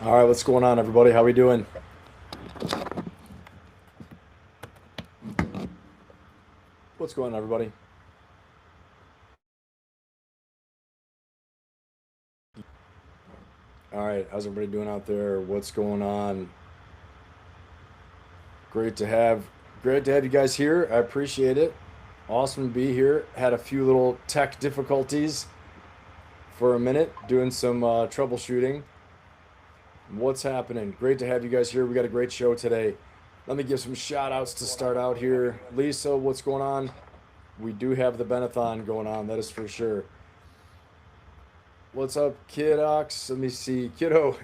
All right, what's going on, everybody? How we doing? What's going on, everybody? All right, how's everybody doing out there? What's going on? Great to have, great to have you guys here. I appreciate it. Awesome to be here. Had a few little tech difficulties for a minute, doing some troubleshooting. What's happening? Great to have you guys here. We got a great show today. Let me give some shout outs to start out here. Lisa, what's going on? We do have the Benathon going on, that is for sure. What's up, Kiddox? Let me see. Kiddo.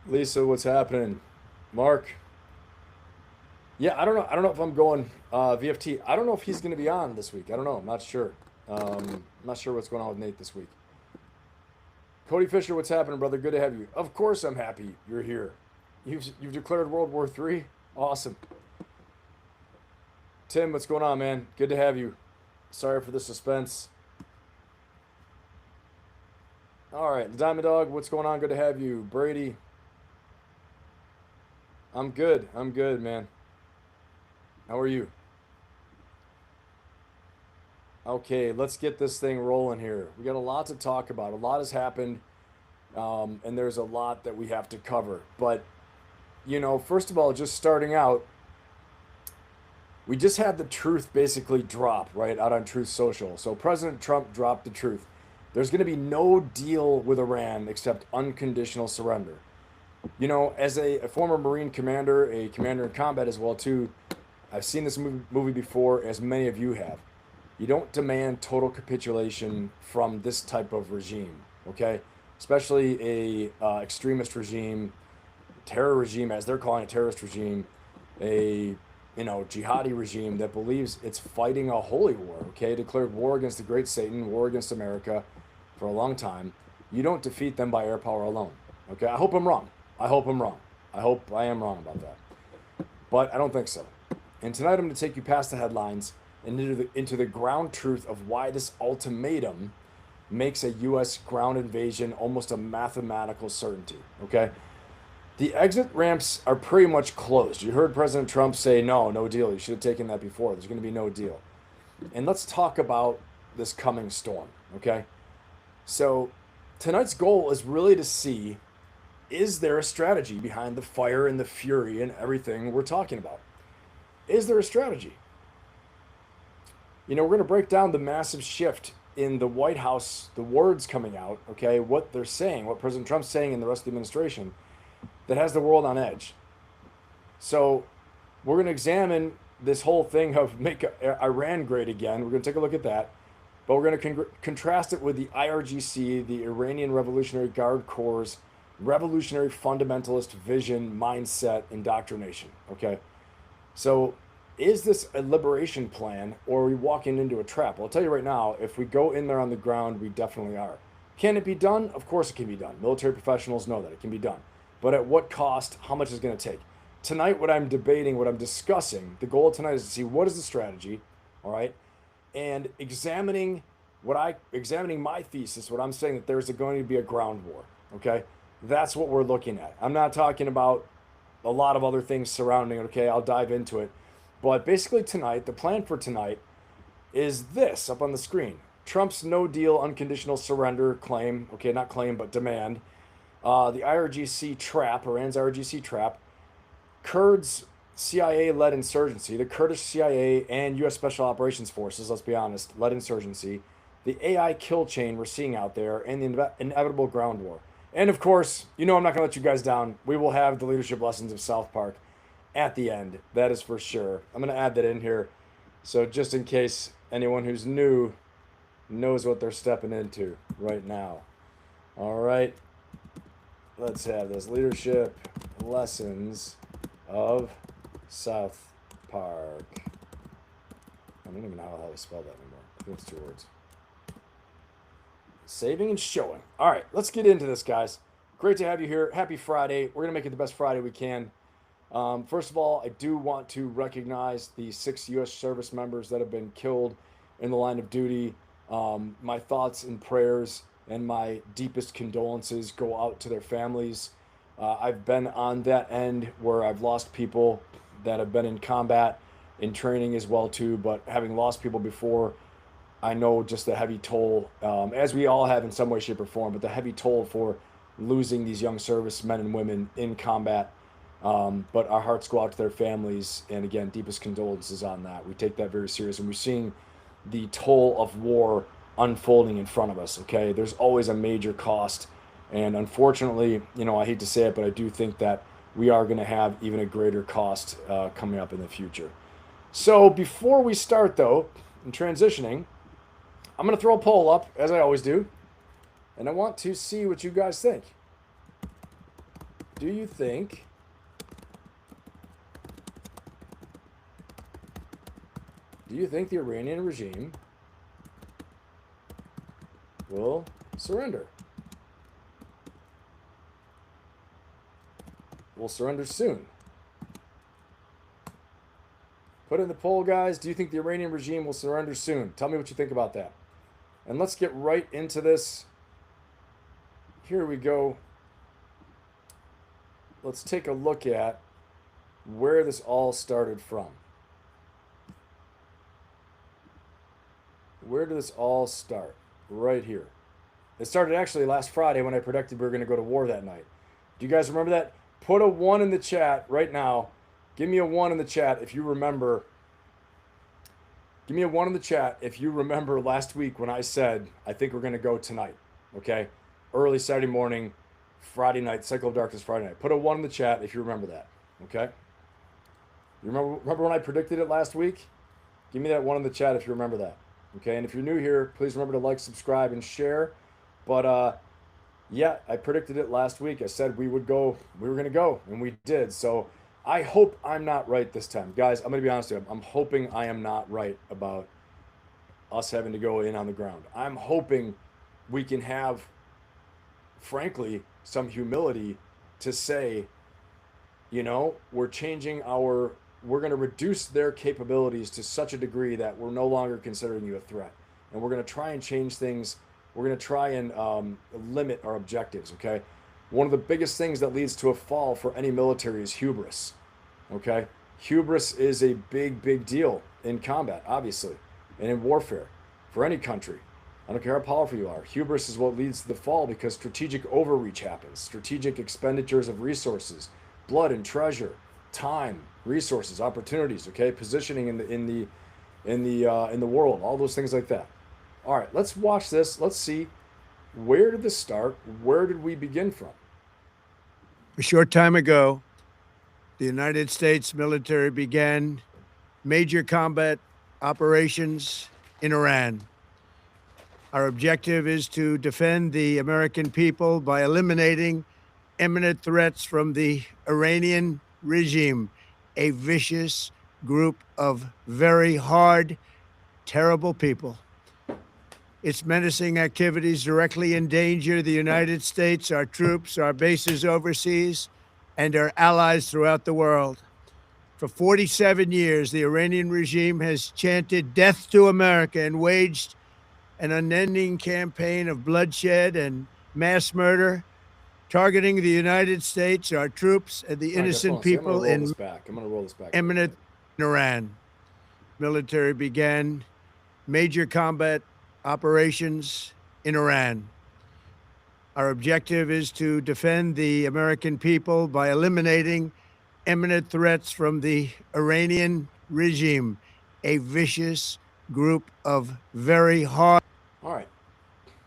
Lisa, what's happening? Mark. Yeah, I don't know. I don't know if I'm going VFT. I don't know if he's going to be on this week. I don't know. I'm not sure. I'm not sure what's going on with Nate this week. Cody Fisher, what's happening, brother? Good to have you. Of course I'm happy you're here. You've declared World War III? Awesome. Tim, what's going on, man? Good to have you. Sorry for the suspense. All right, the Diamond Dog, what's going on? Good to have you. Brady, I'm good. I'm good, man. How are you? Okay, let's get this thing rolling here. We got a lot to talk about. A lot has happened, and there's a lot that we have to cover. But, first of all, just starting out, we just had the truth basically drop, right, out on Truth Social. So President Trump dropped the truth. There's going to be no deal with Iran except unconditional surrender. As a former Marine commander, a commander in combat as well too, I've seen this movie before, as many of you have. You don't demand total capitulation from this type of regime, okay? Especially a extremist regime, terror regime, as they're calling it, terrorist regime, a jihadi regime that believes it's fighting a holy war, okay? Declared war against the great Satan, war against America for a long time. You don't defeat them by air power alone, okay? I hope I'm wrong. I hope I'm wrong. I hope I am wrong about that. But I don't think so. And tonight I'm going to take you past the headlines and into the ground truth of why this ultimatum makes a U.S. ground invasion almost a mathematical certainty, okay? The exit ramps are pretty much closed. You heard President Trump say, no deal. You should have taken that before. There's going to be no deal. And let's talk about this coming storm, okay? So tonight's goal is really to see, is there a strategy behind the fire and the fury and everything we're talking about? Is there a strategy? We're going to break down the massive shift in the White House, the words coming out, okay, what they're saying, what President Trump's saying and the rest of the administration that has the world on edge. So we're going to examine this whole thing of make Iran great again. We're going to take a look at that. But we're going to contrast it with the IRGC, the Iranian Revolutionary Guard Corps' revolutionary fundamentalist vision, mindset, indoctrination. Okay? So is this a liberation plan, or are we walking into a trap? Well, I'll tell you right now, if we go in there on the ground, we definitely are. Can it be done? Of course it can be done. Military professionals know that it can be done. But at what cost? How much is it going to take? Tonight, what I'm debating, what I'm discussing, the goal of tonight is to see what is the strategy, all right? And examining my thesis, what I'm saying, that there's going to be a ground war, okay? That's what we're looking at. I'm not talking about a lot of other things surrounding it, okay? I'll dive into it. But basically tonight, the plan for tonight is this up on the screen. Trump's no deal unconditional surrender claim, okay, not claim, but demand. The IRGC trap, Iran's IRGC trap, Kurds CIA-led insurgency, the Kurdish CIA and U.S. Special Operations Forces, let's be honest, led insurgency, the AI kill chain we're seeing out there, and the inevitable ground war. And of course, I'm not going to let you guys down. We will have the leadership lessons of South Park at the end. That is for sure. I'm going to add that in here. So just in case anyone who's new knows what they're stepping into right now. All right. Let's have this leadership lessons of South Park. I don't even know how to spell that anymore. I think it's 2 words. Saving and showing. All right, let's get into this, guys. Great to have you here. Happy Friday. We're going to make it the best Friday we can. First of all, I do want to recognize the 6 U.S. service members that have been killed in the line of duty. My thoughts and prayers and my deepest condolences go out to their families. I've been on that end where I've lost people that have been in combat, in training as well too. But having lost people before, I know just the heavy toll, as we all have in some way, shape, or form. But the heavy toll for losing these young servicemen and women in combat. But our hearts go out to their families, and again, deepest condolences on that. We take that very serious, and we're seeing the toll of war unfolding in front of us. Okay, there's always a major cost, and unfortunately, I hate to say it, but I do think that we are going to have even a greater cost coming up in the future. So before we start, though, in transitioning, I'm going to throw a poll up as I always do, and I want to see what you guys think. Do you think the Iranian regime will surrender? Will surrender soon? Put in the poll, guys. Do you think the Iranian regime will surrender soon? Tell me what you think about that. And let's get right into this. Here we go. Let's take a look at where this all started from. Where did this all start? Right here. It started actually last Friday when I predicted we were going to go to war that night. Do you guys remember that? Put a 1 in the chat right now. Give me a 1 in the chat if you remember. Give me a 1 in the chat if you remember last week when I said, I think we're going to go tonight. Okay? Early Saturday morning, Friday night, Cycle of Darkness Friday night. Put a 1 in the chat if you remember that. Okay? You remember when I predicted it last week? Give me that 1 in the chat if you remember that. Okay? And if you're new here, please remember to like, subscribe, and share. But yeah, I predicted it last week. I said we were going to go, and we did. So I hope I'm not right this time. Guys, I'm going to be honest with you. I'm hoping I am not right about us having to go in on the ground. I'm hoping we can have, frankly, some humility to say, we're going to reduce their capabilities to such a degree that we're no longer considering you a threat. And we're going to try and change things. We're going to try and limit our objectives, okay? One of the biggest things that leads to a fall for any military is hubris, okay? Hubris is a big, big deal in combat, obviously, and in warfare for any country. I don't care how powerful you are. Hubris is what leads to the fall because strategic overreach happens. Strategic expenditures of resources, blood and treasure, time, resources, opportunities, okay? Positioning in the world, all those things like that. All right, let's watch this. Let's see, where did this start? Where did we begin from? A short time ago, the United States military began major combat operations in Iran. Our objective is to defend the American people by eliminating imminent threats from the Iranian regime, a vicious group of very hard, terrible people. Its menacing activities directly endanger the United States, our troops, our bases overseas, and our allies throughout the world. For 47 years, the Iranian regime has chanted death to America and waged an unending campaign of bloodshed and mass murder, targeting the United States, our troops, and the innocent people in imminent Iran. Military began major combat operations in Iran. Our objective is to defend the American people by eliminating imminent threats from the Iranian regime, a vicious group of very hard. All right.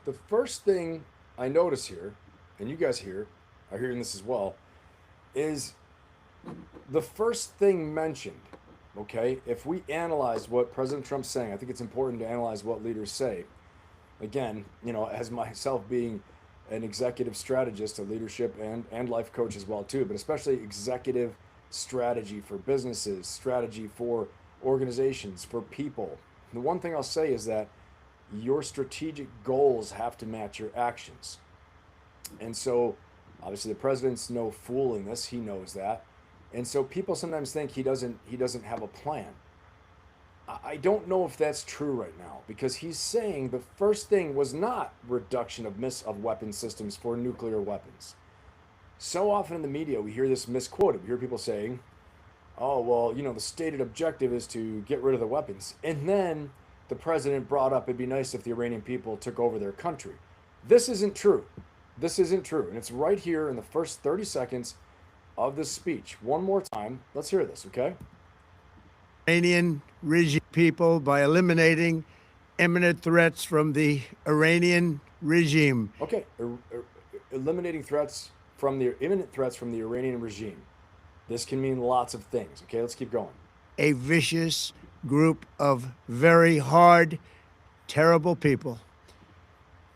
The first thing I notice here, and you guys here are hearing this as well, is the first thing mentioned. Okay, if we analyze what President Trump's saying, I think it's important to analyze what leaders say. Again, as myself being an executive strategist, a leadership and life coach as well too, but especially executive strategy for businesses, strategy for organizations, for people. The one thing I'll say is that your strategic goals have to match your actions. And so, obviously, the president's no fool in this. He knows that. And so people sometimes think he doesn't have a plan. I don't know if that's true right now, because he's saying the first thing was not reduction of weapon systems for nuclear weapons. So often in the media, we hear this misquoted. We hear people saying, oh, well, the stated objective is to get rid of the weapons. And then the president brought up it'd be nice if the Iranian people took over their country. This isn't true. This isn't true. And it's right here in the first 30 seconds of this speech. One more time. Let's hear this, okay? Iranian regime people by eliminating imminent threats from the Iranian regime. Okay. Eliminating imminent threats from the Iranian regime. This can mean lots of things. Okay, let's keep going. A vicious group of very hard, terrible people.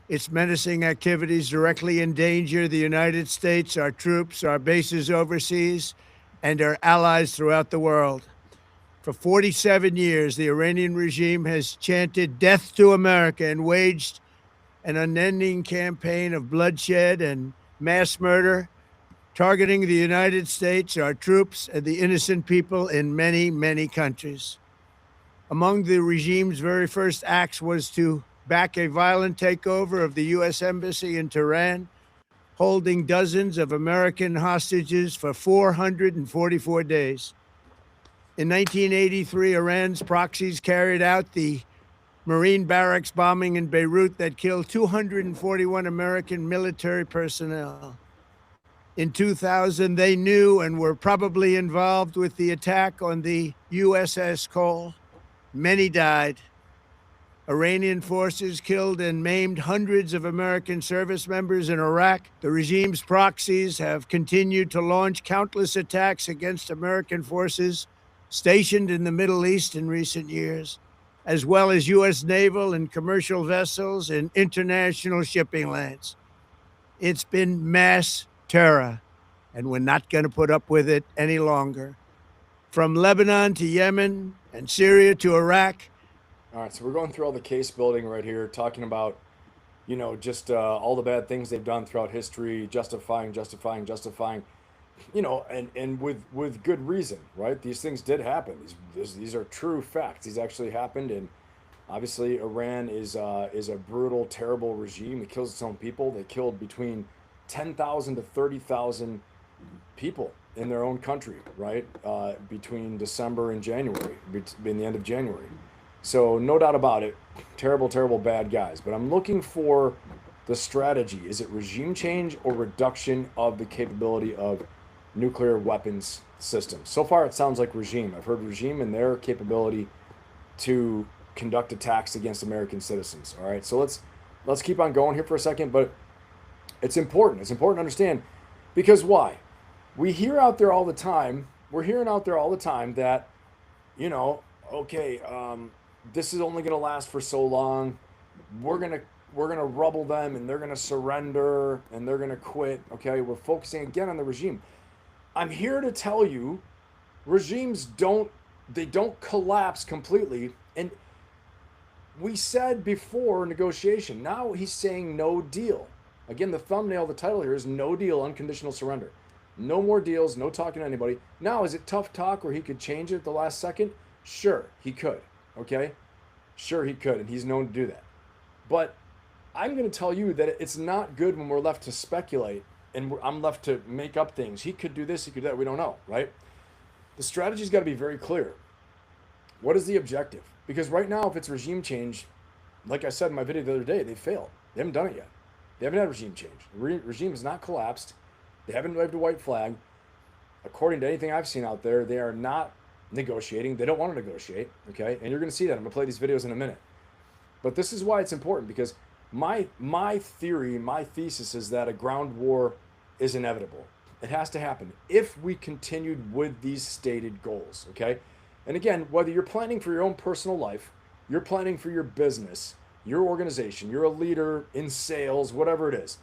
Its menacing activities directly endanger the United States, our troops, our bases overseas, and our allies throughout the world. For 47 years, the Iranian regime has chanted death to America and waged an unending campaign of bloodshed and mass murder, targeting the United States, our troops, and the innocent people in many, many countries. Among the regime's very first acts was to back a violent takeover of the U.S. Embassy in Tehran, holding dozens of American hostages for 444 days. In 1983, Iran's proxies carried out the Marine barracks bombing in Beirut that killed 241 American military personnel. In 2000, they knew and were probably involved with the attack on the USS Cole. Many died. Iranian forces killed and maimed hundreds of American service members in Iraq. The regime's proxies have continued to launch countless attacks against American forces stationed in the Middle East in recent years, as well as U.S. naval and commercial vessels and international shipping lanes. It's been mass terror, and we're not going to put up with it any longer. From Lebanon to Yemen and Syria to Iraq. All right, so we're going through all the case building right here, talking about, just all the bad things they've done throughout history, justifying, and with good reason, right? These things did happen. These are true facts. These actually happened, and obviously Iran is a brutal, terrible regime. It kills its own people. They killed between 10,000 to 30,000 people in their own country, right? Between December and January, in the end of January. So no doubt about it, terrible, terrible bad guys. But I'm looking for the strategy. Is it regime change or reduction of the capability of nuclear weapons systems? So far, it sounds like regime. I've heard regime and their capability to conduct attacks against American citizens. All right, so let's keep on going here for a second. But it's important. It's important to understand, because why? We hear out there all the time. We're hearing out there all the time that, this is only going to last for so long. We're gonna rubble them, and they're gonna surrender, and they're gonna quit. Okay, we're focusing again on the regime. I'm here to tell you, regimes don't collapse completely. And we said before negotiation. Now he's saying no deal. Again, the thumbnail, the title here is no deal, unconditional surrender. No more deals, no talking to anybody. Now, is it tough talk where he could change it at the last second? Sure, he could. Okay? Sure, he could, and he's known to do that. But I'm going to tell you that it's not good when we're left to speculate and I'm left to make up things. He could do this, he could do that. We don't know, right? The strategy's got to be very clear. What is the objective? Because right now, if it's regime change, like I said in my video the other day, they failed. They haven't done it yet. They haven't had regime change. The regime has not collapsed. They haven't waved a white flag. According to anything I've seen out there, they are not negotiating. They don't want to negotiate, okay? And you're going to see that. I'm going to play these videos in a minute. But this is why it's important, because my theory, my thesis is that a ground war is inevitable. It has to happen if we continued with these stated goals, okay? And again, whether you're planning for your own personal life, you're planning for your business, your organization, you're a leader in sales, whatever it is,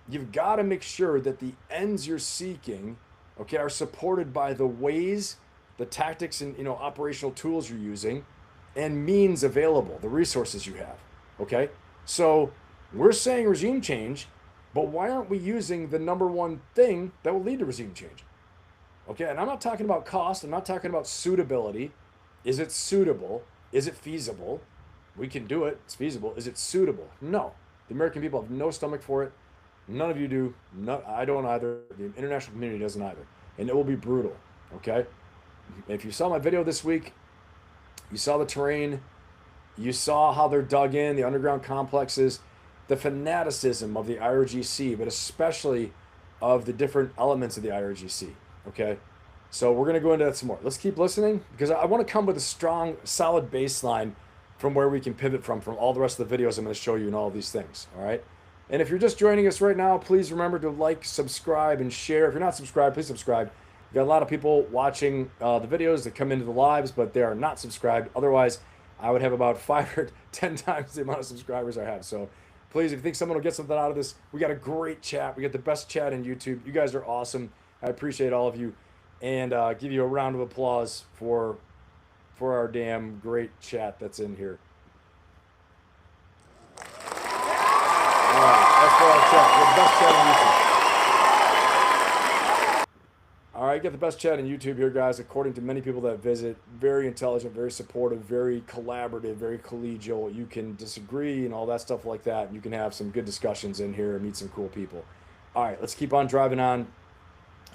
you've got to make sure that the ends you're seeking, okay, are supported by the ways, the tactics, and operational tools you're using, and means available, the resources you have. Okay, so we're saying regime change, but why aren't we using the number one thing that will lead to regime change? Okay, and I'm not talking about cost. I'm not talking about suitability. Is it suitable? Is it feasible? We can do it. It's feasible. Is it suitable? No. The American people have no stomach for it. None of you do. No, I don't either. The international community doesn't either. And it will be brutal. Okay? If you saw my video this week, you saw the terrain, you saw how they're dug in, the underground complexes, the fanaticism of the IRGC, but especially of the different elements of the IRGC. Okay? So we're going to go into that some more. Let's keep listening because I want to come with a strong, solid baseline from where we can pivot from all the rest of the videos I'm going to show you and all these things. All right? And if you're just joining us right now, please remember to like, subscribe, and share. If you're not subscribed, please subscribe. We've got a lot of people watching the videos that come into the lives, but they are not subscribed. Otherwise, I would have about 5 or 10 times the amount of subscribers I have. So please, if you think someone will get something out of this, we got a great chat. We got the best chat in YouTube. You guys are awesome. I appreciate all of you. And give you a round of applause for our damn great chat that's in here. All right, that's for our chat. We have the best chat on YouTube. All right, get the best chat on YouTube here, guys. According to many people that visit, very intelligent, very supportive, very collaborative, very collegial. You can disagree and all that stuff like that. And you can have some good discussions in here and meet some cool people. All right, let's keep on driving on.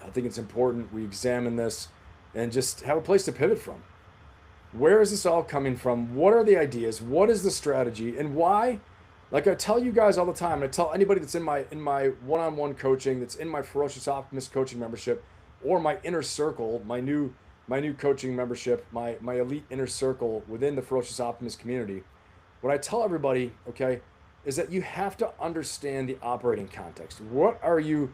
I think it's important we examine this and just have a place to pivot from. Where is this all coming from? What are the ideas? What is the strategy? And why? Like I tell you guys all the time, and I tell anybody that's in my one-on-one coaching, that's in my Ferocious Optimist coaching membership, or my inner circle, my new coaching membership, my elite inner circle within the Ferocious Optimist community, what I tell everybody, okay, is that you have to understand the operating context. Where are you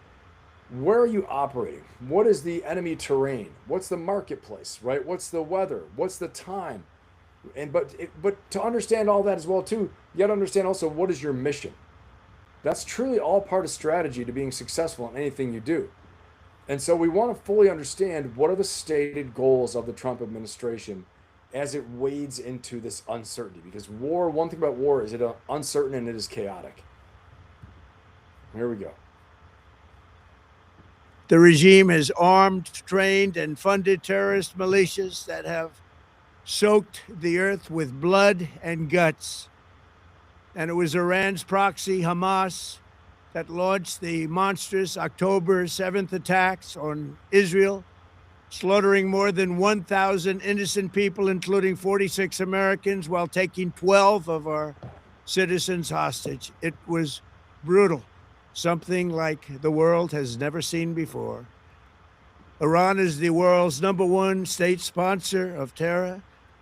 operating? What is the enemy terrain? What's the marketplace, right? What's the weather? What's the time? And but to understand all that as well too, you got to understand also what is your mission. That's truly all part of strategy to being successful in anything you do. And so we want to fully understand what are the stated goals of the Trump administration as it wades into this uncertainty. Because war, one thing about war is it is uncertain and it is chaotic. Here we go. The regime has armed, trained, and funded terrorist militias that have soaked the earth with blood and guts. And it was Iran's proxy, Hamas, that launched the monstrous October 7th attacks on Israel, slaughtering more than 1,000 innocent people, including 46 Americans, while taking 12 of our citizens hostage. It was brutal. Something like the world has never seen before. Iran is the world's #1 state sponsor of terror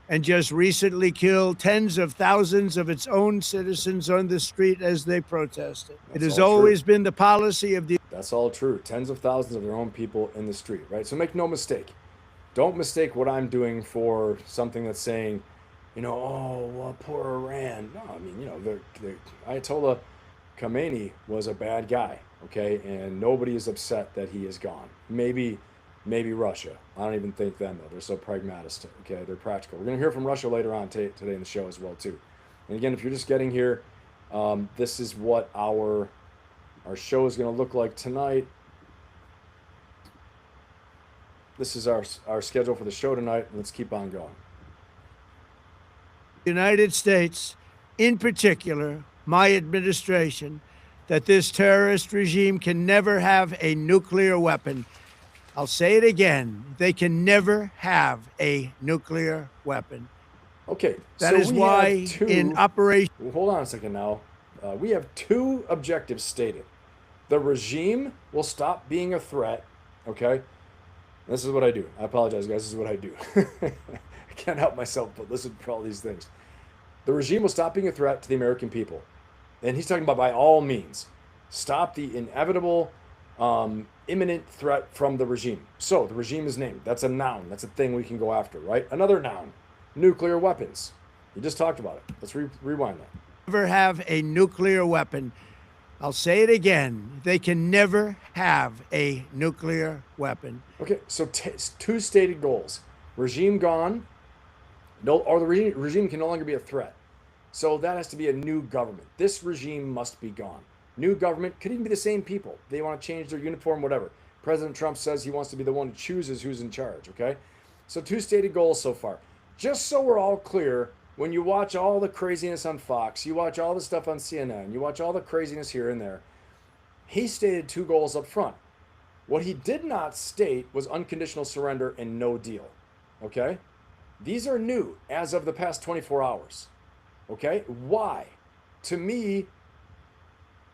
and just recently killed tens of thousands of its own citizens on the street as they protested. It has always been the policy of the... That's all true. Tens of thousands of their own people in the street, right? So make no mistake. Don't mistake what I'm doing for something that's saying, oh, well, poor Iran. No, I mean, the Ayatollah Khamenei was a bad guy, okay? And nobody is upset that he is gone. Maybe Russia. I don't even think them, though. They're so pragmatic, okay? They're practical. We're going to hear from Russia later on today in the show as well, too. And again, if you're just getting here, this is what our show is going to look like tonight. This is our schedule for the show tonight. Let's keep on going. United States, in particular, my administration, that this terrorist regime can never have a nuclear weapon. I'll say it again. They can never have a nuclear weapon. Okay. That is why in Operation... Hold on a second now. We have 2 objectives stated. The regime will stop being a threat, okay? This is what I do. I apologize, guys. This is what I do. I can't help myself but listen for all these things. The regime will stop being a threat to the American people. And he's talking about by all means. Stop the inevitable, imminent threat from the regime. So the regime is named. That's a noun. That's a thing we can go after, right? Another noun, nuclear weapons. You just talked about it. Let's rewind that. Never have a nuclear weapon. I'll say it again. They can never have a nuclear weapon. Okay, so 2 stated goals. Regime gone, or the regime can no longer be a threat. So that has to be a new government. This regime must be gone. New government could even be the same people. They want to change their uniform, whatever. President Trump says he wants to be the one who chooses who's in charge, okay? So 2 stated goals so far. Just so we're all clear when you watch all the craziness on Fox, you watch all the stuff on CNN, you watch all the craziness here and there, he stated 2 goals up front. What he did not state was unconditional surrender and no deal. Okay? These are new as of the past 24 hours. Okay? Why? To me,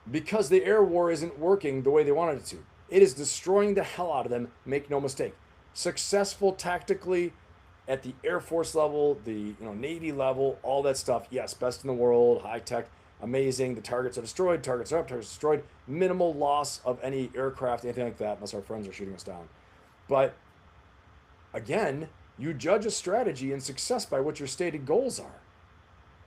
because the air war isn't working the way they wanted it to. It is destroying the hell out of them, make no mistake. Successful tactically at the Air Force level, the Navy level, all that stuff. Yes, best in the world, high tech, amazing. The targets are destroyed, targets are up, targets destroyed. Minimal loss of any aircraft, anything like that, unless our friends are shooting us down. But again, you judge a strategy and success by what your stated goals are.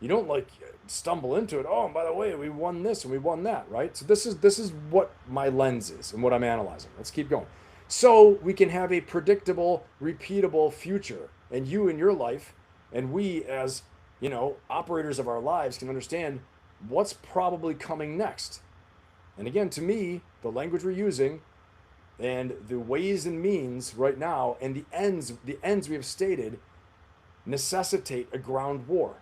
You don't like stumble into it. Oh, and by the way, we won this and we won that, right? So this is what my lens is and what I'm analyzing. Let's keep going. So we can have a predictable, repeatable future, and you in your life, and we as operators of our lives can understand what's probably coming next. And again, to me, the language we're using and the ways and means right now and the ends we have stated necessitate a ground war.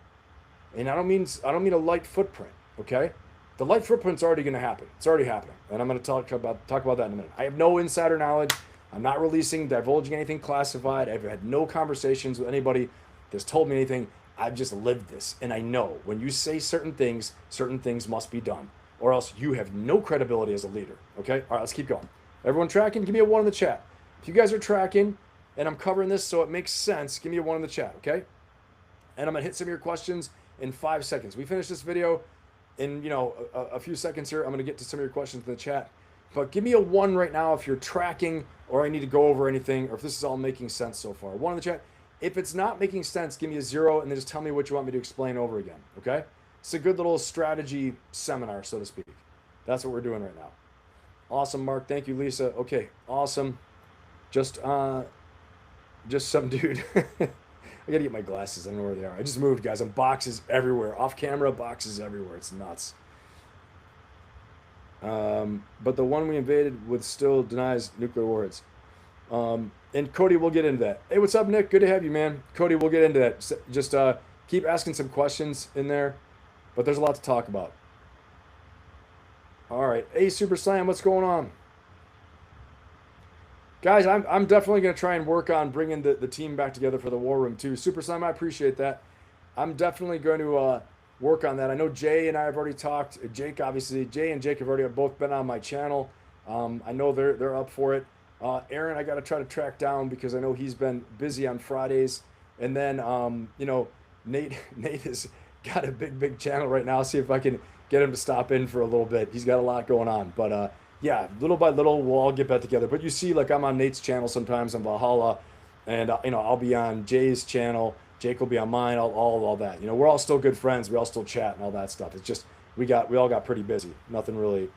And I don't mean a light footprint, okay? The light footprint's already going to happen. It's already happening, and I'm going to talk about that in a minute. I have no insider knowledge. I'm not divulging anything classified. I've had no conversations with anybody that's told me anything. I've just lived this, and I know when you say certain things must be done, or else you have no credibility as a leader, okay? All right, let's keep going. Everyone tracking? Give me a 1 in the chat. If you guys are tracking, and I'm covering this so it makes sense, give me a 1 in the chat, okay? And I'm going to hit some of your questions in 5 seconds. We finish this video in a few seconds here. I'm going to get to some of your questions in the chat, but give me a 1 right now if you're tracking, or I need to go over anything, or if this is all making sense so far. 1 in the chat. If it's not making sense, give me a 0, and then just tell me what you want me to explain over again. Okay? It's a good little strategy seminar, so to speak. That's what we're doing right now. Awesome, Mark. Thank you, Lisa. Okay, awesome. Just some dude. I gotta get my glasses. I don't know where they are. I just moved, guys. And boxes everywhere. Off camera, boxes everywhere. It's nuts. But the one we invaded with still denies nuclear warheads. And Cody, we'll get into that. Hey, what's up, Nick? Good to have you, man. Cody, we'll get into that. Just keep asking some questions in there. But there's a lot to talk about. All right. Hey, Super Slam, what's going on? Guys, I'm definitely going to try and work on bringing the team back together for the War Room, too. Super Slam, I appreciate that. I'm definitely going to work on that. I know Jay and I have already talked. Jake, obviously. Jay and Jake have already both been on my channel. I know they're up for it. Aaron, I got to try to track down because I know he's been busy on Fridays. And then, Nate has got a big channel right now. I'll see if I can get him to stop in for a little bit. He's got a lot going on. But, yeah, little by little, we'll all get back together. But you see, like, I'm on Nate's channel sometimes on Valhalla. And, I'll be on Jay's channel. Jake will be on mine, all that. We're all still good friends. We all still chat and all that stuff. It's just we all got pretty busy. Nothing really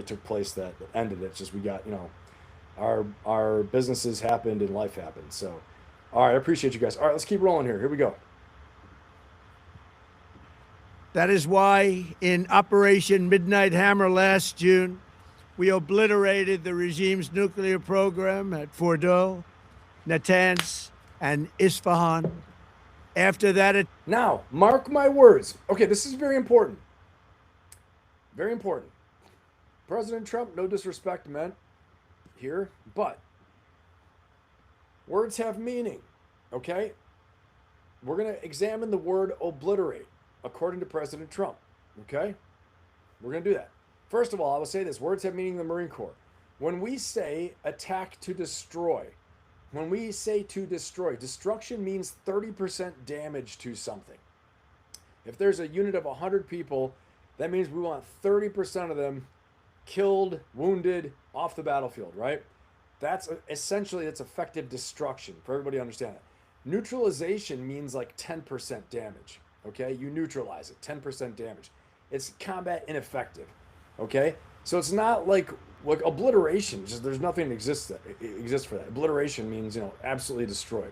took place that ended it. It's just we got, our businesses happened and life happened. So, all right, I appreciate you guys. All right, let's keep rolling here. Here we go. That is why in Operation Midnight Hammer last June, we obliterated the regime's nuclear program at Fordow, Natanz, and Isfahan. After that, now, mark my words. Okay, this is very important. Very important. President Trump, no disrespect meant here, but words have meaning, okay? We're going to examine the word obliterate according to President Trump, okay? We're going to do that. First of all, I will say this. Words have meaning in the Marine Corps. When we say attack to destroy, when we say to destroy, destruction means 30% damage to something. If there's a unit of 100 people, that means we want 30% of them killed, wounded, off the battlefield, right? That's essentially, it's effective destruction, for everybody to understand that. Neutralization means like 10% damage, okay? You neutralize it, 10% damage. It's combat ineffective, okay? So it's not like obliteration, just there's nothing that exists for that. Obliteration means, absolutely destroyed.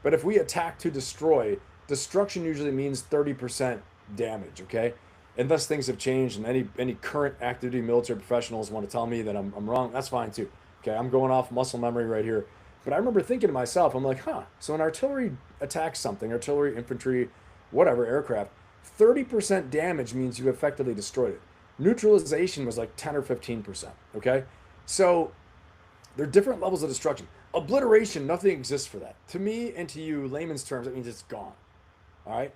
But if we attack to destroy, destruction usually means 30% damage, okay? Unless things have changed and any current active duty military professionals want to tell me that I'm wrong, that's fine too. Okay, I'm going off muscle memory right here. But I remember thinking to myself, I'm like, so when artillery attacks something, artillery, infantry, whatever, aircraft, 30% damage means you effectively destroyed it. Neutralization was like 10 or 15%. Okay, so there are different levels of destruction. Obliteration, nothing exists for that. To me and to you, layman's terms, it means it's gone. All right.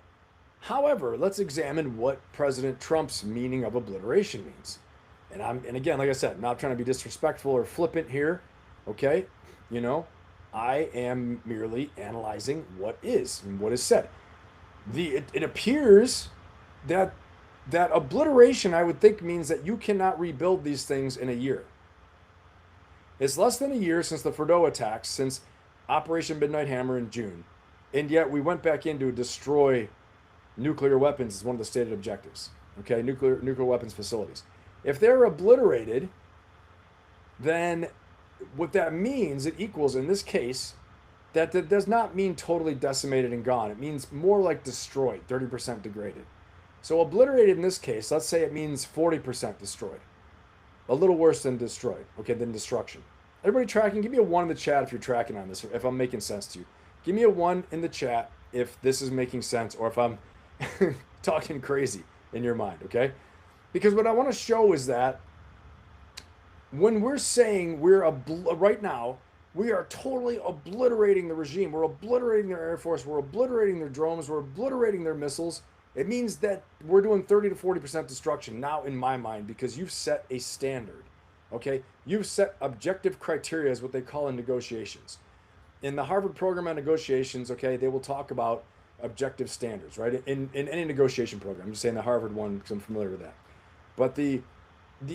However, let's examine what President Trump's meaning of obliteration means. And again, like I said, not trying to be disrespectful or flippant here. Okay, you know, I am merely analyzing what is and what is said. It appears that obliteration, I would think, means that you cannot rebuild these things in a year. It's less than a year since the Fordo attacks, since Operation Midnight Hammer in June, and yet we went back in to destroy nuclear weapons as one of the stated objectives. Okay, nuclear weapons facilities. If they're obliterated, then what that means, it equals in this case, that does not mean totally decimated and gone. It means more like destroyed, 30% degraded. So obliterated in this case, let's say it means 40% destroyed. A little worse than destroyed, okay, than destruction. Everybody tracking, give me a 1 in the chat if you're tracking on this, or if I'm making sense to you. Give me a 1 in the chat if this is making sense, or if I'm talking crazy in your mind, okay? Because what I want to show is that when we're saying right now, we are totally obliterating the regime. We're obliterating their air force. We're obliterating their drones. We're obliterating their missiles. It means that we're doing 30 to 40% destruction now in my mind, because you've set a standard, okay? You've set objective criteria, is what they call in negotiations. In the Harvard program on negotiations, okay, they will talk about objective standards, right? In any negotiation program. I'm just saying the Harvard one because I'm familiar with that. But the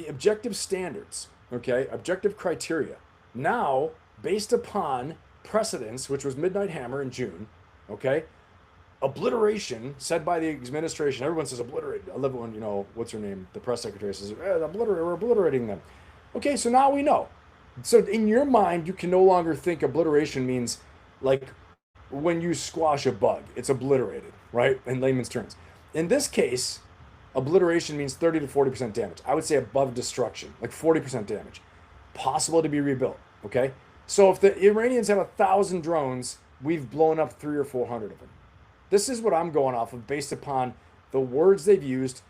objective standards, okay, objective criteria, now based upon precedents, which was Midnight Hammer in June, okay, obliteration said by the administration, everyone says obliterate. I love it when, you know, what's her name, the press secretary says, we're obliterating them. Okay, so now we know. So in your mind, you can no longer think obliteration means like when you squash a bug, it's obliterated, right? In layman's terms. In this case, obliteration means 30 to 40% damage. I would say above destruction, like 40% damage. Possible to be rebuilt, okay? So if the Iranians have 1,000 drones, we've blown up 300 or 400 of them. This is what I'm going off of based upon the words they've used,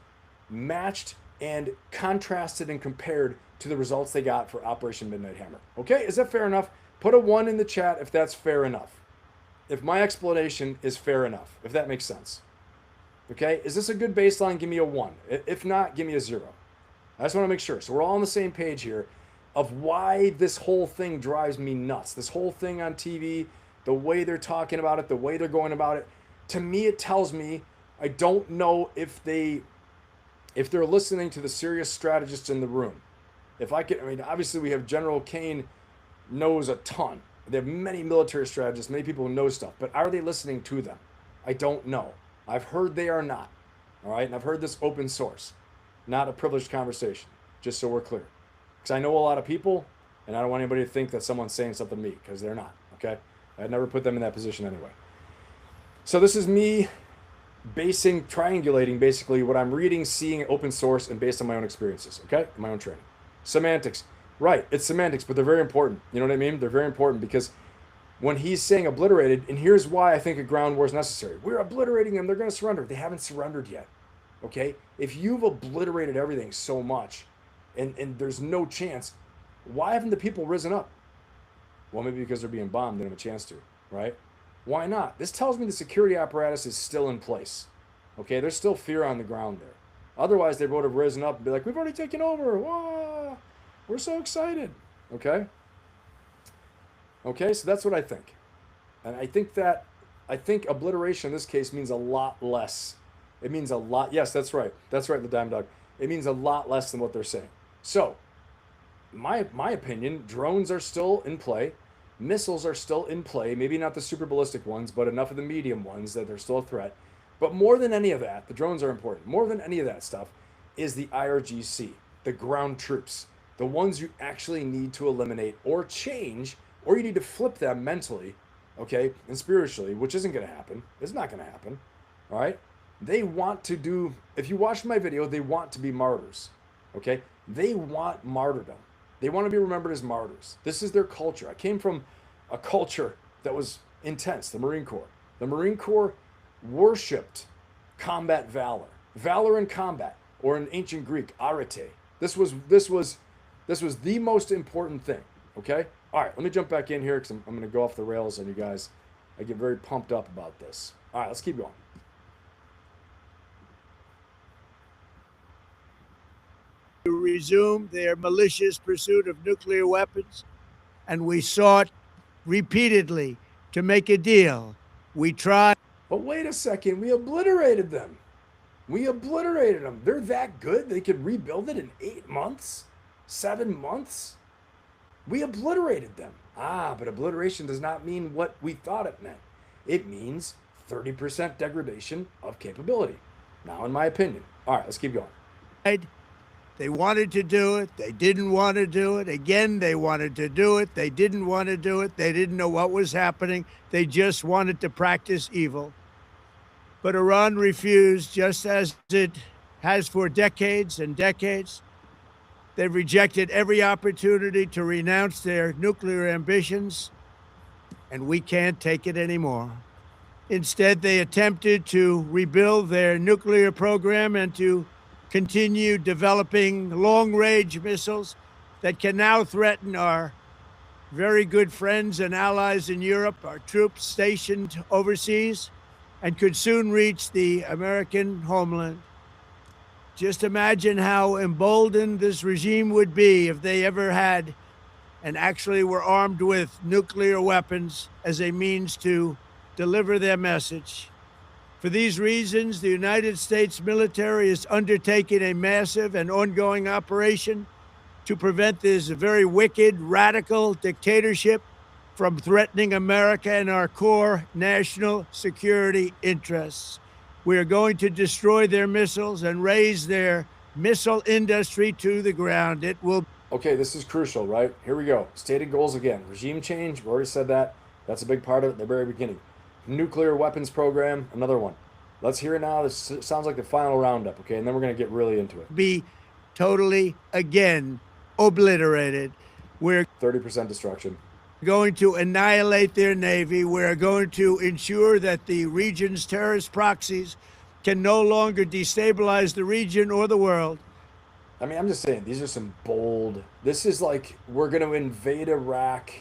matched and contrasted and compared to the results they got for Operation Midnight Hammer. Okay, is that fair enough? Put a 1 in the chat if that's fair enough. If my explanation is fair enough, if that makes sense. Okay, is this a good baseline? Give me a 1. If not, give me a 0. I just want to make sure. So we're all on the same page here of why this whole thing drives me nuts. This whole thing on TV, the way they're talking about it, the way they're going about it. To me, it tells me I don't know if they're listening to the serious strategists in the room. Obviously we have General Kane knows a ton. They have many military strategists, many people who know stuff, but are they listening to them? I don't know. I've heard they are not. All right, and I've heard this open source, not a privileged conversation, just so we're clear. Because I know a lot of people, and I don't want anybody to think that someone's saying something to me, because they're not, okay? I'd never put them in that position anyway. So this is me triangulating basically what I'm reading, seeing open source, and based on my own experiences, okay? My own training. Semantics. Right, it's semantics, but they're very important. You know what I mean? They're very important because when he's saying obliterated, and here's why I think a ground war is necessary. We're obliterating them. They're going to surrender. They haven't surrendered yet, okay? If you've obliterated everything so much and there's no chance, why haven't the people risen up? Well, maybe because they're being bombed. They don't have a chance to, right? Why not? This tells me the security apparatus is still in place. Okay, there's still fear on the ground there. Otherwise, they would have risen up and be like, we've already taken over. Whoa, we're so excited. Okay? Okay, so that's what I think. And I think obliteration in this case means a lot less. It means a lot. Yes, that's right. That's right, the Dime Dog. It means a lot less than what they're saying. So, my opinion, drones are still in play. Missiles are still in play, maybe not the super ballistic ones, but enough of the medium ones that they're still a threat. But more than any of that, the drones are important. More than any of that stuff is the IRGC, the ground troops, the ones you actually need to eliminate or change, or you need to flip them mentally, okay, and spiritually, which isn't going to happen. It's not going to happen, all right? They want to do, if you watched my video, they want to be martyrs, okay? They want martyrdom. They want to be remembered as martyrs. This is their culture. I came from a culture that was intense, the Marine Corps. The Marine Corps worshipped combat valor, valor in combat, or in ancient Greek, arete. This was the most important thing. Okay. All right. Let me jump back in here because I'm going to go off the rails on you guys. I get very pumped up about this. All right. Let's keep going. To resume their malicious pursuit of nuclear weapons, and we sought repeatedly to make a deal. We tried. But wait a second. We obliterated them. We obliterated them. They're that good. They could rebuild it in 8 months, 7 months. We obliterated them. But obliteration does not mean what we thought it meant. It means 30% degradation of capability. Now, in my opinion. All right, let's keep going. They wanted to do it. They didn't want to do it. Again, they wanted to do it. They didn't want to do it. They didn't know what was happening. They just wanted to practice evil. But Iran refused, just as it has for decades and decades. They've rejected every opportunity to renounce their nuclear ambitions, and we can't take it anymore. Instead, they attempted to rebuild their nuclear program and to continue developing long-range missiles that can now threaten our very good friends and allies in Europe, our troops stationed overseas, and could soon reach the American homeland. Just imagine how emboldened this regime would be if they ever had and actually were armed with nuclear weapons as a means to deliver their message. For these reasons, the United States military is undertaking a massive and ongoing operation to prevent this very wicked, radical dictatorship from threatening America and our core national security interests. We are going to destroy their missiles and raise their missile industry to the ground. It will. Okay, this is crucial, right? Here we go. Stated goals again. Regime change, we already said that. That's a big part of it at the very beginning. Nuclear weapons program, another one. Let's hear it now. This sounds like the final roundup, okay? And then we're going to get really into it. Be totally, again, obliterated. We're 30% destruction. Going to annihilate their navy. We're going to ensure that the region's terrorist proxies can no longer destabilize the region or the world. I mean, I'm just saying, these are some bold... This is like, we're going to invade Iraq.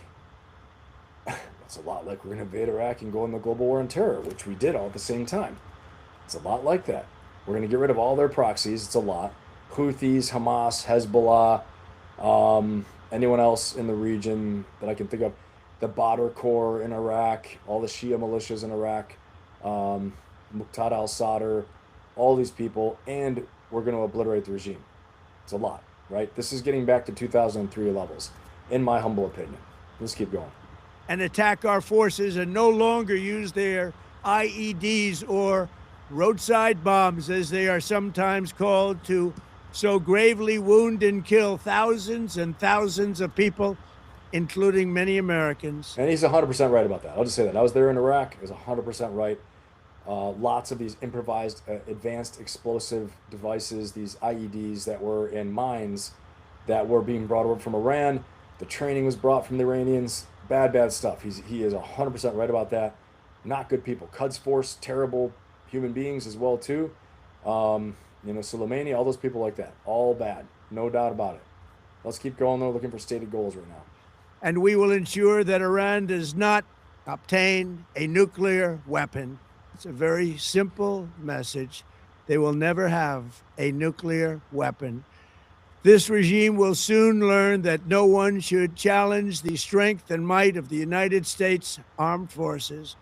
That's a lot like we're going to invade Iraq and go on the global war on terror, which we did all at the same time. It's a lot like that. We're going to get rid of all their proxies. It's a lot. Houthis, Hamas, Hezbollah, anyone else in the region that I can think of. The Badr Corps in Iraq, all the Shia militias in Iraq, Muqtada al-Sadr, all these people, and we're going to obliterate the regime. It's a lot, right? This is getting back to 2003 levels, in my humble opinion. Let's keep going. And attack our forces and no longer use their IEDs or roadside bombs, as they are sometimes called, to so gravely wound and kill thousands and thousands of people, including many Americans. And he's 100% right about that. I'll just say that. I was there in Iraq. He was 100% right. Lots of these improvised advanced explosive devices, these IEDs that were in mines that were being brought over from Iran. The training was brought from the Iranians. Bad stuff. He is 100% right about that. Not good people. Quds Force, terrible human beings as well too. Soleimani, all those people like that. All bad. No doubt about it. Let's keep going though, looking for stated goals right now. And we will ensure that Iran does not obtain a nuclear weapon. It's a very simple message. They will never have a nuclear weapon. This regime will soon learn that no one should challenge the strength and might of the United States Armed Forces.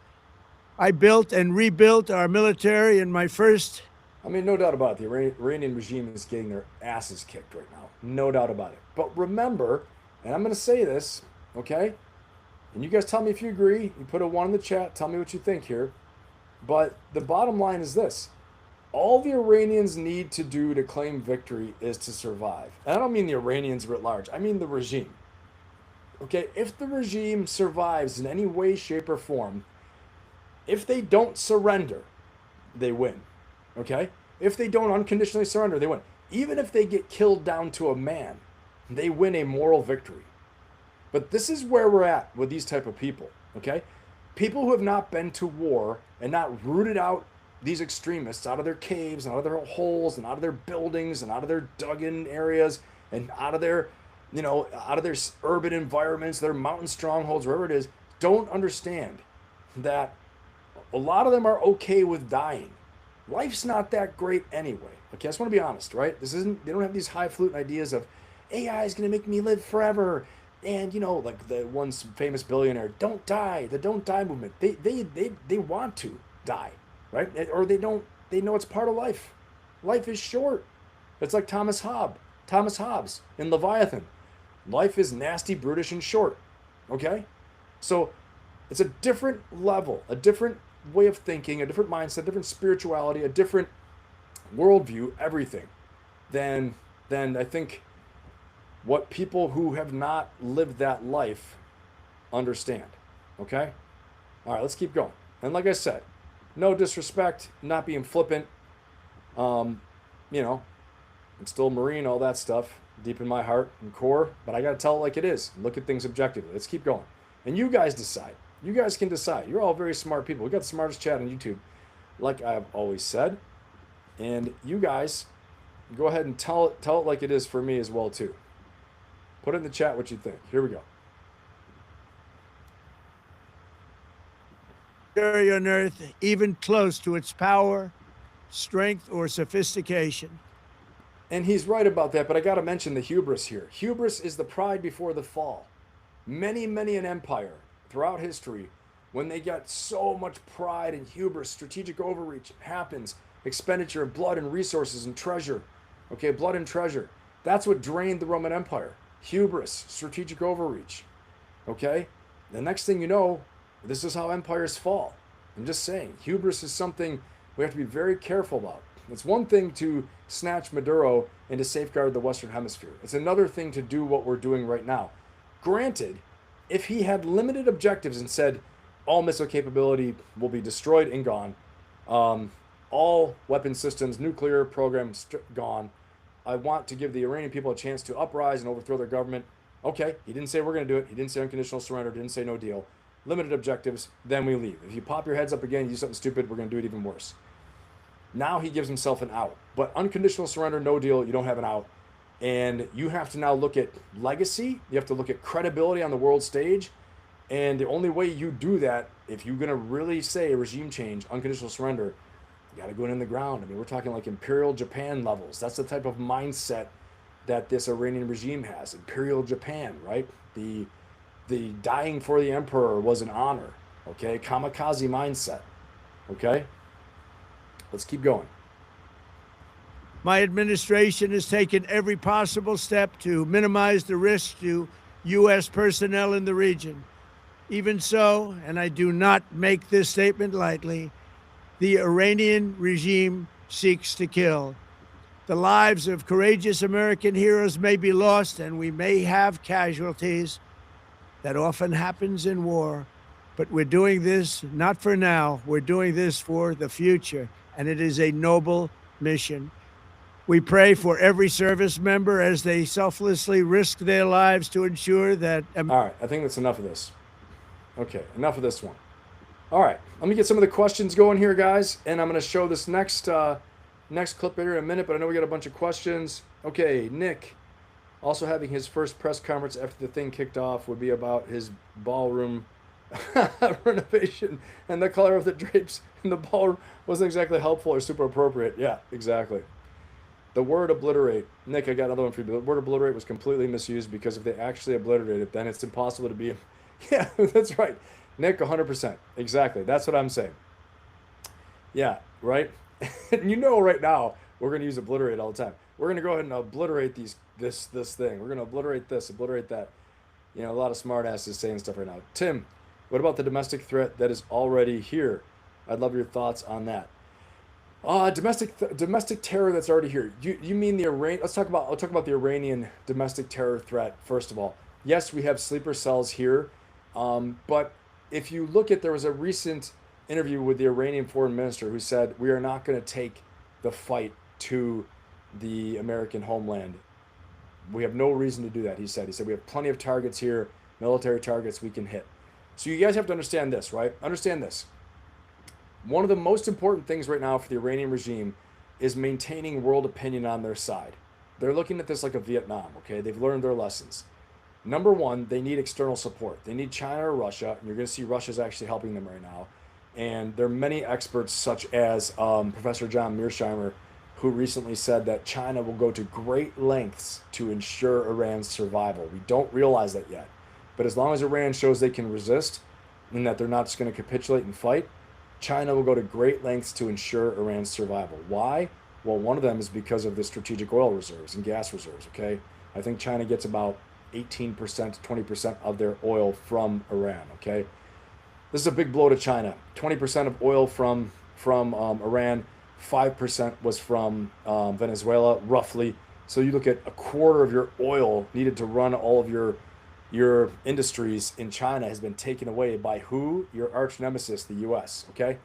I built and rebuilt our military in my first... I mean, no doubt about it. The Iranian regime is getting their asses kicked right now. No doubt about it. But remember, and I'm going to say this, okay? And you guys tell me if you agree. You put a 1 in the chat. Tell me what you think here. But the bottom line is this. All the Iranians need to do to claim victory is to survive. And I don't mean the Iranians writ large. I mean the regime. Okay? If the regime survives in any way, shape, or form, if they don't surrender, they win. Okay? If they don't unconditionally surrender, they win. Even if they get killed down to a man, they win a moral victory. But this is where we're at with these type of people. Okay? People who have not been to war and not rooted out these extremists out of their caves and out of their holes and out of their buildings and out of their dug-in areas and out of their, out of their urban environments, their mountain strongholds, wherever it is, don't understand that a lot of them are okay with dying. Life's not that great anyway. Okay, I just want to be honest, right? They don't have these highfalutin ideas of AI is going to make me live forever. And, like the one famous billionaire, don't die, the don't die movement. They want to die, right? Or they know it's part of life. Life is short. It's like Thomas Hobbes in Leviathan. Life is nasty, brutish, and short. Okay? So it's a different level, a different way of thinking, a different mindset, different spirituality, a different worldview, everything, than I think what people who have not lived that life understand. Okay? All right, let's keep going. And like I said, no disrespect, not being flippant. I'm still a Marine, all that stuff, deep in my heart and core, but I got to tell it like it is. Look at things objectively. Let's keep going. And you guys decide. You guys can decide. You're all very smart people. We got the smartest chat on YouTube, like I've always said. And you guys go ahead and tell it like it is for me as well, too. Put it in the chat what you think. Here we go. On Earth, even close to its power, strength, or sophistication. And he's right about that, but I got to mention the hubris here. Hubris is the pride before the fall. Many an empire throughout history, when they got so much pride and hubris, strategic overreach happens, expenditure of blood and resources and treasure. Okay, blood and treasure. That's what drained the Roman Empire. Hubris, strategic overreach. Okay? The next thing you know, this is how empires fall. I'm just saying, hubris is something we have to be very careful about. It's one thing to snatch Maduro and to safeguard the Western Hemisphere. It's another thing to do what we're doing right now. Granted, if he had limited objectives and said all missile capability will be destroyed and gone, all weapon systems, nuclear programs gone, I want to give the Iranian people a chance to uprise and overthrow their government. Okay, he didn't say we're going to do it. He didn't say unconditional surrender. Didn't say no deal. Limited objectives, then we leave. If you pop your heads up again, you do something stupid, we're going to do it even worse. Now he gives himself an out. But unconditional surrender, no deal, you don't have an out. And you have to now look at legacy. You have to look at credibility on the world stage. And the only way you do that, if you're going to really say a regime change, unconditional surrender, you got to go in the ground. I mean, we're talking like Imperial Japan levels. That's the type of mindset that this Iranian regime has. Imperial Japan, right? The dying for the emperor was an honor. Okay? Kamikaze mindset. Okay? Let's keep going. My administration has taken every possible step to minimize the risk to U.S. personnel in the region. Even so, and I do not make this statement lightly, the Iranian regime seeks to kill. The lives of courageous American heroes may be lost, and we may have casualties. That often happens in war. But we're doing this not for now. We're doing this for the future, and it is a noble mission. We pray for every service member as they selflessly risk their lives to ensure that... All right, I think that's enough of this. Okay, enough of this one. All right, let me get some of the questions going here, guys, and I'm going to show this next clip here in a minute, but I know we got a bunch of questions. Okay, Nick, also having his first press conference after the thing kicked off would be about his ballroom renovation, and the color of the drapes in the ballroom wasn't exactly helpful or super appropriate. Yeah, exactly. The word obliterate. Nick, I got another one for you. The word obliterate was completely misused because if they actually obliterate it, then it's impossible to be... Yeah, that's right. Nick, 100%. Exactly. That's what I'm saying. Yeah, right? And you know right now, we're going to use obliterate all the time. We're going to go ahead and obliterate this thing. We're going to obliterate this, obliterate that. You know, a lot of smart asses saying stuff right now. Tim, what about the domestic threat that is already here? I'd love your thoughts on that. Domestic terror that's already here. You mean the I'll talk about the Iranian domestic terror threat first of all. Yes, we have sleeper cells here, but if you look at, there was a recent interview with the Iranian foreign minister who said we are not going to take the fight to the American homeland. We have no reason to do that. He said we have plenty of targets here, military targets we can hit. So you guys have to understand this, right? Understand this. One of the most important things right now for the Iranian regime is maintaining world opinion on their side. They're looking at this like a Vietnam, okay? They've learned their lessons. Number one, they need external support. They need China or Russia, and you're going to see Russia's actually helping them right now. And there are many experts, such as Professor John Mearsheimer, who recently said that China will go to great lengths to ensure Iran's survival. We don't realize that yet. But as long as Iran shows they can resist and that they're not just going to capitulate and fight, China will go to great lengths to ensure Iran's survival. Why? Well, one of them is because of the strategic oil reserves and gas reserves, okay? I think China gets about 18% to 20% of their oil from Iran, okay? This is a big blow to China. 20% of oil from Iran, 5% was from Venezuela, roughly. So you look at a quarter of your oil needed to run all of your industries in China has been taken away by who? Your arch nemesis, the U.S., okay?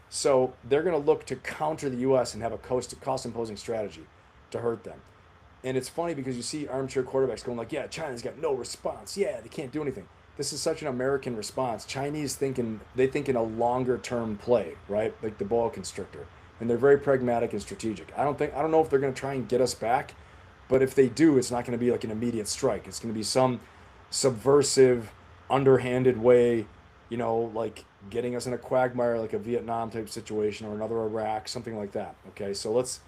So they're going to look to counter the U.S. and have a cost-imposing strategy to hurt them. And it's funny because you see armchair quarterbacks going like, yeah, China's got no response. Yeah, they can't do anything. This is such an American response. Chinese they think in a longer term play, right? Like the boa constrictor. And they're very pragmatic and strategic. I don't know if they're going to try and get us back, but if they do, it's not going to be like an immediate strike. It's going to be some subversive, underhanded way, like getting us in a quagmire, like a Vietnam type situation or another Iraq, something like that. Okay, so let's,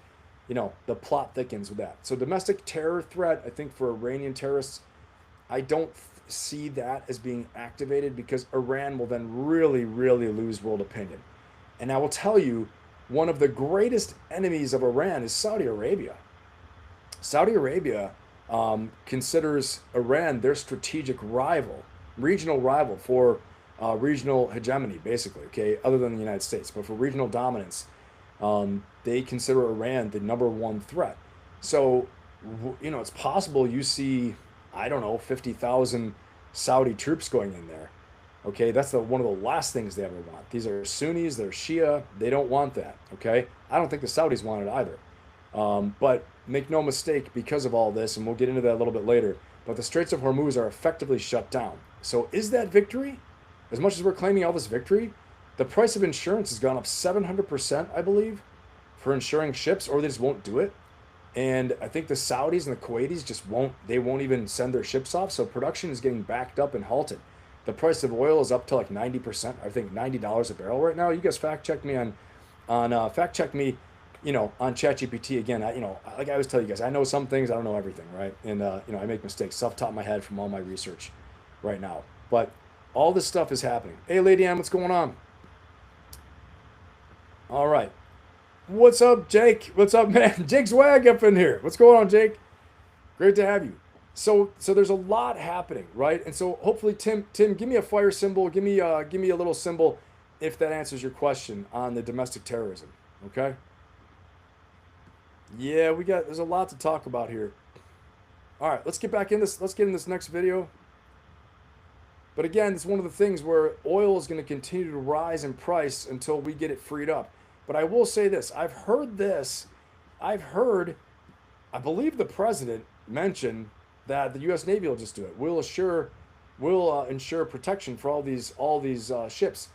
the plot thickens with that. So domestic terror threat, I think for Iranian terrorists, I don't see that as being activated because Iran will then really, really lose world opinion. And I will tell you, one of the greatest enemies of Iran is Saudi Arabia. Saudi Arabia considers Iran their strategic rival, regional rival for regional hegemony, basically, okay, other than the United States. But for regional dominance, they consider Iran the number one threat. So, it's possible you see, I don't know, 50,000 Saudi troops going in there. Okay, that's one of the last things they ever want. These are Sunnis, they're Shia, they don't want that. Okay, I don't think the Saudis want it either. But make no mistake, because of all this, and we'll get into that a little bit later, but the Straits of Hormuz are effectively shut down. So is that victory? As much as we're claiming all this victory, the price of insurance has gone up 700%, I believe, for insuring ships, or they just won't do it. And I think the Saudis and the Kuwaitis they won't even send their ships off. So production is getting backed up and halted. The price of oil is up to like 90%, I think $90 a barrel right now. You guys fact check me on ChatGPT again. Like I always tell you guys, I know some things, I don't know everything, right? And I make mistakes off the top of my head from all my research right now. But all this stuff is happening. Hey, Lady Ann, what's going on? All right. What's up, Jake? What's up, man? Jake Swag up in here. What's going on, Jake? Great to have you. So there's a lot happening, right? And so hopefully, Tim, give me a fire symbol. Give me a little symbol if that answers your question on the domestic terrorism. Okay. Yeah, there's a lot to talk about here. All right, let's get back in this. Let's get in this next video. But again, it's one of the things where oil is going to continue to rise in price until we get it freed up. But I will say this. I believe the president mentioned that the U.S. Navy will just do it. We'll ensure protection for all these ships.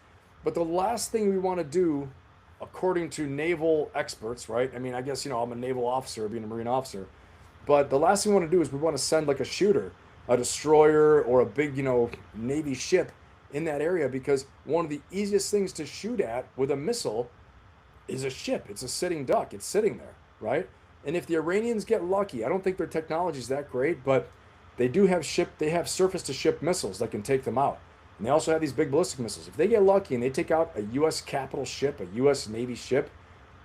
But the last thing we want to do, according to naval experts, right? I mean, I guess, I'm a naval officer, being a Marine officer. But the last thing we want to do is we want to send like a shooter, a destroyer, or a big, Navy ship in that area, because one of the easiest things to shoot at with a missile is a ship. It's a sitting duck. It's sitting there, right? And if the Iranians get lucky, I don't think their technology is that great, but they have surface-to-ship missiles that can take them out. And they also have these big ballistic missiles. If they get lucky and they take out a U.S. capital ship, a U.S. Navy ship,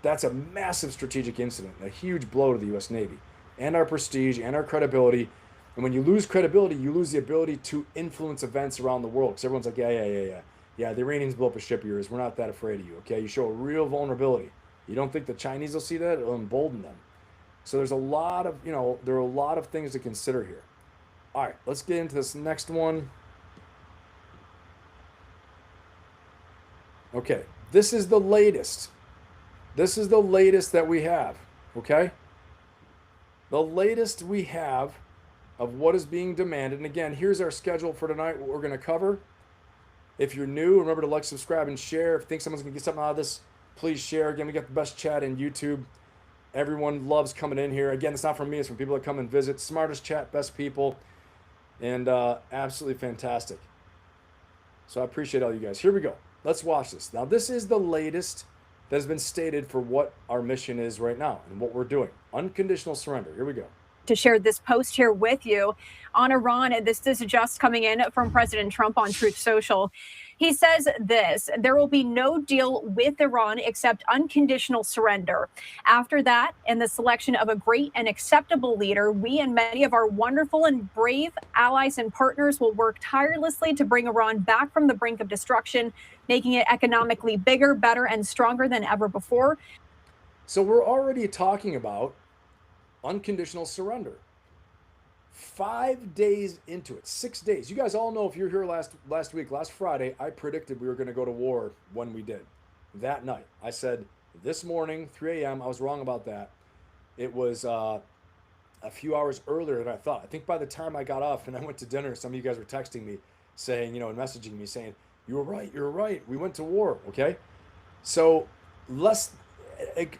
that's a massive strategic incident, a huge blow to the U.S. Navy and our prestige and our credibility. And when you lose credibility, you lose the ability to influence events around the world. Because everyone's like, yeah, the Iranians blow up a ship of yours. We're not that afraid of you, okay? You show a real vulnerability. You don't think the Chinese will see that? It'll embolden them. So there's a lot of, there are a lot of things to consider here. All right, let's get into this next one. Okay, this is the latest. This is the latest that we have, okay? The latest we have of what is being demanded. And again, here's our schedule for tonight, what we're going to cover. If you're new, remember to like, subscribe, and share. If you think someone's going to get something out of this, please share. Again, we got the best chat in YouTube. Everyone loves coming in here. Again, it's not from me. It's from people that come and visit. Smartest chat, best people, and absolutely fantastic. So I appreciate all you guys. Here we go. Let's watch this. Now, this is the latest that has been stated for what our mission is right now and what we're doing. Unconditional surrender. Here we go. To share this post here with you on Iran. This is just coming in from President Trump on Truth Social. He says this: there will be no deal with Iran except unconditional surrender. After that, and the selection of a great and acceptable leader, we and many of our wonderful and brave allies and partners will work tirelessly to bring Iran back from the brink of destruction, making it economically bigger, better, and stronger than ever before. So we're already talking about unconditional surrender. 5 days into it, 6 days. You guys all know, if you're here last Friday, I predicted we were going to go to war when we did. That night, I said this morning, 3 a.m. I was wrong about that. It was a few hours earlier than I thought. I think by the time I got off and I went to dinner, some of you guys were texting me saying, and messaging me saying, you were right. We went to war. Okay. So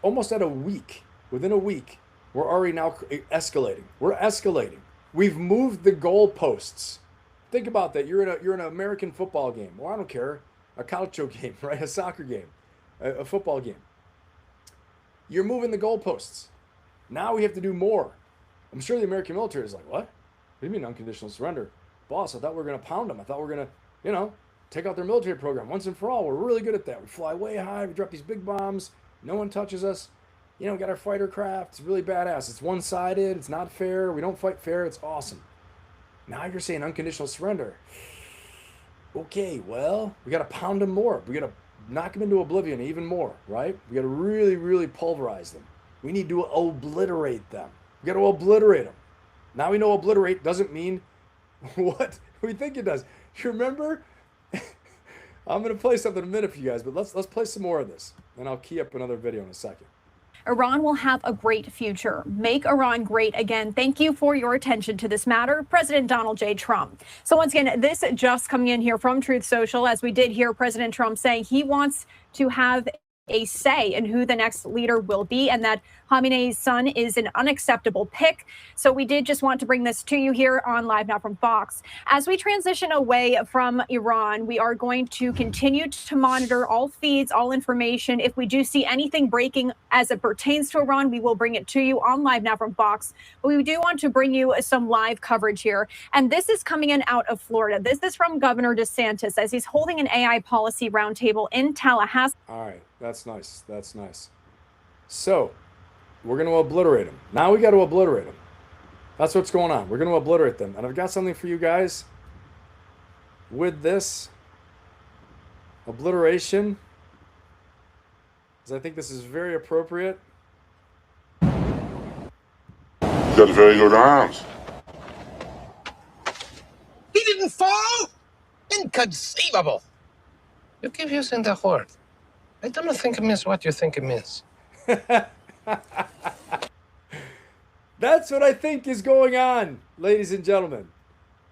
almost at a week, within a week, we're already now escalating. We're escalating. We've moved the goalposts. Think about that. You're in an American football game, or I don't care, a calcio game, right? A soccer game, a football game. You're moving the goalposts. Now we have to do more. I'm sure the American military is like, what? What do you mean unconditional surrender? Boss, I thought we were going to pound them. I thought we were going to, take out their military program once and for all. We're really good at that. We fly way high. We drop these big bombs. No one touches us. We got our fighter craft. It's really badass. It's one-sided. It's not fair. We don't fight fair. It's awesome. Now you're saying unconditional surrender. Okay, well, we got to pound them more. We got to knock them into oblivion even more, right? We got to really, really pulverize them. We need to obliterate them. We got to obliterate them. Now we know obliterate doesn't mean what we think it does. You remember? I'm going to play something in a minute for you guys, but let's play some more of this, and I'll key up another video in a second. Iran will have a great future. Make Iran great again. Thank you for your attention to this matter, President Donald J. Trump. So once again, this just coming in here from Truth Social, as we did hear President Trump saying he wants to have a say in who the next leader will be, and that Khamenei's son is an unacceptable pick. So we did just want to bring this to you here on Live Now from Fox. As we transition away from Iran, we are going to continue to monitor all feeds, all information. If we do see anything breaking as it pertains to Iran, we will bring it to you on Live Now from Fox. But we do want to bring you some live coverage here. And this is coming in out of Florida. This is from Governor DeSantis as he's holding an AI policy roundtable in Tallahassee. All right. That's nice. That's nice. So we're going to obliterate them. Now we got to obliterate them. That's what's going on. We're going to obliterate them. And I've got something for you guys with this obliteration, because I think this is very appropriate. You got very good arms. He didn't fall? Inconceivable. You keep using the word. I don't think it means what you think it means. That's what I think is going on, ladies and gentlemen.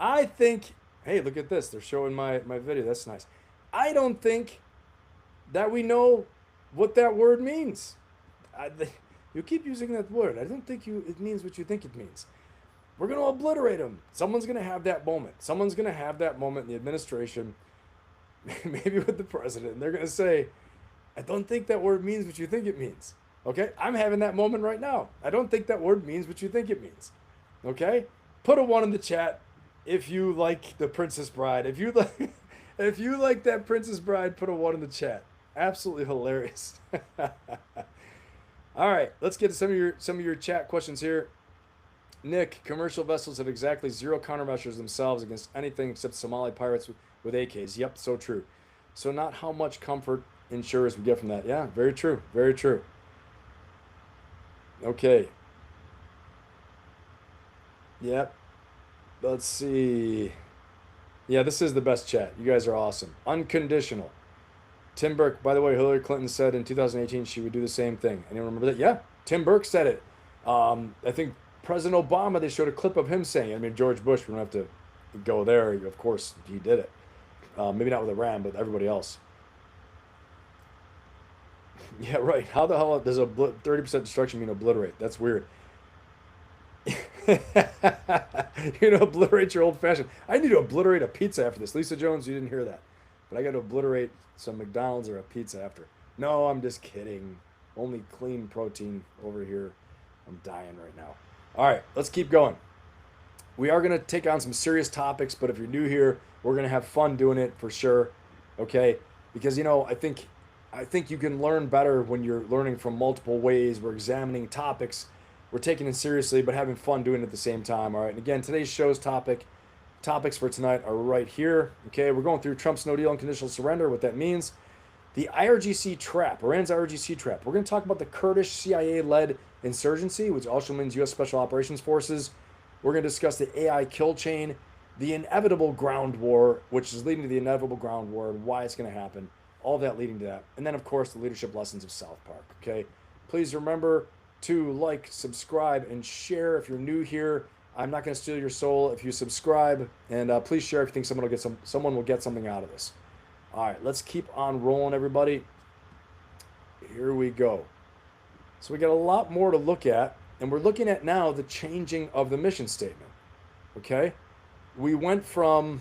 I think, hey, look at this. They're showing my video. That's nice. I don't think that we know what that word means. You keep using that word. I don't think it means what you think it means. We're going to obliterate them. Someone's going to have that moment. Someone's going to have that moment in the administration, maybe with the president, and they're going to say, I don't think that word means what you think it means. Okay? I'm having that moment right now. I don't think that word means what you think it means. Okay? Put a 1 in the chat if you like the Princess Bride. If you like that Princess Bride, put a 1 in the chat. Absolutely hilarious. All right, let's get to some of your chat questions here. Nick, commercial vessels have exactly 0 countermeasures themselves against anything except Somali pirates with AKs. Yep, so true. So not how much comfort insurers we get from that. Yeah, very true. Very true. Okay. Yep. Let's see. Yeah, this is the best chat. You guys are awesome. Unconditional. Tim Burke, by the way, Hillary Clinton said in 2018 she would do the same thing. Anyone remember that? Yeah, Tim Burke said it. I think President Obama, they showed a clip of him saying it. I mean, George Bush, we don't have to go there. Of course, he did it. Maybe not with Iran, but everybody else. Yeah, right. How the hell does 30% destruction mean obliterate? That's weird. You're gonna obliterate your old fashioned. I need to obliterate a pizza after this. Lisa Jones, you didn't hear that, but I got to obliterate some McDonald's or a pizza after. No, I'm just kidding. Only clean protein over here. I'm dying right now. All right, let's keep going. We are gonna take on some serious topics, but if you're new here, we're gonna have fun doing it for sure. Okay, because I think you can learn better when you're learning from multiple ways. We're examining topics. We're taking it seriously, but having fun doing it at the same time. All right. And again, today's show's topics for tonight are right here. Okay. We're going through Trump's no deal unconditional surrender, what that means. The IRGC trap, Iran's IRGC trap. We're going to talk about the Kurdish CIA-led insurgency, which also means U.S. Special Operations Forces. We're going to discuss the AI kill chain, the inevitable ground war, which is leading to the inevitable ground war, and why it's going to happen. All that leading to that. And then, of course, the leadership lessons of South Park. Okay. Please remember to like, subscribe, and share if you're new here. I'm not going to steal your soul if you subscribe, and please share if you think someone will get something out of this. All right, let's keep on rolling, everybody. Here we go. So we got a lot more to look at, and we're looking at now the changing of the mission statement. Okay, we went from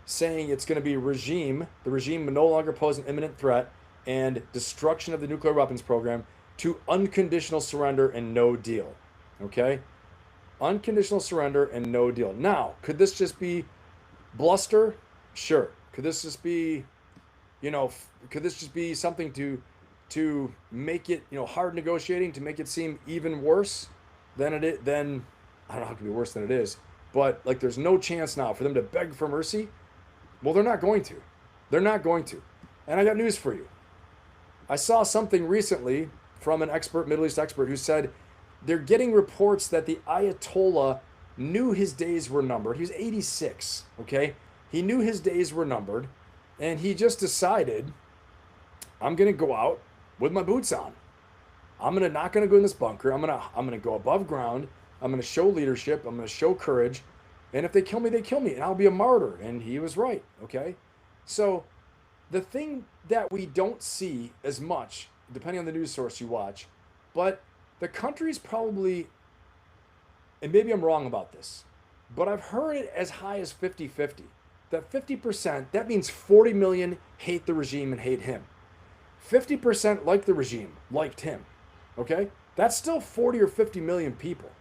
saying it's going to be the regime will no longer pose an imminent threat, and destruction of the nuclear weapons program, to unconditional surrender and no deal. Okay? Unconditional surrender and no deal. Now, could this just be bluster? Sure. Could this just be, something to make it, hard negotiating, to make it seem even worse than it is? Then, I don't know how it could be worse than it is, but like there's no chance now for them to beg for mercy. Well, they're not going to. They're not going to. And I got news for you. I saw something recently from an expert, Middle East expert, who said they're getting reports that the Ayatollah knew his days were numbered. He was 86, okay? He knew his days were numbered, and he just decided, I'm going to go out with my boots on. I'm not going to go in this bunker. I'm going to go above ground. I'm going to show leadership. I'm going to show courage. And if they kill me, they kill me, and I'll be a martyr. And he was right, okay? So the thing that we don't see as much, depending on the news source you watch, but the country's probably, and maybe I'm wrong about this, but I've heard it as high as 50-50. That 50%, that means 40 million hate the regime and hate him. 50% like the regime, liked him, okay? That's still 40 or 50 million people.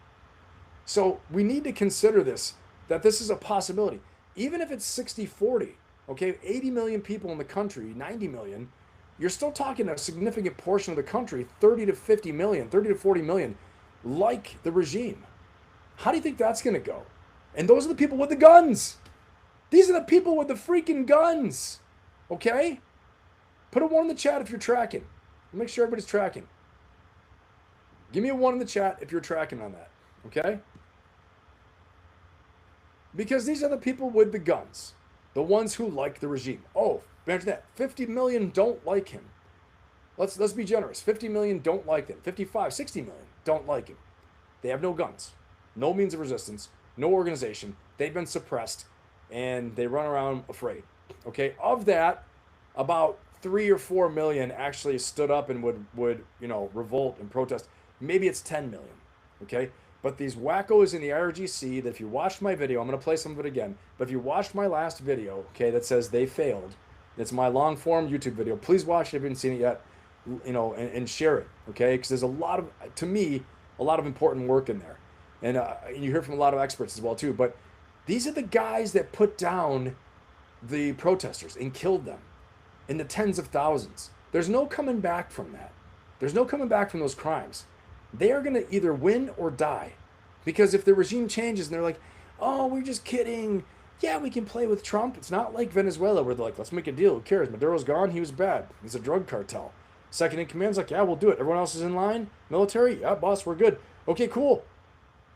So we need to consider this, that this is a possibility. Even if it's 60-40, okay, 80 million people in the country, 90 million, you're still talking a significant portion of the country, 30 to 40 million, like the regime. How do you think that's going to go? And those are the people with the guns. These are the people with the freaking guns, okay? Put a 1 in the chat if you're tracking. Make sure everybody's tracking. Give me a 1 in the chat if you're tracking on that, okay? Because these are the people with the guns, the ones who like the regime. Oh, imagine that. 50 million don't like him. Let's be generous. 50 million don't like him. 55, 60 million don't like him. They have no guns, no means of resistance, no organization. They've been suppressed, and they run around afraid. Okay, of that, about 3 or 4 million actually stood up and would revolt and protest. Maybe it's 10 million. Okay. But these wackos in the IRGC, that if you watched my video, I'm going to play some of it again, but if you watched my last video, okay, that says they failed, it's my long form YouTube video, please watch it if you haven't seen it yet, and share it, okay, because there's a lot of important work in there. And you hear from a lot of experts as well too, but these are the guys that put down the protesters and killed them in the tens of thousands. There's no coming back from that. There's no coming back from those crimes. They are going to either win or die. Because if the regime changes and they're like, oh, we're just kidding. Yeah, we can play with Trump. It's not like Venezuela where they're like, let's make a deal. Who cares? Maduro's gone. He was bad. He's a drug cartel. Second in command's like, yeah, we'll do it. Everyone else is in line. Military, yeah, boss, we're good. Okay, cool.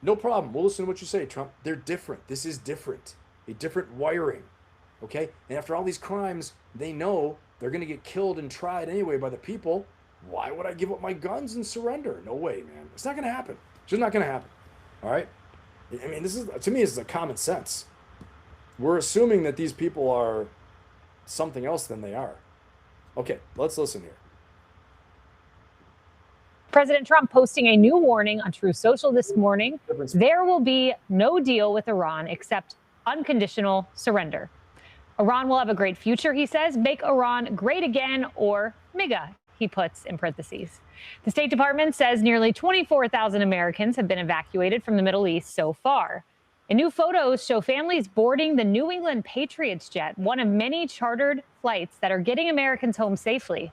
No problem. We'll listen to what you say, Trump. They're different. This is different. A different wiring. Okay? And after all these crimes, they know they're going to get killed and tried anyway by the people. Why would I give up my guns and surrender? No way, man. It's not going to happen. It's just not going to happen. All right? I mean, to me, this is a common sense. we're assuming that these people are something else than they are. Okay, let's listen here. President Trump posting a new warning on Truth Social this morning. There will be no deal with Iran except unconditional surrender. Iran will have a great future, he says. Make Iran great again, or MIGA, he puts in parentheses. The State Department says nearly 24,000 Americans have been evacuated from the Middle East so far. And new photos show families boarding the New England Patriots jet, one of many chartered flights that are getting Americans home safely.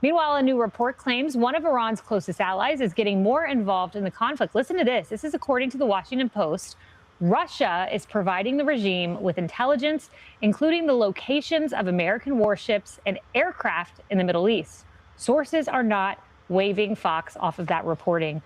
Meanwhile, a new report claims one of Iran's closest allies is getting more involved in the conflict. Listen to this. This is according to the Washington Post. Russia is providing the regime with intelligence, including the locations of American warships and aircraft in the Middle East. Sources are not waving Fox off of that reporting.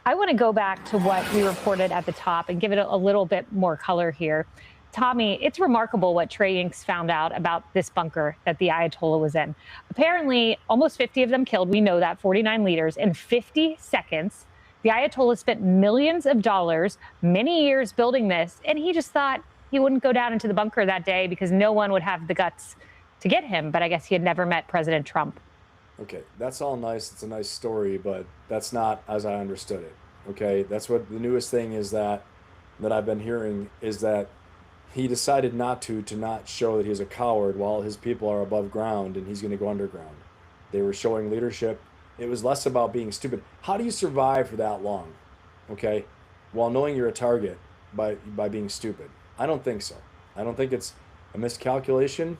I want to go back to what we reported at the top and give it a little bit more color here. Tommy, it's remarkable what Trey Inks found out about this bunker that the Ayatollah was in. Apparently, almost 50 of them killed. We know that, 49 leaders in 50 seconds. The Ayatollah spent millions of dollars, many years building this, and he just thought he wouldn't go down into the bunker that day because no one would have the guts to get him. But I guess he had never met President Trump. Okay, that's all nice. It's a nice story, but that's not as I understood it. Okay, that's what the newest thing is that I've been hearing is that he decided not to not show that he's a coward while his people are above ground and he's going to go underground. They were showing leadership. It was less about being stupid. How do you survive for that long? Okay, while knowing you're a target by being stupid? I don't think so. I don't think it's a miscalculation.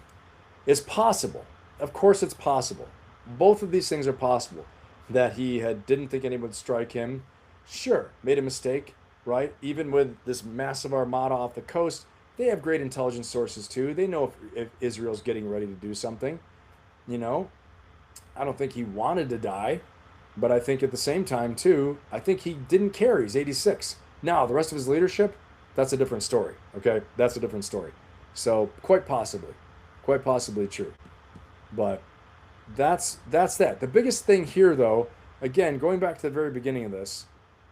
It's possible. Of course it's possible. Both of these things are possible. That he didn't think anyone would strike him. Sure, made a mistake, right? Even with this massive armada off the coast, they have great intelligence sources too. They know if Israel's getting ready to do something. You know, I don't think he wanted to die, but I think at the same time too, I think he didn't care. He's 86. Now, the rest of his leadership, that's a different story, okay? That's a different story. So quite possibly true. But that's that. The biggest thing here though, again, going back to the very beginning of this,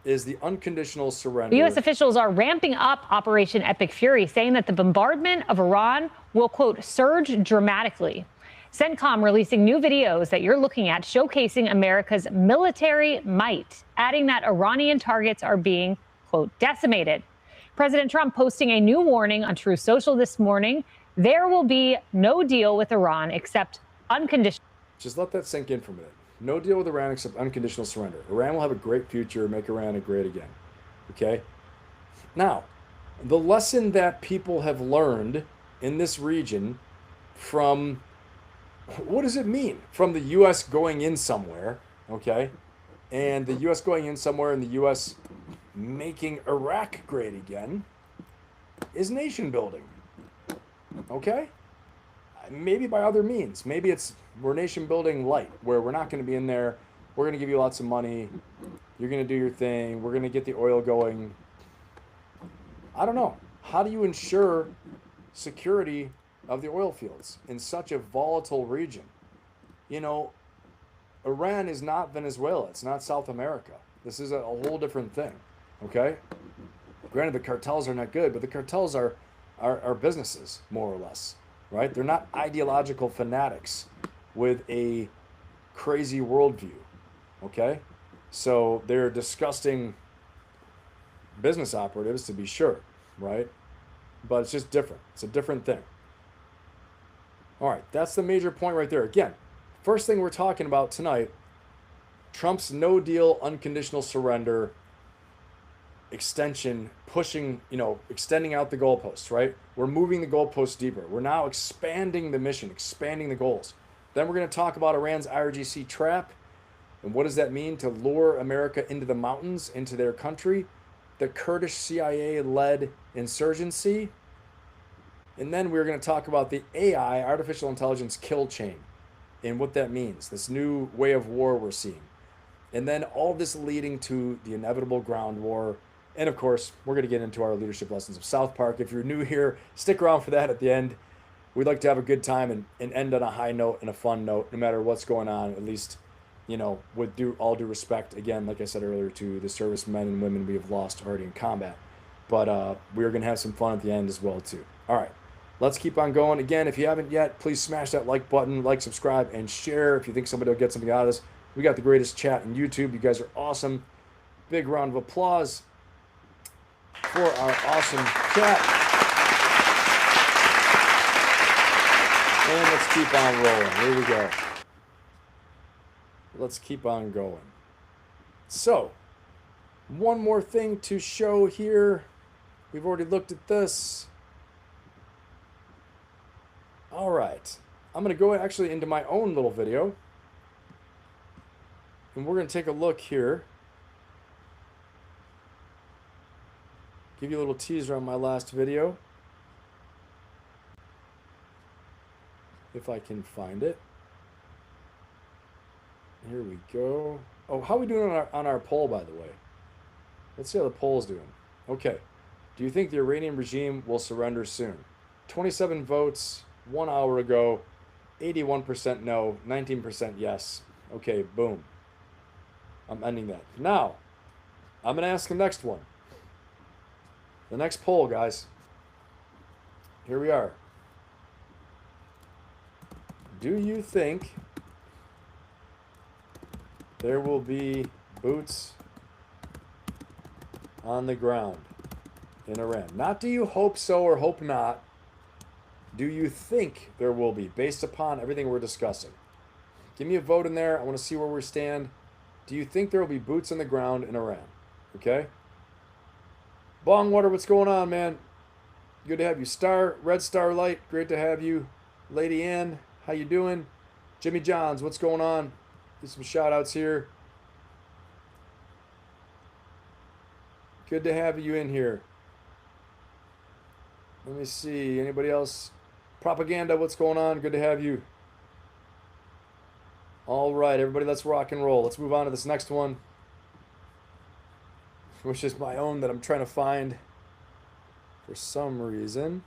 is the unconditional surrender. U.S. officials are ramping up Operation Epic Fury, saying that the bombardment of Iran will, quote, surge dramatically. CENTCOM releasing new videos that you're looking at showcasing America's military might, adding that Iranian targets are being, quote, decimated. President Trump posting a new warning on Truth Social this morning. There will be no deal with Iran except unconditional. Just let that sink in for a minute. No deal with Iran except unconditional surrender. Iran will have a great future, make Iran great again. Okay? Now, the lesson that people have learned in this region from, what does it mean? From the U.S. going in somewhere, okay? And the U.S. going in somewhere and the U.S. making Iraq great again is nation building. Okay? Maybe by other means. Maybe we're nation building light, where we're not going to be in there. We're going to give you lots of money. You're going to do your thing. We're going to get the oil going. I don't know. How do you ensure security of the oil fields in such a volatile region? You know, Iran is not Venezuela. It's not South America. This is a whole different thing. Okay? Granted, the cartels are not good, but the cartels are businesses, more or less. Right? They're not ideological fanatics with a crazy worldview. Okay? So they're disgusting business operatives, to be sure. Right? But it's just different. It's a different thing. All right. That's the major point right there. Again, first thing we're talking about tonight, Trump's no deal, unconditional surrender extension, pushing, extending out the goalposts, right? We're moving the goalposts deeper. We're now expanding the mission, expanding the goals. Then we're going to talk about Iran's Araghchi Trap. And what does that mean to lure America into the mountains, into their country? The Kurdish CIA-led insurgency. And then we're going to talk about the AI, artificial intelligence kill chain, and what that means, this new way of war we're seeing. And then all this leading to the inevitable ground war. And of course, we're going to get into our leadership lessons of South Park. If you're new here, stick around for that at the end. We'd like to have a good time and end on a high note and a fun note, no matter what's going on, at least, with all due respect, again, like I said earlier, to the servicemen and women we have lost already in combat. But we're going to have some fun at the end as well, too. All right. Let's keep on going. Again, if you haven't yet, please smash that like button, like, subscribe, and share if you think somebody will get something out of this. We got the greatest chat in YouTube. You guys are awesome. Big round of applause for our awesome chat. And let's keep on rolling. Here we go. Let's keep on going. So, one more thing to show here. We've already looked at this. All right. I'm going to go actually into my own little video. And we're going to take a look here. Give you a little teaser on my last video. If I can find it. Here we go. Oh, how are we doing on our poll, by the way? Let's see how the poll's doing. Okay. Do you think the Iranian regime will surrender soon? 27 votes 1 hour ago. 81% no. 19% yes. Okay, boom. I'm ending that. Now, I'm going to ask the next one. The next poll, guys. Here we are. Do you think there will be boots on the ground in Iran? Not do you hope so or hope not. Do you think there will be, based upon everything we're discussing? Give me a vote in there. I want to see where we stand. Do you think there will be boots on the ground in Iran? Okay. Bongwater, what's going on, man? Good to have you. Red Starlight, great to have you. Lady Ann, how you doing? Jimmy Johns, what's going on? Do some shout outs here. Good to have you in here. Let me see. Anybody else? Propaganda, what's going on? Good to have you. All right, everybody, let's rock and roll. Let's move on to this next one, which is my own that I'm trying to find. For some reason,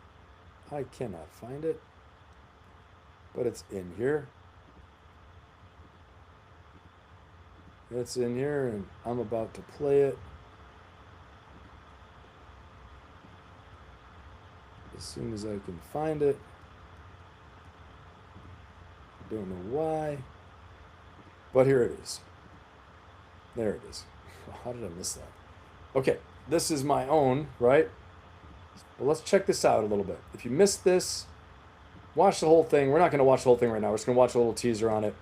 I cannot find it, but it's in here. It's in here, and I'm about to play it as soon as I can find it. Don't know why, but here it is. There it is. How did I miss that? Okay, this is my own, right? Well, let's check this out a little bit. If you missed this, watch the whole thing. We're not going to watch the whole thing right now. We're just going to watch a little teaser on it.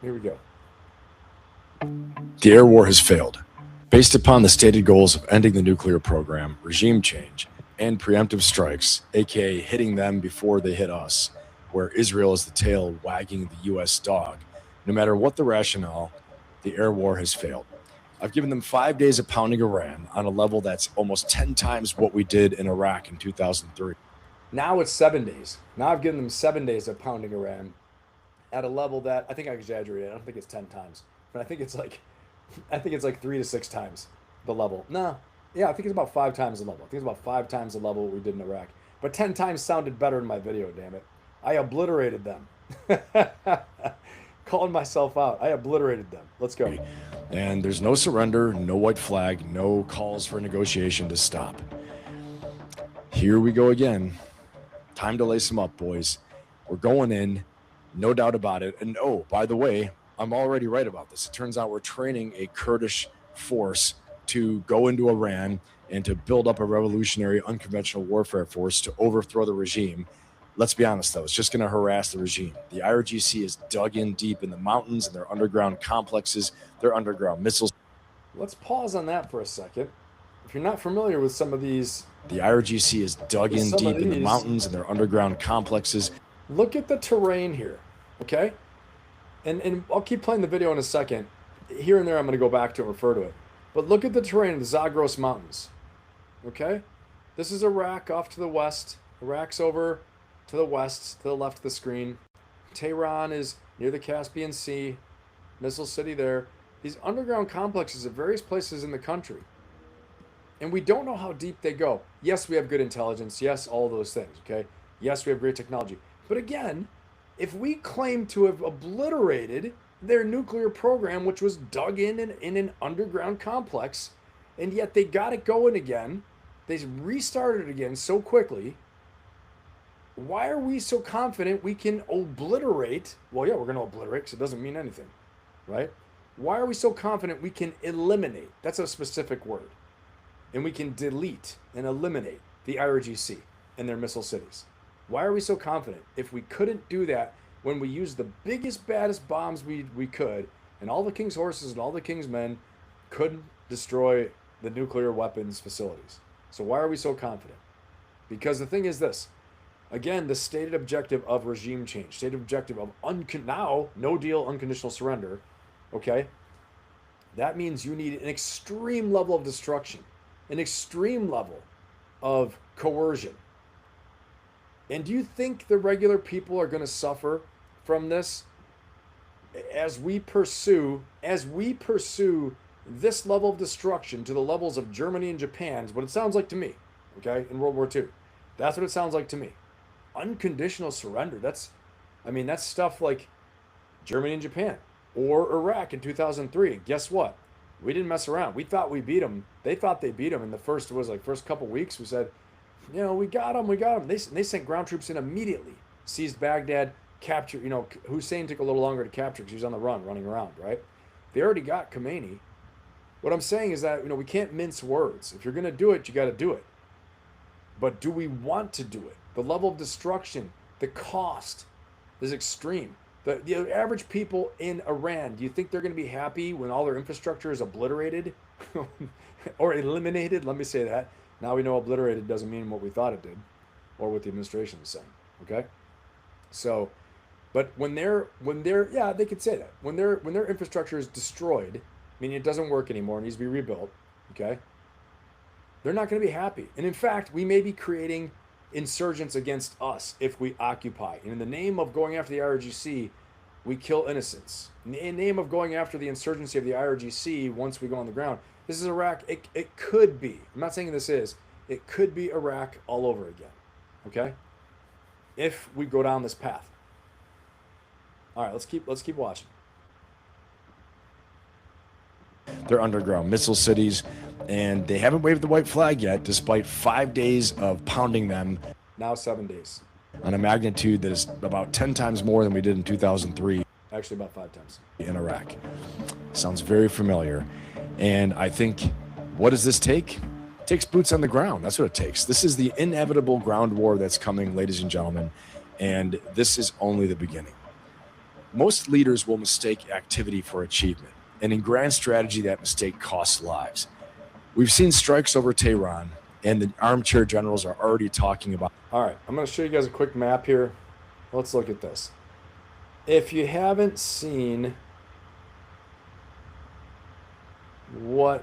Here we go. The air war has failed. Based upon the stated goals of ending the nuclear program, regime change, and preemptive strikes, aka hitting them before they hit us, where Israel is the tail wagging the U.S. dog, no matter what the rationale, the air war has failed. I've given them 5 days of pounding Iran on a level that's almost 10 times what we did in Iraq in 2003. Now it's 7 days. Now I've given them 7 days of pounding Iran at a level that I think I exaggerated. I don't think it's 10 times, but I think it's like 3 to 6 times the level. No, yeah, I think it's about 5 times the level. I think it's about 5 times the level we did in Iraq. But 10 times sounded better in my video. Damn it, I obliterated them. Calling myself out. I obliterated them. Let's go. And there's no surrender, no white flag, no calls for negotiation to stop. Here we go again. Time to lace them up, boys. We're going in, no doubt about it. And oh, by the way, I'm already right about this. It turns out we're training a Kurdish force to go into Iran and to build up a revolutionary unconventional warfare force to overthrow the regime. Let's be honest, though, it's just going to harass the regime. The IRGC is dug in deep in the mountains and their underground complexes, their underground missiles. Let's pause on that for a second. If you're not familiar with some of these... The IRGC is dug in deep in the mountains and their underground complexes. Look at the terrain here, okay? And I'll keep playing the video in a second. Here and there, I'm going to go back to and refer to it. But look at the terrain of the Zagros Mountains, okay? This is Iraq off to the west. Iraq's over to the west, to the left of the screen. Tehran is near the Caspian Sea, Missile City there. These underground complexes at various places in the country. And we don't know how deep they go. Yes, we have good intelligence. Yes, all those things, okay? Yes, we have great technology. But again, if we claim to have obliterated their nuclear program, which was dug in an underground complex, and yet they got it going again, They restarted again so quickly. Why are we so confident we can obliterate? Well, yeah, we're going to obliterate because it doesn't mean anything, right? Why are we so confident we can eliminate? That's a specific word. And we can delete and eliminate the IRGC and their missile cities. Why are we so confident? If we couldn't do that when we used the biggest, baddest bombs we could, and all the king's horses and all the king's men couldn't destroy the nuclear weapons facilities. So why are we so confident? Because the thing is this. Again, the stated objective of regime change, stated objective of now no deal, unconditional surrender, okay? That means you need an extreme level of destruction, an extreme level of coercion. And do you think the regular people are going to suffer from this as we pursue this level of destruction to the levels of Germany and Japan? Is what it sounds like to me, okay, in World War II. That's what it sounds like to me. Unconditional surrender. That's stuff like Germany and Japan or Iraq in 2003. Guess what? We didn't mess around. We thought we beat them. They thought they beat them in the first couple weeks. We said, we got them. They sent ground troops in immediately, seized Baghdad, captured, Hussein took a little longer to capture because he was on the run, running around, right? They already got Khomeini. What I'm saying is that, we can't mince words. If you're going to do it, you got to do it. But do we want to do it? The level of destruction, the cost is extreme. The average people in Iran, do you think they're going to be happy when all their infrastructure is obliterated or eliminated? Let me say that. Now we know obliterated doesn't mean what we thought it did or what the administration is saying. Okay? So, but when they could say that. When their infrastructure is destroyed, meaning it doesn't work anymore, it needs to be rebuilt, okay? They're not going to be happy. And in fact, we may be creating insurgents against us if we occupy. And in the name of going after the IRGC, we kill innocents. In the name of going after the insurgency of the IRGC, once we go on the ground, this is Iraq. It could be. I'm not saying this is. It could be Iraq all over again. Okay? If we go down this path. All right, let's keep watching. They're underground missile cities, and they haven't waved the white flag yet, despite 5 days of pounding them. Now 7 days. On a magnitude that is about 10 times more than we did in 2003. Actually, about 5 times. In Iraq. Sounds very familiar. And I think, what does this take? It takes boots on the ground. That's what it takes. This is the inevitable ground war that's coming, ladies and gentlemen. And this is only the beginning. Most leaders will mistake activity for achievement. And in grand strategy, that mistake costs lives. We've seen strikes over Tehran, and the armchair generals are already talking about. All right, I'm going to show you guys a quick map here. Let's look at this. If you haven't seen what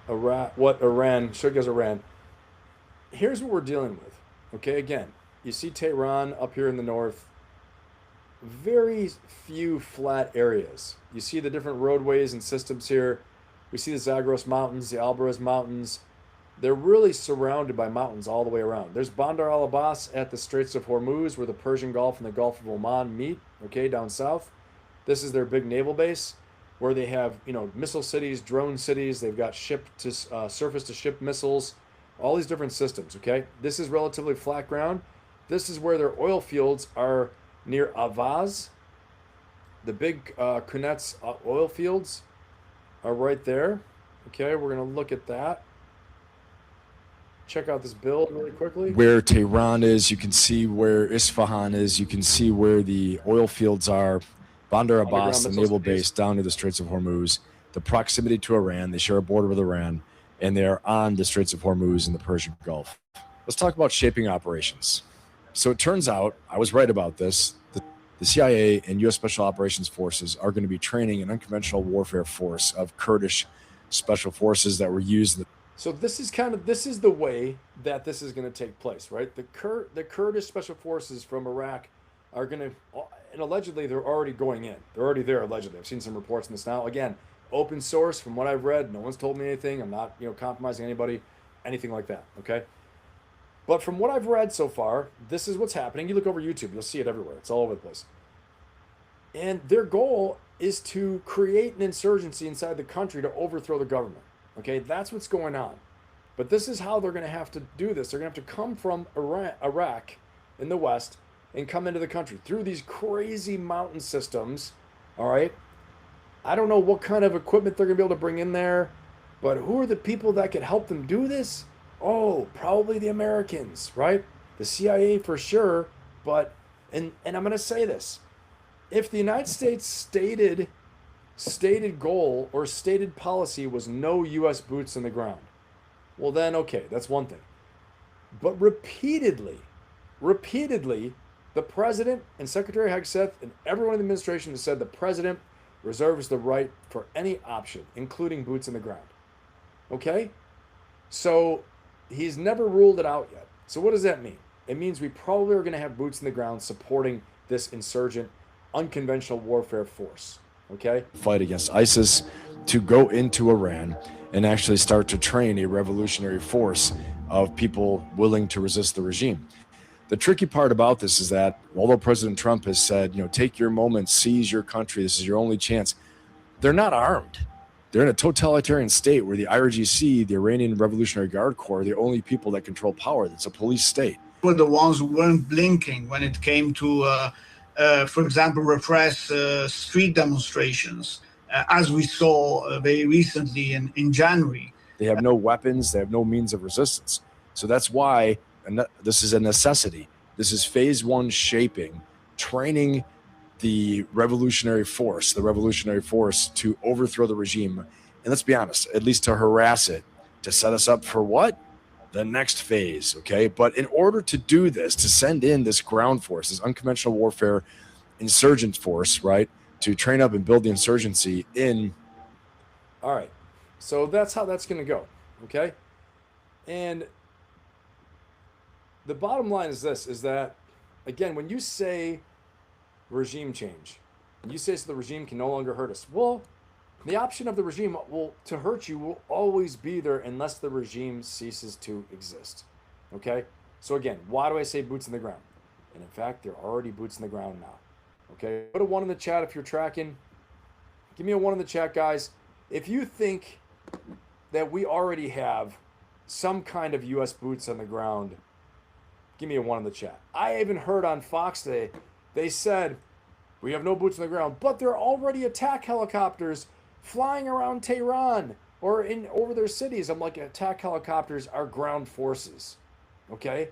Iran, show you guys Iran. Here's what we're dealing with. Okay, again, you see Tehran up here in the north. Very few flat areas. You see the different roadways and systems here. We see the Zagros Mountains, the Albarez Mountains. They're really surrounded by mountains all the way around. There's Bandar al-Abbas at the Straits of Hormuz, where the Persian Gulf and the Gulf of Oman meet, okay, down south. This is their big naval base, where they have, missile cities, drone cities. They've got surface-to-ship missiles, all these different systems, okay? This is relatively flat ground. This is where their oil fields are near Avaz. The big Kunets oil fields are right there. Okay, we're going to look at that. Check out this build really quickly. Where Tehran is, you can see where Isfahan is, you can see where the oil fields are. Bandar Abbas, the naval base down to the Straits of Hormuz. The proximity to Iran, they share a border with Iran, and they are on the Straits of Hormuz in the Persian Gulf. Let's talk about shaping operations. So it turns out, I was right about this, the CIA and U.S. Special Operations Forces are going to be training an unconventional warfare force of Kurdish special forces that were used. So this is the way that this is going to take place, right? The Kurdish special forces from Iraq are going to, and allegedly they're already going in. They're already there, allegedly. I've seen some reports on this now. Again, open source from what I've read. No one's told me anything. I'm not, compromising anybody, anything like that, okay? But from what I've read so far, this is what's happening. You look over YouTube, you'll see it everywhere. It's all over the place. And their goal is to create an insurgency inside the country to overthrow the government. Okay, that's what's going on. But this is how they're going to have to do this. They're going to have to come from Iraq in the west and come into the country through these crazy mountain systems. All right. I don't know what kind of equipment they're going to be able to bring in there, but who are the people that could help them do this? Oh, probably the Americans, right? The CIA for sure. But, and I'm going to say this. If the United States stated goal or stated policy was no U.S. boots in the ground, well then, okay, that's one thing. But repeatedly, the president and Secretary Hegseth and everyone in the administration has said the president reserves the right for any option, including boots in the ground. Okay? So he's never ruled it out yet. So what does that mean? It means we probably are going to have boots in the ground supporting this insurgent, unconventional warfare force. Okay? Fight against ISIS, to go into Iran and actually start to train a revolutionary force of people willing to resist the regime. The tricky part about this is that although President Trump has said, take your moment, seize your country, this is your only chance, they're not armed. They're in a totalitarian state where the IRGC, the Iranian Revolutionary Guard Corps, are the only people that control power. It's a police state. Were the ones who weren't blinking when it came to, for example, repress street demonstrations, as we saw very recently in January. They have no weapons. They have no means of resistance. So that's why this is a necessity. This is phase one shaping, training the revolutionary force to overthrow the regime. And let's be honest, at least to harass it, to set us up for what? The next phase, okay? But in order to do this, to send in this ground force, this unconventional warfare insurgent force, right, to train up and build the insurgency in. All right. So that's how that's going to go, okay? And the bottom line is this, is that, again, when you say regime change, you say so the regime can no longer hurt us. Well, the option of the regime to hurt you will always be there unless the regime ceases to exist, okay? So again, why do I say boots in the ground? And in fact, there are already boots in the ground now, okay? Put a 1 in the chat if you're tracking. Give me a 1 in the chat, guys. If you think that we already have some kind of U.S. boots on the ground, give me a 1 in the chat. I even heard on Fox today, they said, we have no boots on the ground, but there are already attack helicopters flying around Tehran or over their cities. I'm like, attack helicopters are ground forces, okay?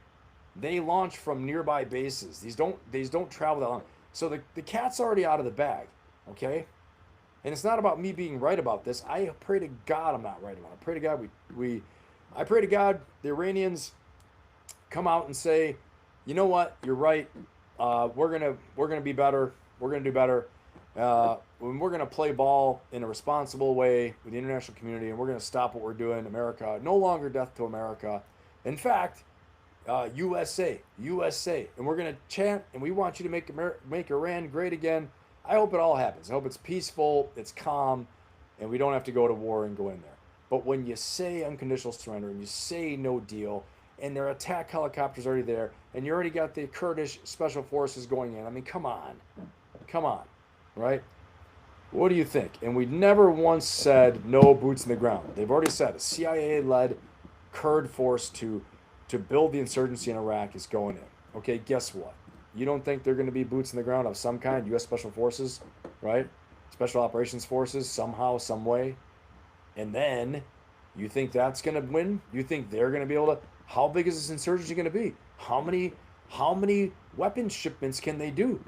They launch from nearby bases. These don't travel that long. So the cat's already out of the bag, okay? And it's not about me being right about this. I pray to God I'm not right about it. I pray to God I pray to God the Iranians come out and say, you know what, you're right. We're gonna be better. We're gonna do better. We're gonna play ball in a responsible way with the international community, and we're gonna stop what we're doing. America, no longer death to America. In fact, USA, and we're gonna chant, and we want you to make Iran great again. I hope it all happens. I hope it's peaceful, it's calm, and we don't have to go to war and go in there. But when you say unconditional surrender and you say no deal, and there are attack helicopters already there, and you already got the Kurdish special forces going in, I mean, come on, right? What do you think? And we never once said no boots in the ground. They've already said a CIA-led Kurd force to build the insurgency in Iraq is going in. Okay, guess what? You don't think they're going to be boots in the ground of some kind, U.S. Special Forces, right? Special Operations Forces, somehow, some way. And then you think that's going to win? You think they're going to be able to? How big is this insurgency going to be? How many weapons shipments can they do?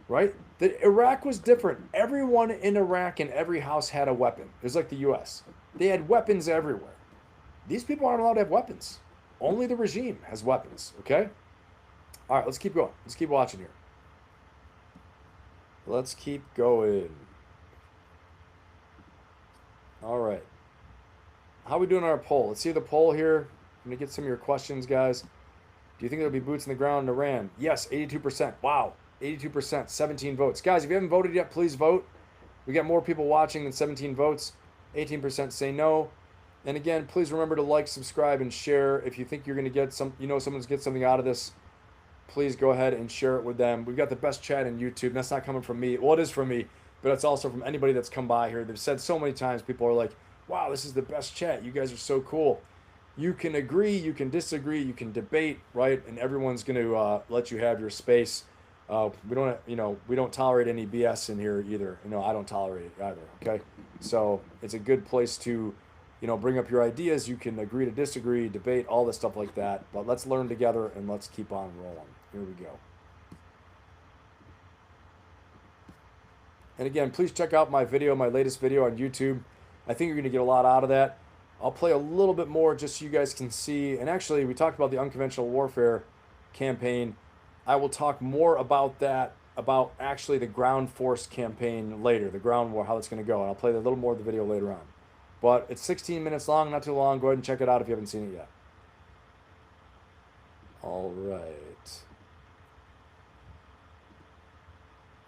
Right? Iraq was different. Everyone in Iraq in every house had a weapon. It was like the U.S. They had weapons everywhere. These people aren't allowed to have weapons. Only the regime has weapons, okay? All right, let's keep going. Let's keep watching here. Let's keep going. All right. How are we doing on our poll? Let's see the poll here. I'm going to get some of your questions, guys. Do you think there'll be boots in the ground in Iran? Yes, 82%. Wow, 82%, 17 votes. Guys, if you haven't voted yet, please vote. We got more people watching than 17 votes. 18% say no. And again, please remember to like, subscribe, and share. If you think you're going to get someone's going to get something out of this, please go ahead and share it with them. We've got the best chat in YouTube. That's not coming from me. Well, it is from me, but it's also from anybody that's come by here. They've said so many times, people are like, wow, this is the best chat. You guys are so cool. You can agree, you can disagree, you can debate, right? And everyone's going to let you have your space. We don't tolerate any BS in here either. I don't tolerate it either. Okay, so it's a good place to, bring up your ideas. You can agree to disagree, debate, all this stuff like that. But let's learn together and let's keep on rolling. Here we go. And again, please check out my latest video on YouTube. I think you're going to get a lot out of that. I'll play a little bit more just so you guys can see. And actually, we talked about the unconventional warfare campaign. I will talk more about that, about actually the ground force campaign later, the ground war, how it's going to go. And I'll play a little more of the video later on. But it's 16 minutes long, not too long. Go ahead and check it out if you haven't seen it yet. All right.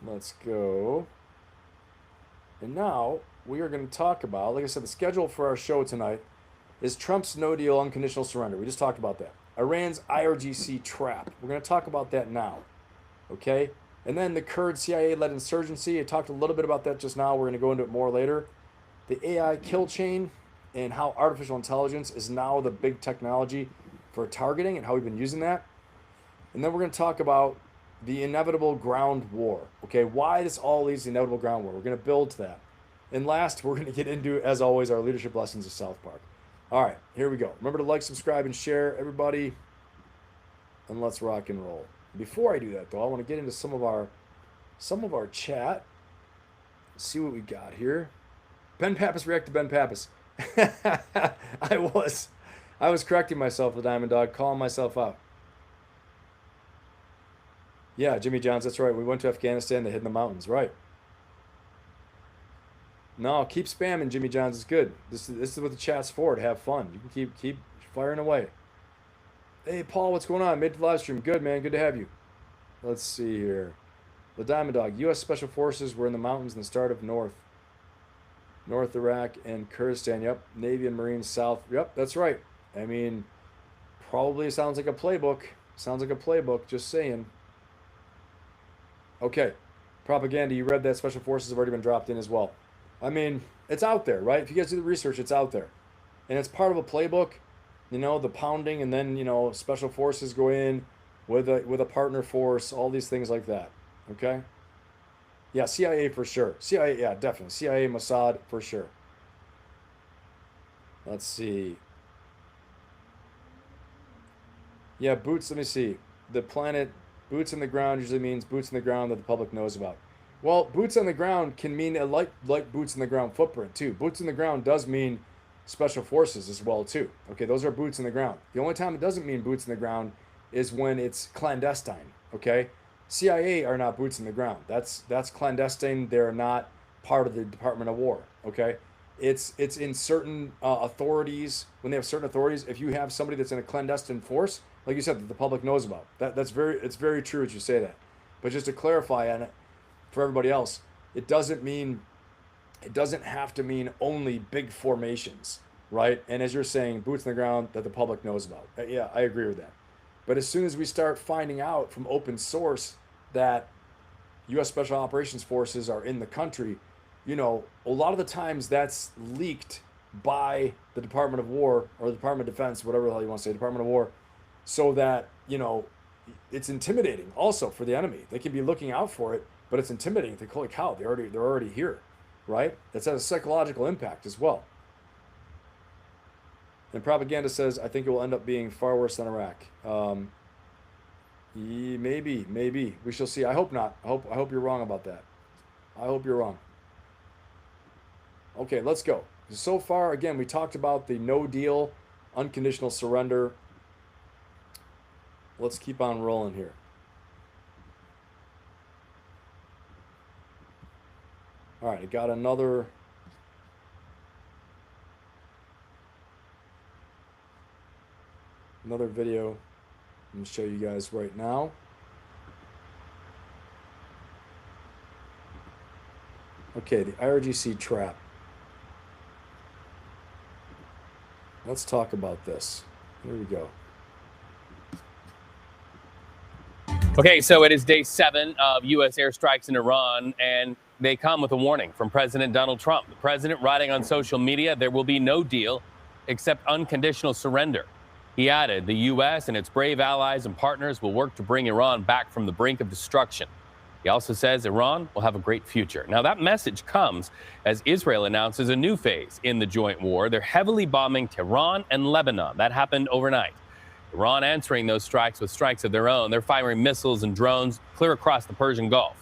Let's go. And now we are going to talk about, like I said, the schedule for our show tonight is Trump's no deal unconditional surrender. We just talked about that. Iran's Araghchi Trap. We're going to talk about that now. Okay? And then the Kurd CIA-led insurgency. I talked a little bit about that just now. We're going to go into it more later. The AI kill chain and how artificial intelligence is now the big technology for targeting and how we've been using that. And then we're going to talk about the inevitable ground war. Okay, why this all leads to the inevitable ground war. We're going to build to that. And last, we're going to get into, as always, our leadership lessons of South Park. All right, here we go. Remember to like, subscribe, and share, everybody. And let's rock and roll. Before I do that, though, I want to get into some of our chat. Let's see what we got here. Ben Pappas, react to Ben Pappas. I was correcting myself, the Diamond Dog, calling myself out. Yeah, Jimmy Johns, that's right. We went to Afghanistan, they hid in the mountains, right? No, keep spamming, Jimmy Johns. It's good. This is what the chat's for, to have fun. You can keep firing away. Hey, Paul, what's going on? Made the live stream. Good, man. Good to have you. Let's see here. The Diamond Dog. U.S. Special Forces were in the mountains in the start of North Iraq and Kurdistan. Yep. Navy and Marines South. Yep, that's right. I mean, probably sounds like a playbook. Sounds like a playbook. Just saying. Okay. Propaganda. You read that Special Forces have already been dropped in as well. I mean, it's out there, right? If you guys do the research, it's out there. And it's part of a playbook, the pounding, and then, Special Forces go in with a partner force, all these things like that. Okay? Yeah, CIA for sure. CIA, yeah, definitely. CIA, Mossad for sure. Let's see. Yeah, boots, let me see. The planet, boots on the ground usually means boots on the ground that the public knows about. Well, boots on the ground can mean a light boots on the ground footprint too. Boots on the ground does mean special forces as well too. Okay, those are boots on the ground. The only time it doesn't mean boots on the ground is when it's clandestine. Okay, CIA are not boots on the ground. That's clandestine. They're not part of the Department of War. Okay, it's in certain authorities, when they have certain authorities. If you have somebody that's in a clandestine force, like you said, that the public knows about, it's very true that you say that. But just to clarify on it, for everybody else, it doesn't have to mean only big formations, right? And as you're saying, boots on the ground that the public knows about. Yeah, I agree with that. But as soon as we start finding out from open source that U.S. Special Operations Forces are in the country, a lot of the times that's leaked by the Department of War or the Department of Defense, whatever the hell you want to say, Department of War, so that, it's intimidating also for the enemy. They can be looking out for it, but it's intimidating. They holy cow, they're already here, right? That's had a psychological impact as well. And propaganda says, I think it will end up being far worse than Iraq. Maybe we shall see. I hope not. I hope you're wrong about that. I hope you're wrong. Okay, let's go. So far, again, we talked about the no deal, unconditional surrender. Let's keep on rolling here. All right, I got another video I'm going to show you guys right now. Okay, the Araghchi Trap. Let's talk about this. Here we go. Okay, so it is day 7 of U.S. airstrikes in Iran, and they come with a warning from President Donald Trump. The president writing on social media, there will be no deal except unconditional surrender. He added, the U.S. and its brave allies and partners will work to bring Iran back from the brink of destruction. He also says Iran will have a great future. Now, that message comes as Israel announces a new phase in the joint war. They're heavily bombing Tehran and Lebanon. That happened overnight. Iran answering those strikes with strikes of their own. They're firing missiles and drones clear across the Persian Gulf.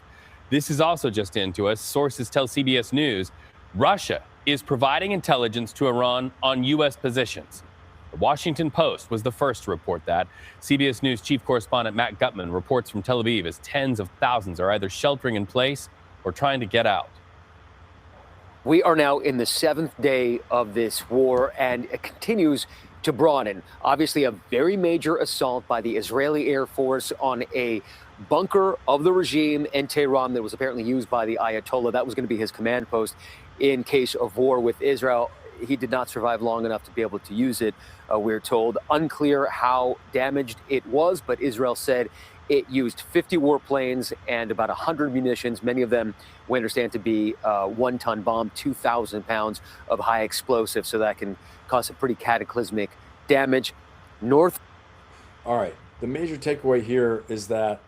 This is also just into us. Sources tell CBS News Russia is providing intelligence to Iran on U.S. positions. The Washington Post was the first to report that. CBS News chief correspondent Matt Gutman reports from Tel Aviv as tens of thousands are either sheltering in place or trying to get out. We are now in the seventh day of this war, and it continues to broaden. Obviously, a very major assault by the Israeli Air Force on a bunker of the regime in Tehran that was apparently used by the Ayatollah. That was going to be his command post in case of war with Israel. He did not survive long enough to be able to use it, we're told. Unclear how damaged it was, but Israel said it used 50 warplanes and about 100 munitions, many of them, we understand, to be one-ton bomb, 2,000 pounds of high explosive, so that can cause some pretty cataclysmic damage. All right. The major takeaway here is that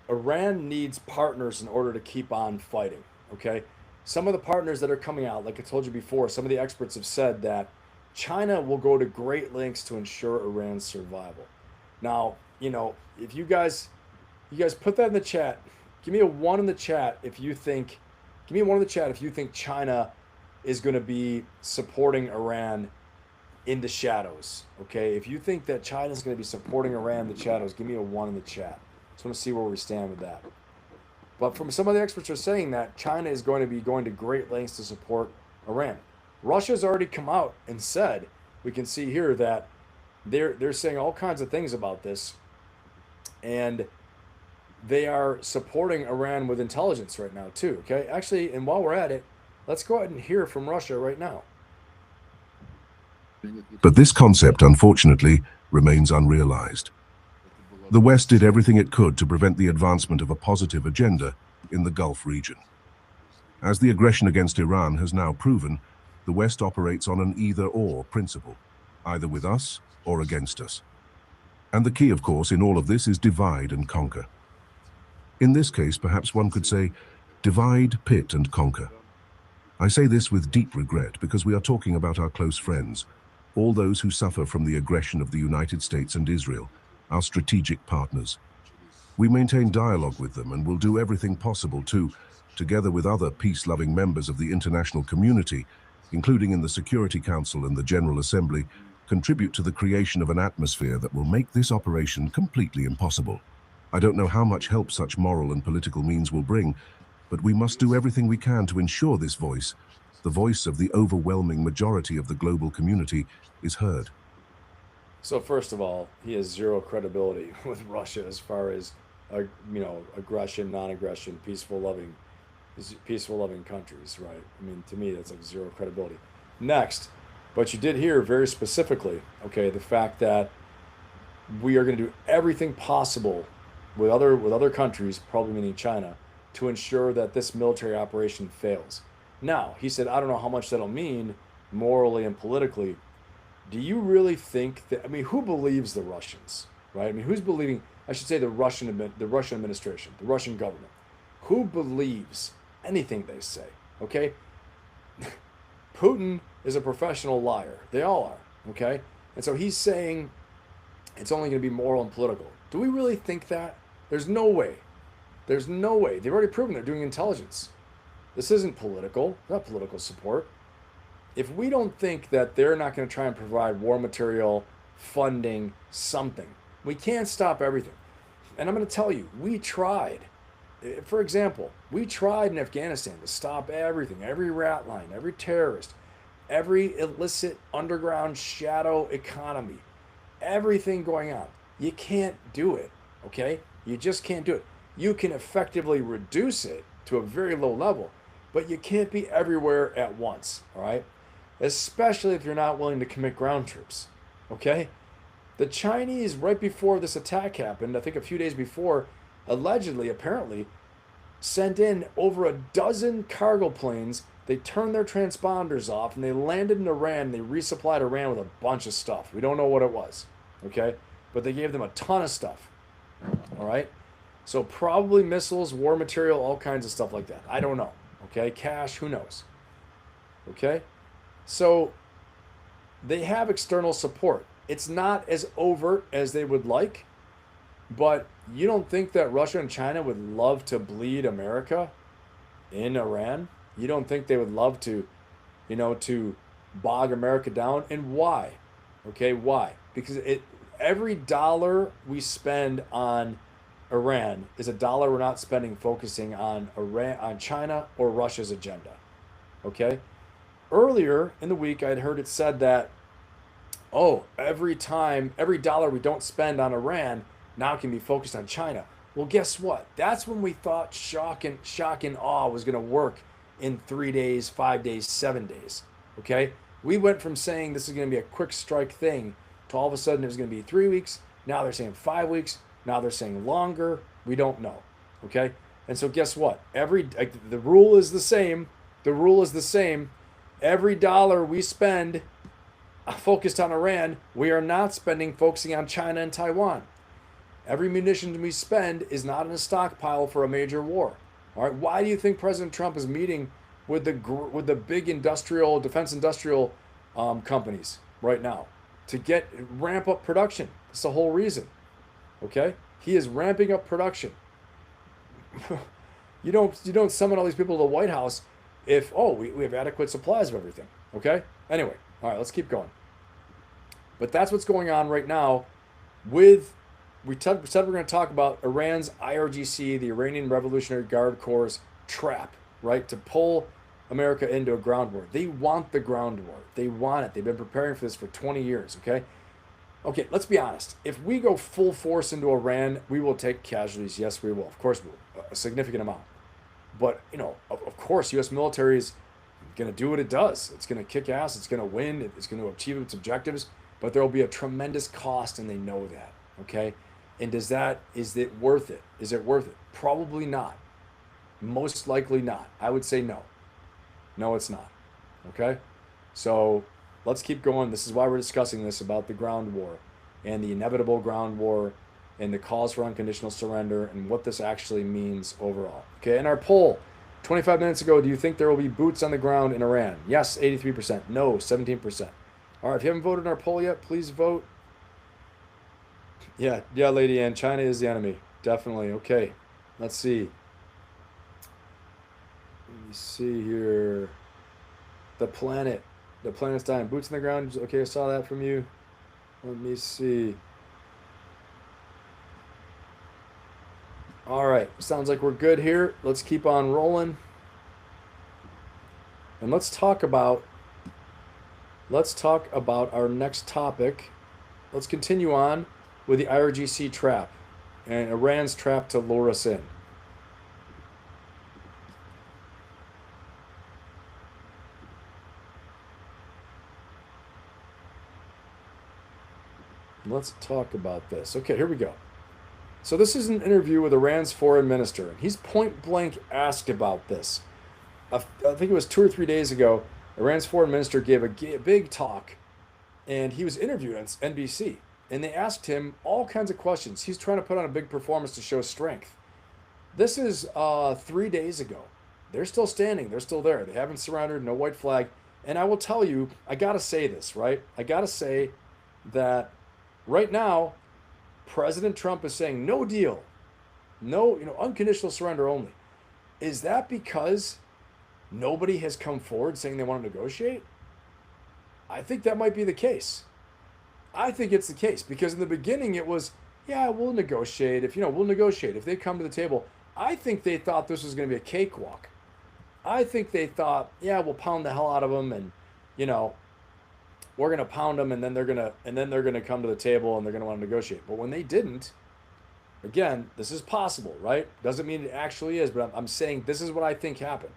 Iran needs partners in order to keep on fighting, okay? Some of the partners that are coming out, like I told you before, some of the experts have said that China will go to great lengths to ensure Iran's survival. Now, you know, if you guys put that in the chat, give me a 1 in the chat if you think, China is going to be supporting Iran in the shadows, okay? If you think that China is going to be supporting Iran in the shadows, give me a 1 in the chat. Just want to see where we stand with that. But from some of the experts are saying that China is going to be going to great lengths to support Iran. Russia's already come out and said, we can see here that they're saying all kinds of things about this, and they are supporting Iran with intelligence right now too, okay? Actually, and while we're at it, let's go ahead and hear from Russia right now. But this concept, unfortunately, remains unrealized. The West did everything it could to prevent the advancement of a positive agenda in the Gulf region. As the aggression against Iran has now proven, the West operates on an either-or principle, either with us or against us. And the key, of course, in all of this is divide and conquer. In this case, perhaps one could say, divide, pit, and conquer. I say this with deep regret because we are talking about our close friends, all those who suffer from the aggression of the United States and Israel, our strategic partners. We maintain dialogue with them and will do everything possible to, together with other peace-loving members of the international community, including in the Security Council and the General Assembly, contribute to the creation of an atmosphere that will make this operation completely impossible. I don't know how much help such moral and political means will bring, but we must do everything we can to ensure this voice, the voice of the overwhelming majority of the global community, is heard. So first of all, he has zero credibility with Russia as far as, aggression, non-aggression, peaceful, loving countries, right? I mean, to me, that's like zero credibility. Next, but you did hear very specifically, okay, the fact that we are going to do everything possible with other countries, probably meaning China, to ensure that this military operation fails. Now, he said, I don't know how much that'll mean morally and politically. Do you really think that, I mean, who believes the Russians, right? I mean, who's believing, I should say the Russian administration, the Russian government. Who believes anything they say, okay? Putin is a professional liar. They all are, okay? And so he's saying it's only going to be moral and political. Do we really think that? There's no way. There's no way. They've already proven they're doing intelligence. This isn't political, not political support. If we don't think that they're not going to try and provide war material, funding, something, we can't stop everything. And I'm going to tell you, we tried. For example, we tried in Afghanistan to stop everything, every rat line, every terrorist, every illicit underground shadow economy, everything going on. You can't do it, okay? You just can't do it. You can effectively reduce it to a very low level, but you can't be everywhere at once, all right? Especially if you're not willing to commit ground troops, okay? The Chinese, right before this attack happened, I think a few days before, allegedly, apparently, sent in over a dozen cargo planes They turned their transponders off and they landed in Iran. They resupplied Iran with a bunch of stuff. We don't know what it was, okay? But they gave them a ton of stuff, all right? So probably missiles, war material, all kinds of stuff like that. I don't know, okay? Cash, who knows, okay? So they have external support. It's not as overt as they would like, but you don't think that Russia and China would love to bleed America in Iran? You don't think they would love to, to bog America down? And why? Okay, why? Because every dollar we spend on Iran is a dollar we're not spending focusing on China or Russia's agenda. Okay? Earlier in the week, I'd heard it said that, every dollar we don't spend on Iran now can be focused on China. Well, guess what? That's when we thought shock and awe was going to work in 3 days, 5 days, 7 days. Okay? We went from saying this is going to be a quick strike thing to all of a sudden it was going to be 3 weeks. Now they're saying 5 weeks. Now they're saying longer. We don't know. Okay? And so guess what? The rule is the same. The rule is the same. Every dollar we spend focused on Iran, we are not spending focusing on China and Taiwan. Every munition we spend is not in a stockpile for a major war. All right. Why do you think President Trump is meeting with the big defense industrial companies right now to ramp up production? That's the whole reason. Okay. He is ramping up production. You don't summon all these people to the White House if we have adequate supplies of everything. Okay. Anyway. All right. Let's keep going. But that's what's going on right now with. We said we're going to talk about Iran's IRGC, the Iranian Revolutionary Guard Corps' trap, right? To pull America into a ground war. They want the ground war. They want it. They've been preparing for this for 20 years, okay? Okay, let's be honest. If we go full force into Iran, we will take casualties. Yes, we will. Of course we will. A significant amount. But, of course, U.S. military is going to do what it does. It's going to kick ass. It's going to win. It's going to achieve its objectives. But there will be a tremendous cost, and they know that, okay? And is it worth it? Is it worth it? Probably not. Most likely not. I would say no. No, it's not. Okay? So let's keep going. This is why we're discussing this about the ground war and the inevitable ground war and the calls for unconditional surrender and what this actually means overall. Okay, and our poll 25 minutes ago, do you think there will be boots on the ground in Iran? Yes, 83%. No, 17%. All right, if you haven't voted in our poll yet, please vote. Yeah, Lady Ann, China is the enemy. Definitely. Okay, let's see. Let me see here. The planet's dying. Boots on the ground. Okay, I saw that from you. Let me see. All right, sounds like we're good here. Let's keep on rolling. And let's talk about our next topic. Let's continue on with the IRGC trap and Iran's trap to lure us in. Let's talk about this. Okay, here we go. So this is an interview with Iran's foreign minister, and he's point blank asked about this. I think it was 2 or 3 days ago. Iran's foreign minister gave a big talk, and he was interviewed on NBC. And they asked him all kinds of questions. He's trying to put on a big performance to show strength. This is 3 days ago. They're still standing. They're still there. They haven't surrendered. No white flag. And I will tell you, I got to say this, right? I got to say that right now, President Trump is saying no deal. No, unconditional surrender only. Is that because nobody has come forward saying they want to negotiate? I think that might be the case. I think it's the case because in the beginning it was, yeah, we'll negotiate. We'll negotiate. If they come to the table, I think they thought this was going to be a cakewalk. I think they thought, yeah, we'll pound the hell out of them and, we're going to pound them and then they're going to come to the table and they're going to want to negotiate. But when they didn't, again, this is possible, right? Doesn't mean it actually is, but I'm saying this is what I think happened.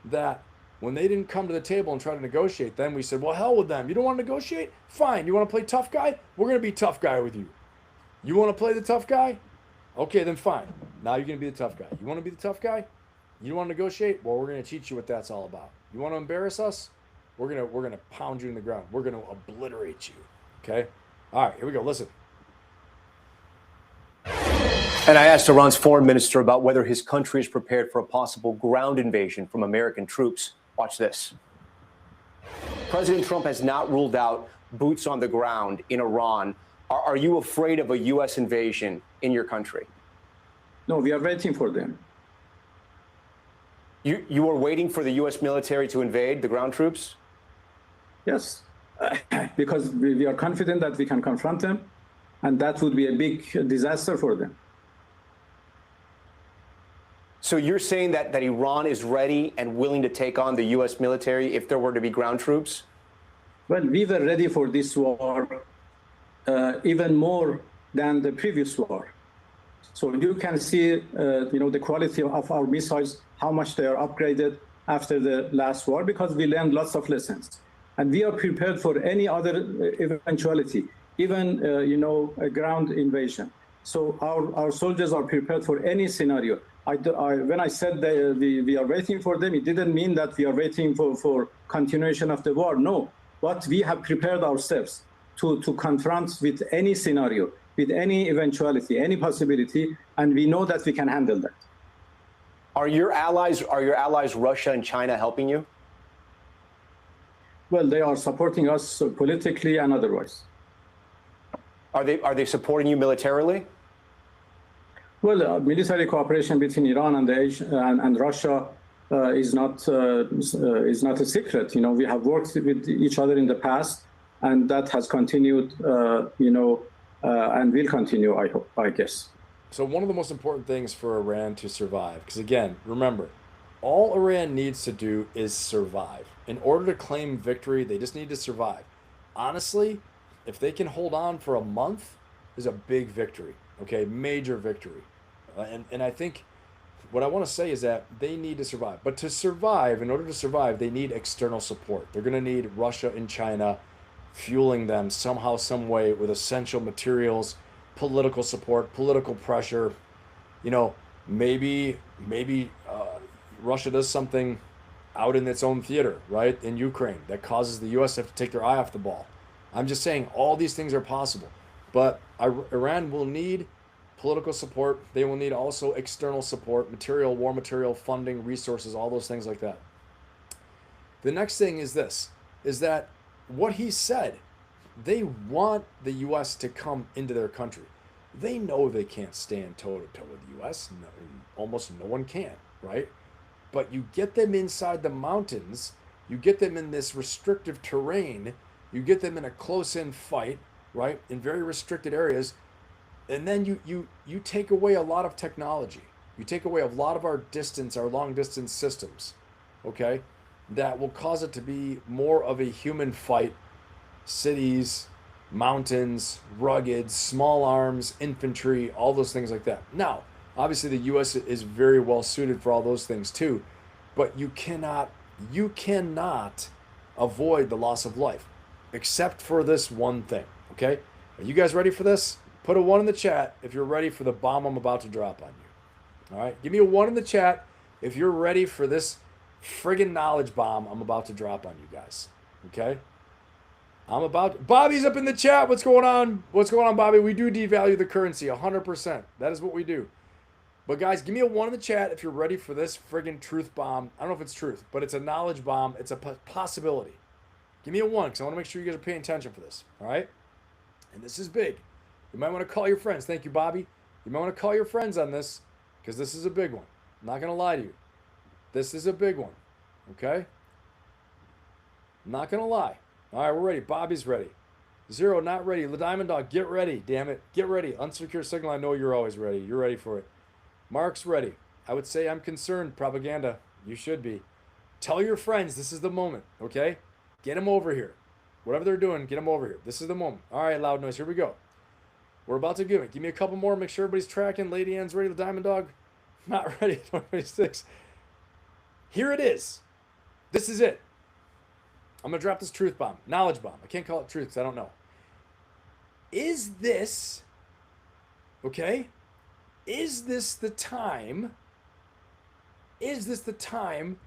That when they didn't come to the table and try to negotiate, then we said, well, hell with them. You don't want to negotiate? Fine. You want to play tough guy? We're going to be tough guy with you. You want to play the tough guy? Okay, then fine. Now you're going to be the tough guy. You want to be the tough guy? You want to negotiate? Well, we're going to teach you what that's all about. You want to embarrass us? We're gonna pound you in the ground. We're going to obliterate you. Okay? All right, here we go. Listen. And I asked Iran's foreign minister about whether his country is prepared for a possible ground invasion from American troops. Watch this. President Trump has not ruled out boots on the ground in Iran. Are you afraid of a U.S. invasion in your country? No, we are waiting for them. You are waiting for the U.S. military to invade the ground troops? Yes, because we are confident that we can confront them, and that would be a big disaster for them. So you're saying that Iran is ready and willing to take on the U.S. military if there were to be ground troops? Well, we were ready for this war even more than the previous war. So you can see, the quality of our missiles, how much they are upgraded after the last war, because we learned lots of lessons. And we are prepared for any other eventuality, even, a ground invasion. So our soldiers are prepared for any scenario. When I said that we are waiting for them, it didn't mean that we are waiting for continuation of the war. No, but we have prepared ourselves to confront with any scenario, with any eventuality, any possibility, and we know that we can handle that. Are your allies Russia and China helping you? Well, they are supporting us politically and otherwise. Are they supporting you militarily? Well, military cooperation between Iran and Russia is not a secret. We have worked with each other in the past, and that has continued, and will continue, I guess. So one of the most important things for Iran to survive, because again, remember, all Iran needs to do is survive. In order to claim victory, they just need to survive. Honestly, if they can hold on for a month, is a big victory. Okay, major victory. And I think what I want to say is that they need to survive. But to survive, in order to survive, they need external support. They're going to need Russia and China fueling them somehow, some way with essential materials, political support, political pressure. Maybe Russia does something out in its own theater, right, in Ukraine, that causes the U.S. to have to take their eye off the ball. I'm just saying all these things are possible. But Iran will need political support. They will need also external support, material, war material, funding, resources, all those things like that. The next thing is this, is that what he said, they want the U.S. to come into their country. They know they can't stand toe-to-toe with the U.S. No, almost no one can, right? But you get them inside the mountains, you get them in this restrictive terrain, you get them in a close-in fight, right, in very restricted areas, and then you take away a lot of technology. You take away a lot of our long-distance systems, okay, that will cause it to be more of a human fight. Cities, mountains, rugged, small arms, infantry, all those things like that. Now, obviously the U.S. is very well suited for all those things too, but you cannot avoid the loss of life, except for this one thing, okay? Are you guys ready for this? Put a 1 in the chat if you're ready for the bomb I'm about to drop on you. All right? Give me a 1 in the chat if you're ready for this friggin' knowledge bomb I'm about to drop on you guys. Okay? Bobby's up in the chat. What's going on? What's going on, Bobby? We do devalue the currency 100%. That is what we do. But guys, give me a 1 in the chat if you're ready for this friggin' truth bomb. I don't know if it's truth, but it's a knowledge bomb. It's a possibility. Give me a 1 because I want to make sure you guys are paying attention for this. All right? And this is big. You might want to call your friends. Thank you, Bobby. You might want to call your friends on this because this is a big one. I'm not going to lie to you. This is a big one. Okay? I'm not going to lie. All right, we're ready. Bobby's ready. Zero, not ready. The Diamond Dog, get ready. Damn it. Get ready. Unsecure Signal, I know you're always ready. You're ready for it. Mark's ready. I would say I'm concerned. Propaganda. You should be. Tell your friends this is the moment. Okay? Get them over here. Whatever they're doing, get them over here. This is the moment. All right, Loud Noise. Here we go. We're about to give it. Give me a couple more. Make sure everybody's tracking. Lady Ann's ready. The Diamond Dog, not ready. 2026. Here it is. This is it. I'm going to drop this truth bomb. Knowledge bomb. I can't call it truth because I don't know. Is this, okay? Is this the time Is this the time?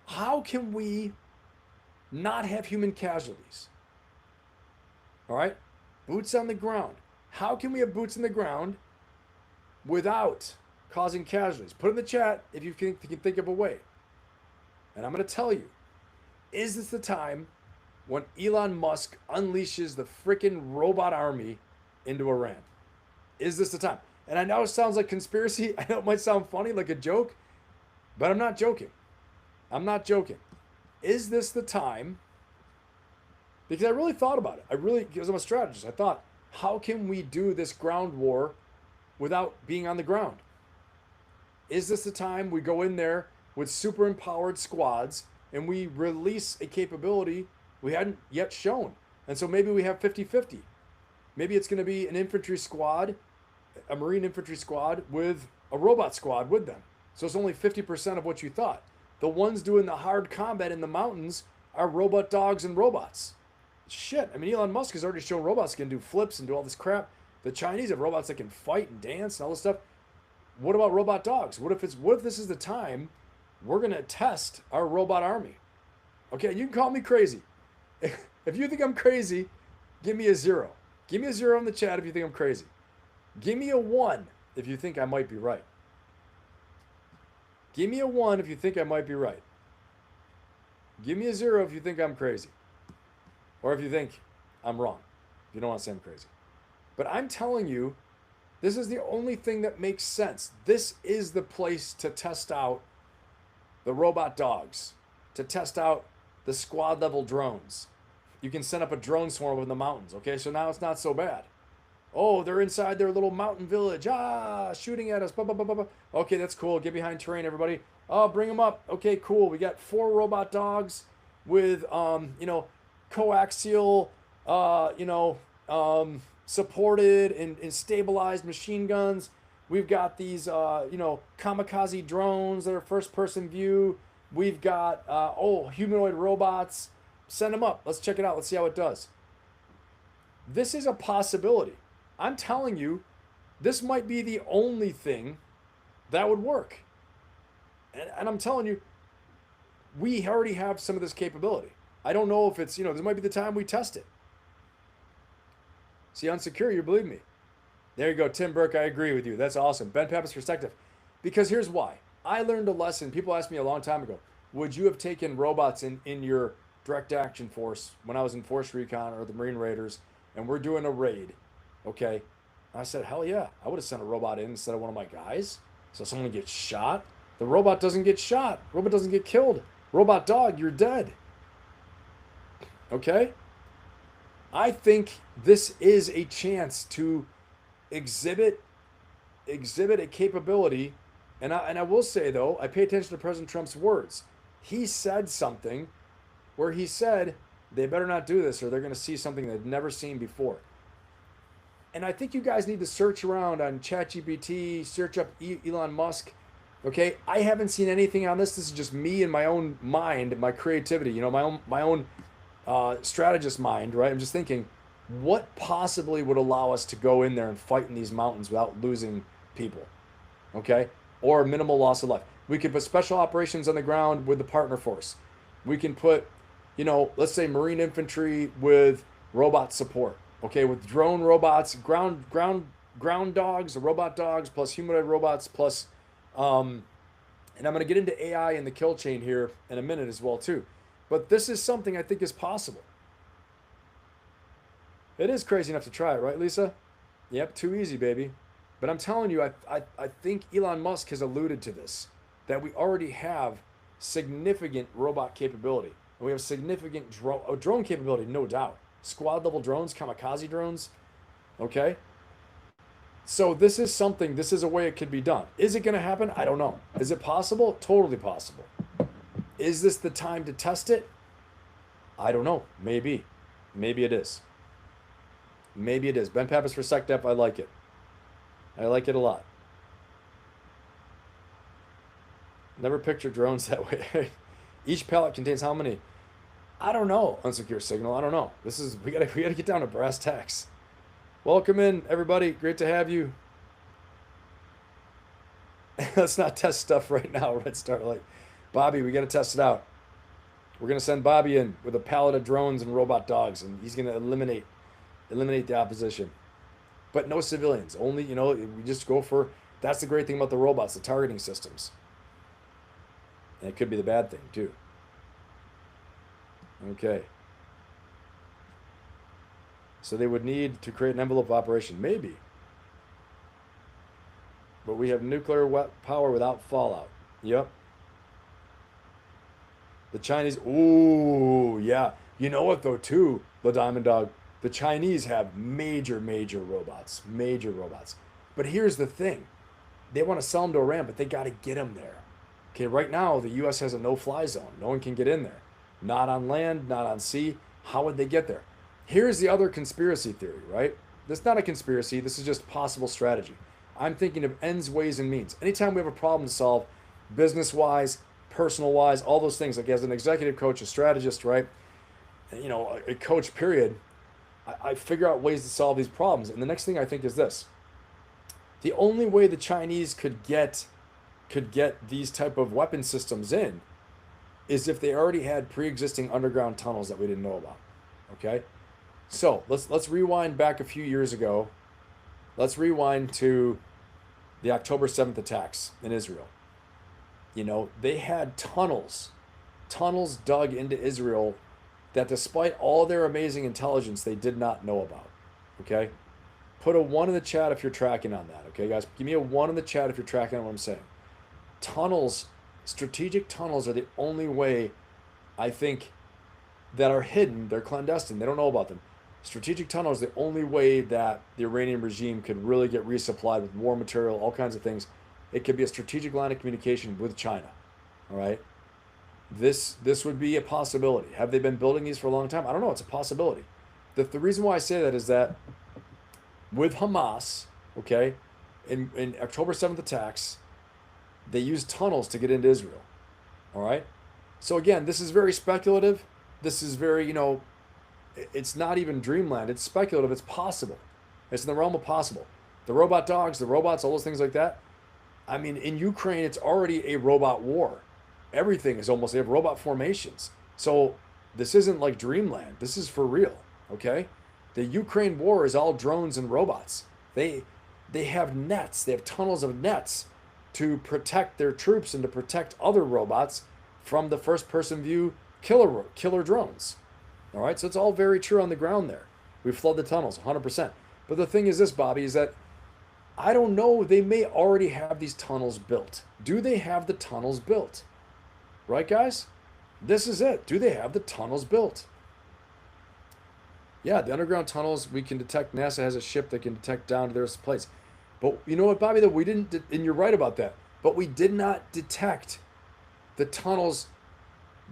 How can we not have human casualties? All right? Boots on the ground. How can we have boots on the ground without causing casualties? Put in the chat if you can think of a way. And I'm going to tell you, is this the time when Elon Musk unleashes the freaking robot army into Iran? Is this the time? And I know it sounds like conspiracy. I know it might sound funny, like a joke, but I'm not joking. I'm not joking. Is this the time? Because I really thought about it. Because I'm a strategist, I thought, how can we do this ground war without being on the ground? Is this the time we go in there with super empowered squads and we release a capability we hadn't yet shown? And so maybe we have 50-50. Maybe it's going to be an infantry squad, a Marine infantry squad with a robot squad with them. So it's only 50% of what you thought. The ones doing the hard combat in the mountains are robot dogs and robots. Shit, I mean, Elon Musk has already shown robots can do flips and do all this crap. The Chinese have robots that can fight and dance and all this stuff. What about robot dogs? What if this is the time we're going to test our robot army? Okay, you can call me crazy. If you think I'm crazy, give me a 0. Give me a 0 in the chat if you think I'm crazy. Give me a 1 if you think I might be right. Give me a 1 if you think I might be right. Give me a 0 if you think I'm crazy. Or if you think I'm wrong. If you don't want to say I'm crazy. But I'm telling you, this is the only thing that makes sense. This is the place to test out the robot dogs, to test out the squad level drones. You can send up a drone swarm in the mountains. Okay, so now it's not so bad. Oh, they're inside their little mountain village. Shooting at us. Blah, blah, blah, blah, blah. Okay, that's cool. Get behind terrain, everybody. Oh, bring them up. Okay, cool. We got 4 robot dogs with, coaxial, supported and stabilized machine guns. We've got these, kamikaze drones that are first-person view. We've got, humanoid robots. Send them up. Let's check it out. Let's see how it does. This is a possibility. I'm telling you, this might be the only thing that would work. And I'm telling you, we already have some of this capability. I don't know if it's, this might be the time we test it. See, unsecure, you believe me. There you go, Tim Burke, I agree with you. That's awesome. Ben Pappas perspective. Because here's why. I learned a lesson. People asked me a long time ago, would you have taken robots in your direct action force when I was in Force Recon or the Marine Raiders and we're doing a raid? Okay. I said, hell yeah. I would have sent a robot in instead of one of my guys. So someone gets shot. The robot doesn't get shot. Robot doesn't get killed. Robot dog, you're dead. Okay? I think this is a chance to exhibit a capability. And I will say, though, I pay attention to President Trump's words. He said something where he said, they better not do this or they're going to see something they've never seen before. And I think you guys need to search around on ChatGPT, search up Elon Musk. Okay, I haven't seen anything on this. This is just me and my own mind, my creativity, my own strategist mind, right? I'm just thinking, what possibly would allow us to go in there and fight in these mountains without losing people? Okay, or minimal loss of life. We could put special operations on the ground with the partner force. We can put, let's say Marine infantry with robot support. Okay, with drone robots, ground dogs, robot dogs, plus humanoid robots, plus, and I'm going to get into AI and the kill chain here in a minute as well too. But this is something I think is possible. It is crazy enough to try it, right, Lisa? Yep, too easy, baby. But I'm telling you, I think Elon Musk has alluded to this, that we already have significant robot capability. And we have significant drone capability, no doubt. Squad level drones, kamikaze drones. Okay? So this is a way it could be done. Is it going to happen? I don't know. Is it possible? Totally possible. Is this the time to test it? I don't know. Maybe. Maybe it is. Maybe it is. Ben Pappas for SecDep. I like it. I like it a lot. Never picture drones that way. Each pallet contains how many? I don't know. Unsecure signal. I don't know. We gotta get down to brass tacks. Welcome in, everybody. Great to have you. Let's not test stuff right now, Red Starlight. Bobby, we got to test it out. We're going to send Bobby in with a pallet of drones and robot dogs, and he's going to eliminate the opposition. But no civilians. Only, we just go for, that's the great thing about the robots, the targeting systems. And it could be the bad thing, too. Okay. So they would need to create an envelope operation. Maybe. But we have nuclear power without fallout. Yep. The Chinese, ooh, yeah. You know what, though, too, the Diamond Dog? The Chinese have major robots. Major robots. But here's the thing. They want to sell them to Iran, but they got to get them there. Okay, right now, the U.S. has a no-fly zone. No one can get in there. Not on land, not on sea. How would they get there? Here's the other conspiracy theory, right? This is not a conspiracy. This is just possible strategy. I'm thinking of ends, ways, and means. Anytime we have a problem to solve, business-wise, personal-wise, all those things, like as an executive coach, a strategist, right? A coach, period, I figure out ways to solve these problems. And the next thing I think is this. The only way the Chinese could get these type of weapon systems in is if they already had pre-existing underground tunnels that we didn't know about. Okay? So let's rewind back a few years ago. Let's rewind to the October 7th attacks in Israel. They had tunnels dug into Israel that despite all their amazing intelligence, they did not know about. Okay? Put a 1 in the chat if you're tracking on that. Okay, guys? Give me a 1 in the chat if you're tracking on what I'm saying. Tunnels, strategic tunnels are the only way, I think, that are hidden. They're clandestine. They don't know about them. Strategic tunnels are the only way that the Iranian regime could really get resupplied with war material, all kinds of things. It could be a strategic line of communication with China. All right? This would be a possibility. Have they been building these for a long time? I don't know. It's a possibility. The reason why I say that is that with Hamas, okay, in October 7th attacks, they used tunnels to get into Israel. All right? So again, this is very speculative. This is very, it's not even dreamland. It's speculative. It's possible. It's in the realm of possible. The robot dogs, the robots, all those things like that. I mean, in Ukraine, it's already a robot war. Everything is almost, they have robot formations. So this isn't like dreamland. This is for real, okay? The Ukraine war is all drones and robots. They have nets. They have tunnels of nets to protect their troops and to protect other robots from the first-person view killer drones. All right, so it's all very true on the ground there. We flood the tunnels, 100%. But the thing is this, Bobby, is that I don't know. They may already have these tunnels built. Do they have the tunnels built? Right, guys? This is it. Do they have the tunnels built? Yeah, the underground tunnels, we can detect. NASA has a ship that can detect down to their place. But you know what, Bobby, that we didn't, and you're right about that, but we did not detect the tunnels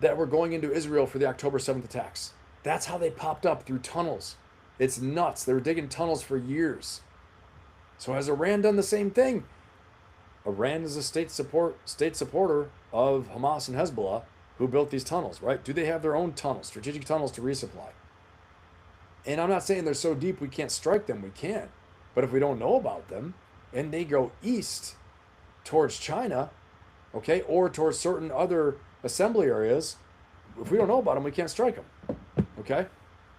that were going into Israel for the October 7th attacks. That's how they popped up, through tunnels. It's nuts. They were digging tunnels for years. So has Iran done the same thing? Iran is a state supporter of Hamas and Hezbollah, who built these tunnels, right? Do they have their own tunnels, strategic tunnels to resupply? And I'm not saying they're so deep we can't strike them. We can. But if we don't know about them, and they go east towards China, okay, or towards certain other assembly areas, if we don't know about them, we can't strike them, okay?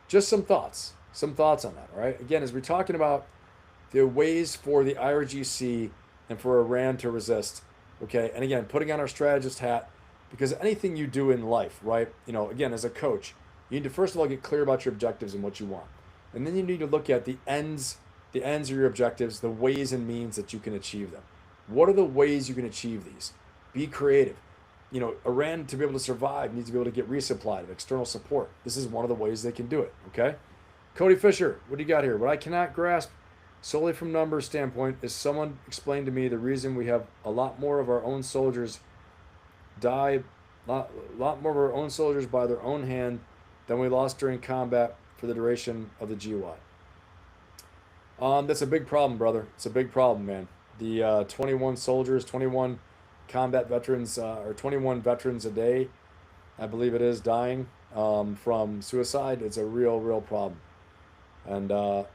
Just some thoughts on that, all right? Again, as we're talking about the ways for the IRGC and for Iran to resist, okay? And again, putting on our strategist hat, because anything you do in life, right? Again, as a coach, you need to first of all get clear about your objectives and what you want. And then you need to look at the ends of your objectives, the ways and means that you can achieve them. What are the ways you can achieve these? Be creative. Iran, to be able to survive, needs to be able to get resupplied of external support. This is one of the ways they can do it, okay? Cody Fisher, what do you got here? What I cannot grasp solely from numbers standpoint is someone explained to me the reason we have a lot more of our own soldiers die, a lot more of our own soldiers by their own hand than we lost during combat for the duration of the GY. That's a big problem, brother. It's a big problem, man. The 21 soldiers, 21 combat veterans, or 21 veterans a day, I believe it is, dying from suicide. It's a real problem. And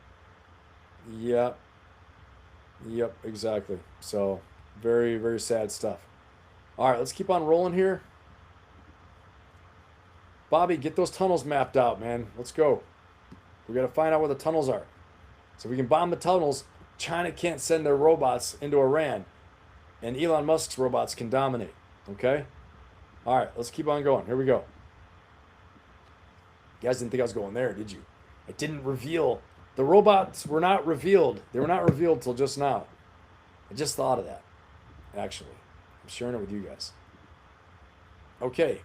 yep, exactly. So Very, very sad stuff. All right, let's keep on rolling here. Bobby, get those tunnels mapped out, man. Let's go. We got to find out where the tunnels are. So we can bomb the tunnels. China can't send their robots into Iran, and Elon Musk's robots can dominate. Okay? All right, let's keep on going. Here we go. You guys didn't think I was going there, did you? I didn't reveal. The robots were not revealed. They were not revealed till just now. I just thought of that, actually. I'm sharing it with you guys. Okay.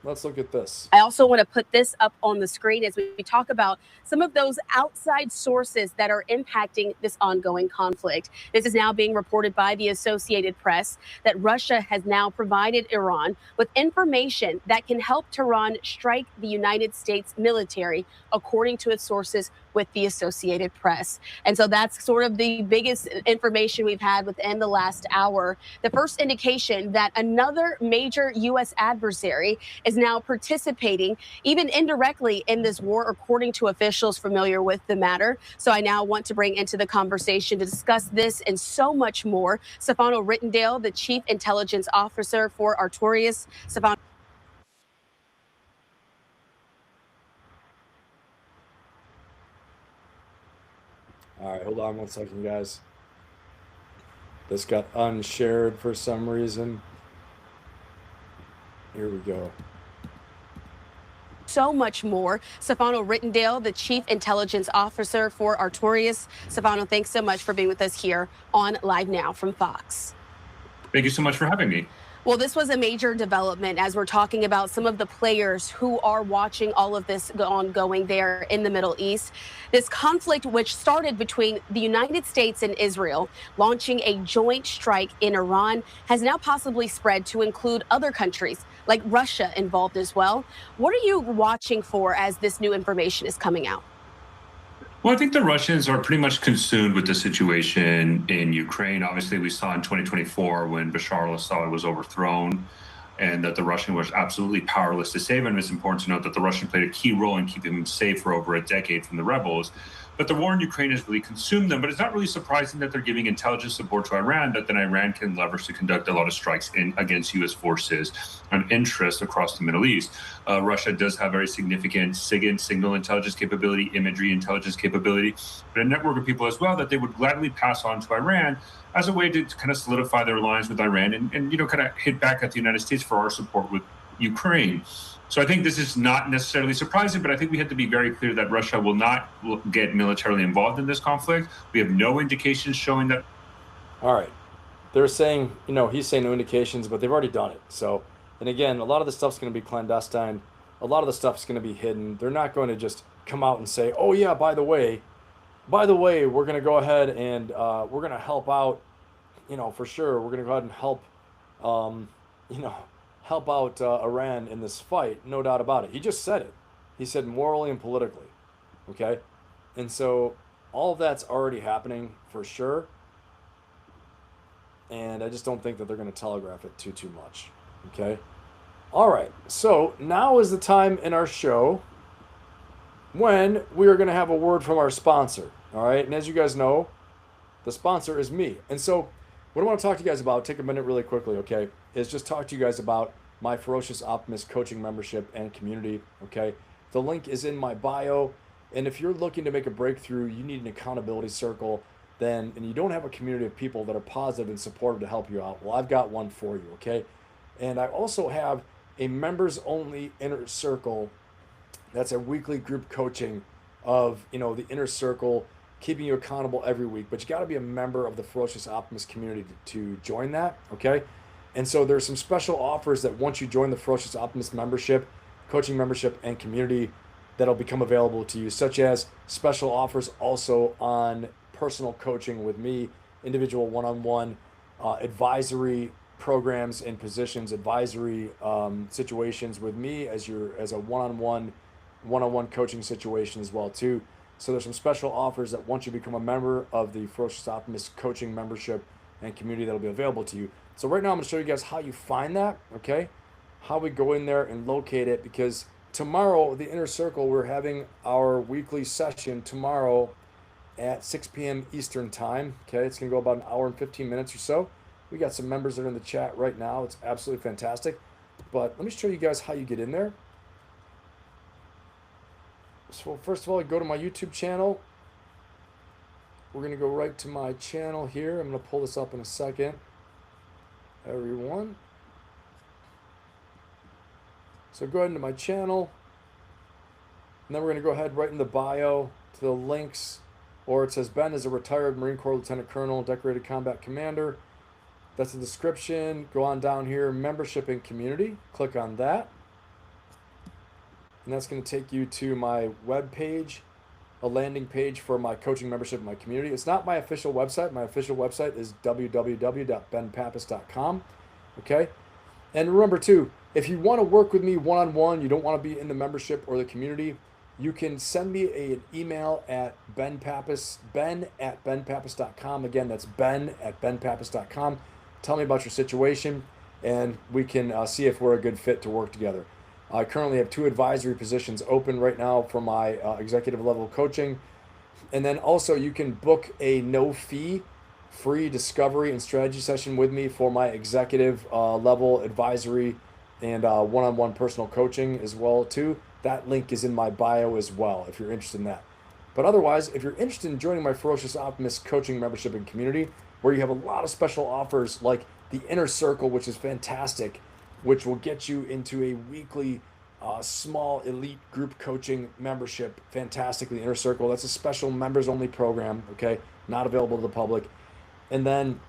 Let's look at this. I also want to put this up on the screen as we talk about some of those outside sources that are impacting this ongoing conflict. This is now being reported by the Associated Press that Russia has now provided Iran with information that can help Tehran strike the United States military, according to its sources with the Associated Press. And so that's sort of the biggest information we've had within the last hour. The first indication that another major U.S. adversary is now participating, even indirectly, in this war, according to officials familiar with the matter. So I now want to bring into the conversation to discuss this and so much more, Stefano Rittendale, the Chief Intelligence Officer for Artorias. Stefano. All right, hold on one second, guys. This got unshared for some reason. Here we go. So much more. Stefano Rittendale, the Chief Intelligence Officer for Artorias. Stefano, thanks so much for being with us here on Live Now from Fox. Thank you so much for having me. Well, this was a major development as we're talking about some of the players who are watching all of this ongoing there in the Middle East. This conflict, which started between the United States and Israel, launching a joint strike in Iran, has now possibly spread to include other countries like Russia involved as well. What are you watching for as this new information is coming out? Well, I think the Russians are pretty much consumed with the situation in Ukraine. Obviously, we saw in 2024 when Bashar al-Assad was overthrown and that the Russian was absolutely powerless to save him. It's important to note that the Russian played a key role in keeping him safe for over a decade from the rebels. But the war in Ukraine has really consumed them. But it's not really surprising that they're giving intelligence support to Iran, that then Iran can leverage to conduct a lot of strikes against U.S. forces and interests across the Middle East. Russia does have very significant signal intelligence capability, imagery intelligence capability, but a network of people as well that they would gladly pass on to Iran as a way to kind of solidify their alliance with Iran and kind of hit back at the United States for our support with Ukraine. So I think this is not necessarily surprising, but I think we have to be very clear that Russia will not get militarily involved in this conflict. We have no indications showing that. All right. They're saying, he's saying no indications, but they've already done it. So, and again, a lot of the stuff's going to be clandestine. A lot of the stuff's going to be hidden. They're not going to just come out and say, oh, yeah, by the way, we're going to go ahead and we're going to help out, for sure. We're going to go ahead and help, help out Iran in this fight, no doubt about it. He just said it. He said morally and politically, okay? And so all of that's already happening for sure. And I just don't think that they're going to telegraph it too much, okay? All right, so now is the time in our show when we are going to have a word from our sponsor, all right? And as you guys know, the sponsor is me. And so what I want to talk to you guys about, take a minute really quickly, okay, is just talk to you guys about my Ferocious Optimist coaching membership and community, okay? The link is in my bio, and if you're looking to make a breakthrough, you need an accountability circle, and you don't have a community of people that are positive and supportive to help you out, well, I've got one for you, okay? And I also have a members-only inner circle that's a weekly group coaching of, the inner circle, keeping you accountable every week, but you got to be a member of the Ferocious Optimist community to join that, okay? And so there's some special offers that once you join the Ferocious Optimist membership, coaching membership, and community that'll become available to you, such as special offers also on personal coaching with me, individual one-on-one advisory programs and positions, advisory situations with me as a one-on-one coaching situation as well too. So there's some special offers that once you become a member of the Ferocious Optimist coaching membership and community that'll be available to you. So right now I'm going to show you guys how you find that, okay? How we go in there and locate it, because tomorrow, the Inner Circle, we're having our weekly session tomorrow at 6 p.m. Eastern time. Okay, it's going to go about an hour and 15 minutes or so. We got some members that are in the chat right now. It's absolutely fantastic. But let me show you guys how you get in there. So first of all, I go to my YouTube channel. We're going to go right to my channel here. I'm going to pull this up in a second. Everyone. So go ahead into my channel. And then we're going to go ahead right in the bio to the links. Or it says Ben is a retired Marine Corps Lieutenant Colonel, decorated combat commander. That's the description. Go on down here, membership and community. Click on that. And that's going to take you to my web page, a landing page for my coaching membership in my community. It's not my official website. My official website is www.benpappas.com. Okay? And remember too, if you want to work with me one-on-one, you don't want to be in the membership or the community, you can send me an email at ben@benpappas.com. Again, that's ben@benpappas.com. Tell me about your situation, and we can see if we're a good fit to work together. I currently have 2 advisory positions open right now for my executive level coaching. And then also you can book a no-fee free discovery and strategy session with me for my executive level advisory and one-on-one personal coaching as well too. That link is in my bio as well if you're interested in that. But otherwise, if you're interested in joining my Ferocious Optimist coaching membership and community, where you have a lot of special offers like the Inner Circle, which is fantastic, which will get you into a weekly small elite group coaching membership. Fantastic, the Inner Circle. That's a special members only program, okay? Not available to the public. And then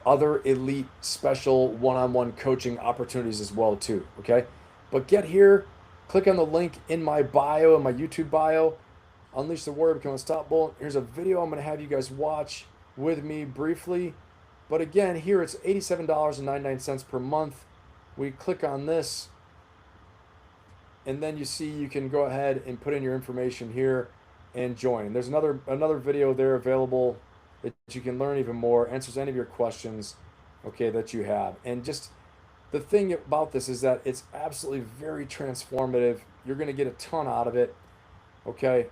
other elite special one-on-one coaching opportunities as well too, okay? But get here, click on the link in my bio, in my YouTube bio, Unleash the Warrior, Become Unstoppable. Here's a video I'm going to have you guys watch with me briefly. But again, here it's $87.99 per month. We click on this, and then you see you can go ahead and put in your information here and join. There's another video there available that you can learn even more, answers any of your questions, okay, that you have. And just the thing about this is that it's absolutely very transformative. You're going to get a ton out of it, okay?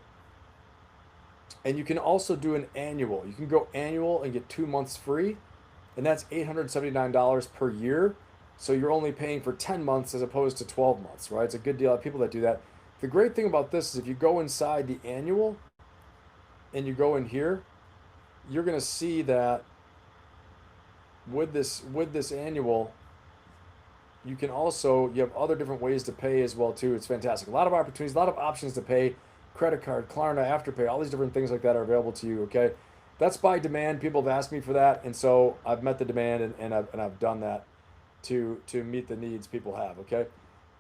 And you can also do an annual. You can go annual and get 2 months free, and that's $879 per year. So you're only paying for 10 months as opposed to 12 months, right? It's a good deal. I have people that do that. The great thing about this is if you go inside the annual and you go in here, you're going to see that with this annual, you can also, you have other different ways to pay as well too. It's fantastic. A lot of opportunities, a lot of options to pay. Credit card, Klarna, Afterpay, all these different things like that are available to you, okay? That's by demand. People have asked me for that, and so I've met the demand, and I've done that to meet the needs people have, okay?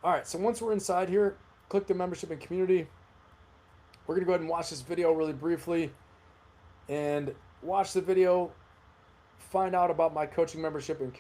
All right, so once we're inside here, click the membership and community. We're gonna go ahead and watch this video really briefly, and watch the video, find out about my coaching membership and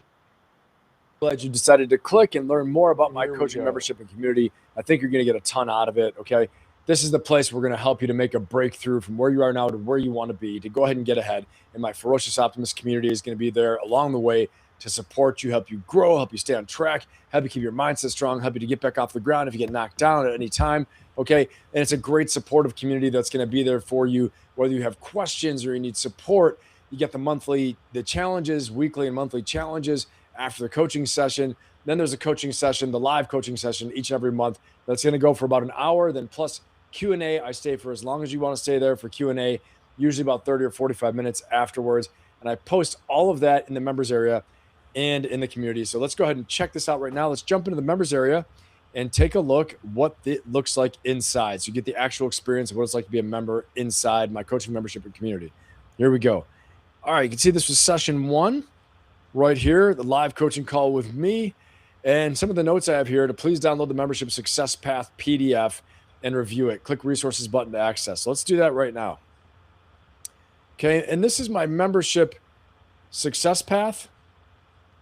glad you decided to click and learn more about my coaching membership and community. I think you're gonna get a ton out of it, okay? This is the place we're going to help you to make a breakthrough from where you are now to where you want to be, to go ahead and get ahead. And my Ferocious Optimist community is going to be there along the way to support you, help you grow, help you stay on track, help you keep your mindset strong, help you to get back off the ground if you get knocked down at any time, okay? And it's a great supportive community that's going to be there for you, whether you have questions or you need support. You get the challenges, weekly and monthly challenges after the coaching session. Then there's a coaching session, the live coaching session each and every month. That's going to go for about an hour, then plus Q&A. I stay for as long as you want to stay there for Q&A, usually about 30 or 45 minutes afterwards. And I post all of that in the members area and in the community. So let's go ahead and check this out right now. Let's jump into the members area and take a look what it looks like inside. So you get the actual experience of what it's like to be a member inside my coaching membership and community. Here we go. All right, you can see this was session 1 right here, the live coaching call with me. And some of the notes I have here to please download the membership success path PDF and review it. Click resources button to access. So let's do that right now. Okay, and this is my membership success path.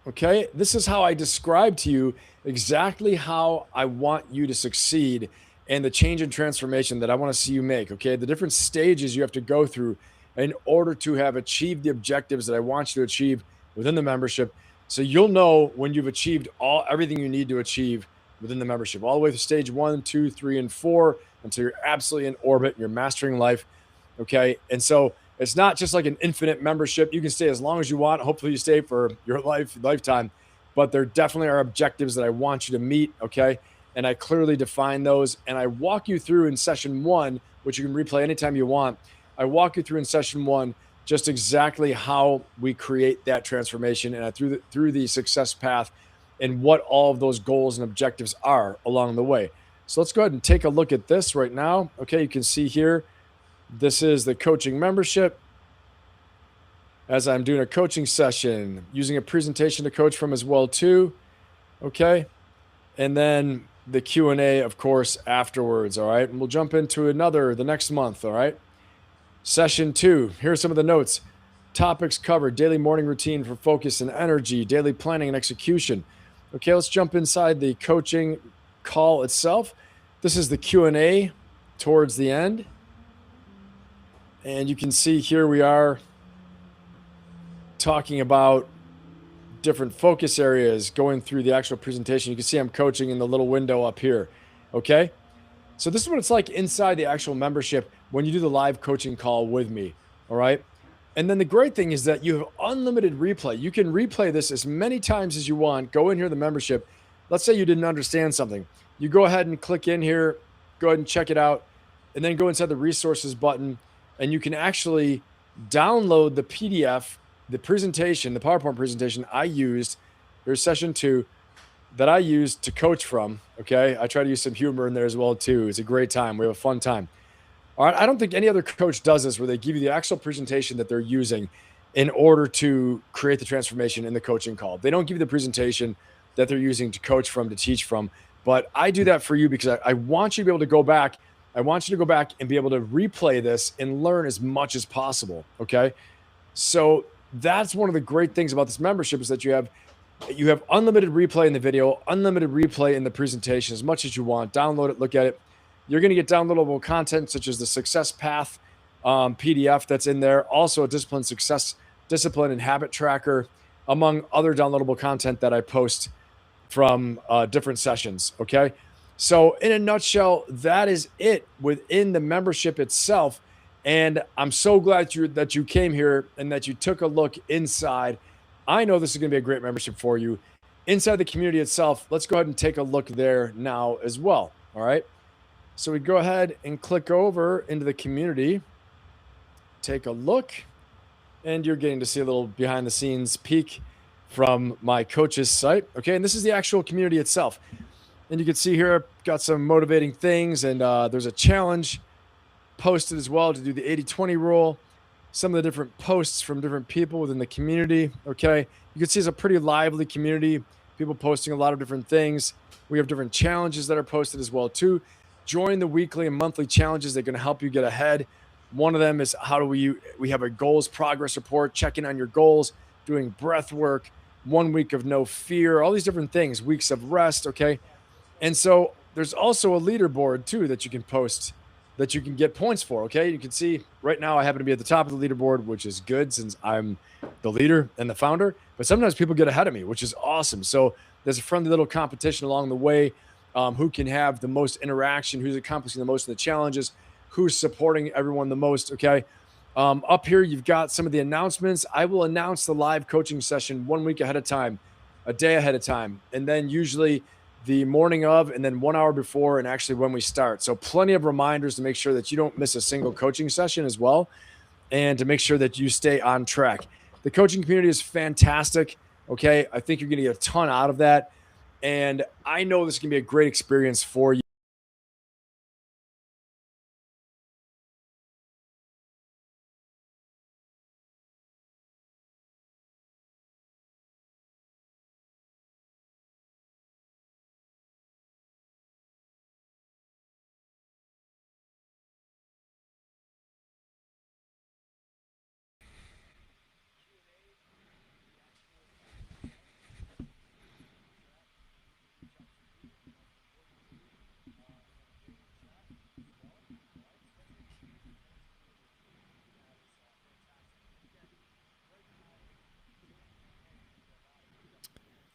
Okay, this is how I describe to you exactly how I want you to succeed and the change and transformation that I want to see you make. Okay, the different stages you have to go through in order to have achieved the objectives that I want you to achieve within the membership. So you'll know when you've achieved everything you need to achieve within the membership, all the way through stage 1, 2, 3, and 4, until you're absolutely in orbit and you're mastering life. Okay. And so It's not just like an infinite membership. You can stay as long as you want. Hopefully you stay for your lifetime, but there definitely are objectives that I want you to meet. Okay. And I clearly define those, and I walk you through in session 1, which you can replay anytime you want. I walk you through in session 1 just exactly how we create that transformation, and through the success path and what all of those goals and objectives are along the way. So let's go ahead and take a look at this right now. Okay, you can see here, this is the coaching membership. As I'm doing a coaching session, using a presentation to coach from as well too. Okay, and then the Q&A, of course, afterwards. All right, and we'll jump into the next month. All right. Session 2, here are some of the notes. Topics covered: daily morning routine for focus and energy, daily planning and execution. Okay, let's jump inside the coaching call itself. This is the Q&A towards the end. And you can see here we are talking about different focus areas, going through the actual presentation. You can see I'm coaching in the little window up here. Okay. So this is what it's like inside the actual membership when you do the live coaching call with me. All right. And then the great thing is that you have unlimited replay. You can replay this as many times as you want. Go in here, the membership. Let's say you didn't understand something. You go ahead and click in here, go ahead and check it out, and then go inside the resources button, and you can actually download the PDF, the presentation, the PowerPoint presentation I used. Here's session 2 that I used to coach from. Okay. I try to use some humor in there as well too. It's a great time. We have a fun time. All right. I don't think any other coach does this, where they give you the actual presentation that they're using in order to create the transformation in the coaching call. They don't give you the presentation that they're using to coach from, to teach from. But I do that for you because I want you to be able to go back. I want you to go back and be able to replay this and learn as much as possible. Okay. So that's one of the great things about this membership, is that you have unlimited replay in the video, unlimited replay in the presentation, as much as you want. Download it, look at it. You're going to get downloadable content such as the success path PDF that's in there. Also a discipline and habit tracker, among other downloadable content that I post from different sessions. Okay. So in a nutshell, that is it within the membership itself. And I'm so glad that you came here and that you took a look inside. I know this is going to be a great membership for you. Inside the community itself, let's go ahead and take a look there now as well. All right. So we go ahead and click over into the community, take a look, and you're getting to see a little behind the scenes peek from my coach's site. Okay. And this is the actual community itself. And you can see here, I've got some motivating things, and there's a challenge posted as well to do the 80-20 rule. Some of the different posts from different people within the community. Okay. You can see it's a pretty lively community, people posting a lot of different things. We have different challenges that are posted as well too. Join the weekly and monthly challenges that are going to help you get ahead. One of them is we have a goals progress report, checking on your goals, doing breath work, 1 week of no fear, all these different things, weeks of rest. Okay. And so there's also a leaderboard too that you can post, that you can get points for. Okay. You can see right now I happen to be at the top of the leaderboard, which is good since I'm the leader and the founder, but sometimes people get ahead of me, which is awesome. So there's a friendly little competition along the way. Who can have the most interaction, who's accomplishing the most of the challenges, who's supporting everyone the most. Okay. Up here, you've got some of the announcements. I will announce the live coaching session 1 week ahead of time, a day ahead of time, and then usually the morning of, and then 1 hour before, and actually when we start. So plenty of reminders to make sure that you don't miss a single coaching session as well, and to make sure that you stay on track. The coaching community is fantastic. Okay. I think you're going to get a ton out of that. And I know this is going to be a great experience for you.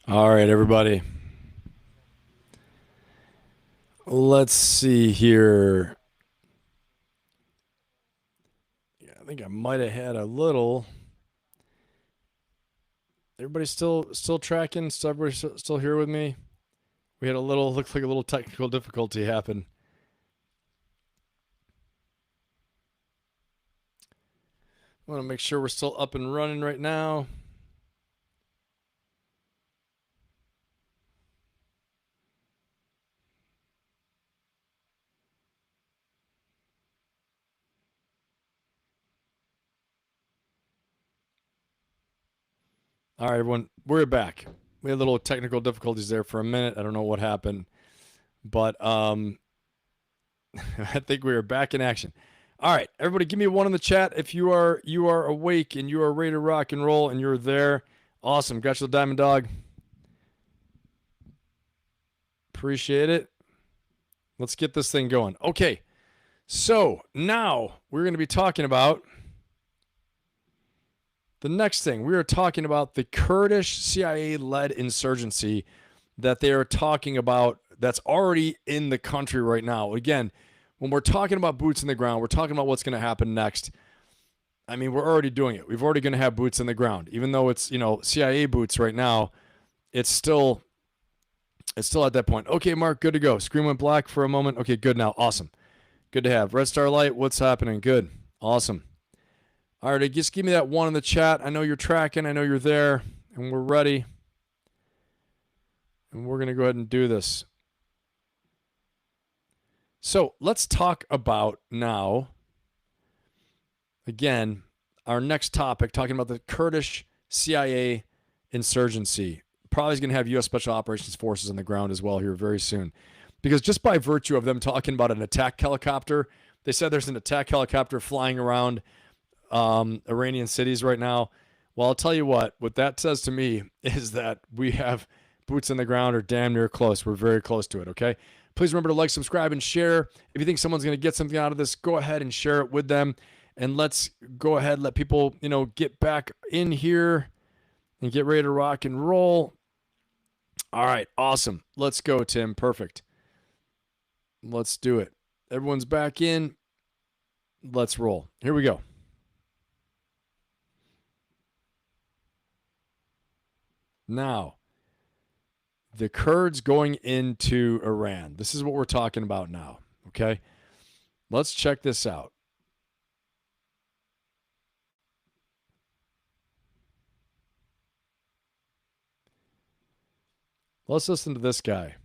All right, everybody. Let's see here. Yeah, think I might have had a little. Everybody still tracking? Everybody still here with me? We had looked like a little technical difficulty happen. I want to make sure we're still up and running right now. All right, everyone, we're back. We had little technical difficulties there for a minute. I don't know what happened, but I think we are back in action. All right, everybody, give me a 1 in the chat if you are awake and you are ready to rock and roll and you're there. Awesome, got you the diamond dog. Appreciate it. Let's get this thing going. Okay, so now we're going to be talking about the next thing. We are talking about the Kurdish CIA-led insurgency that they are talking about that's already in the country right now. Again, when we're talking about boots in the ground, we're talking about what's going to happen next. I mean, we're already doing it. We've already going to have boots in the ground. Even though it's, CIA boots right now, it's still at that point. Okay, Mark, good to go. Screen went black for a moment. Okay, good now. Awesome. Good to have. Red Star Light, what's happening? Good. Awesome. All right, just give me that 1 in the chat. I know you're tracking. I know you're there, and we're ready. And we're going to go ahead and do this. So let's talk about now, again, our next topic, talking about the Kurdish CIA insurgency. Probably is going to have U.S. Special Operations Forces on the ground as well here very soon. Because just by virtue of them talking about an attack helicopter, they said there's an attack helicopter flying around Iranian cities right now. Well, I'll tell you what that says to me is that we have boots on the ground or damn near close. We're very close to it, okay? Please remember to like, subscribe, and share. If you think someone's going to get something out of this, go ahead and share it with them. And let's go ahead, let people, get back in here and get ready to rock and roll. All right, awesome. Let's go, Tim. Perfect. Let's do it. Everyone's back in. Let's roll. Here we go. Now, the Kurds going into Iran. This is what we're talking about now, okay? Let's check this out. Let's listen to this guy. I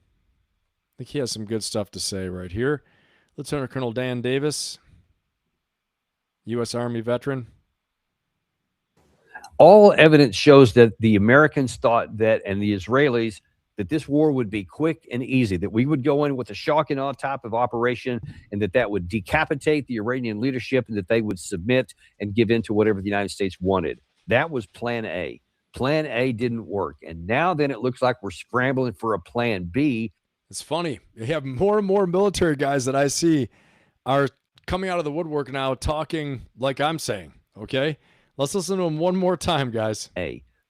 think he has some good stuff to say right here. Lieutenant Colonel Dan Davis, U.S. Army veteran. All evidence shows that the Americans thought that, and the Israelis, that this war would be quick and easy, that we would go in with a shock and awe type of operation, and that would decapitate the Iranian leadership, and that they would submit and give in to whatever the United States wanted. That was plan A. Plan A didn't work. And now then it looks like we're scrambling for a plan B. It's funny. You have more and more military guys that I see are coming out of the woodwork now talking like I'm saying, okay? Let's listen to them one more time, guys.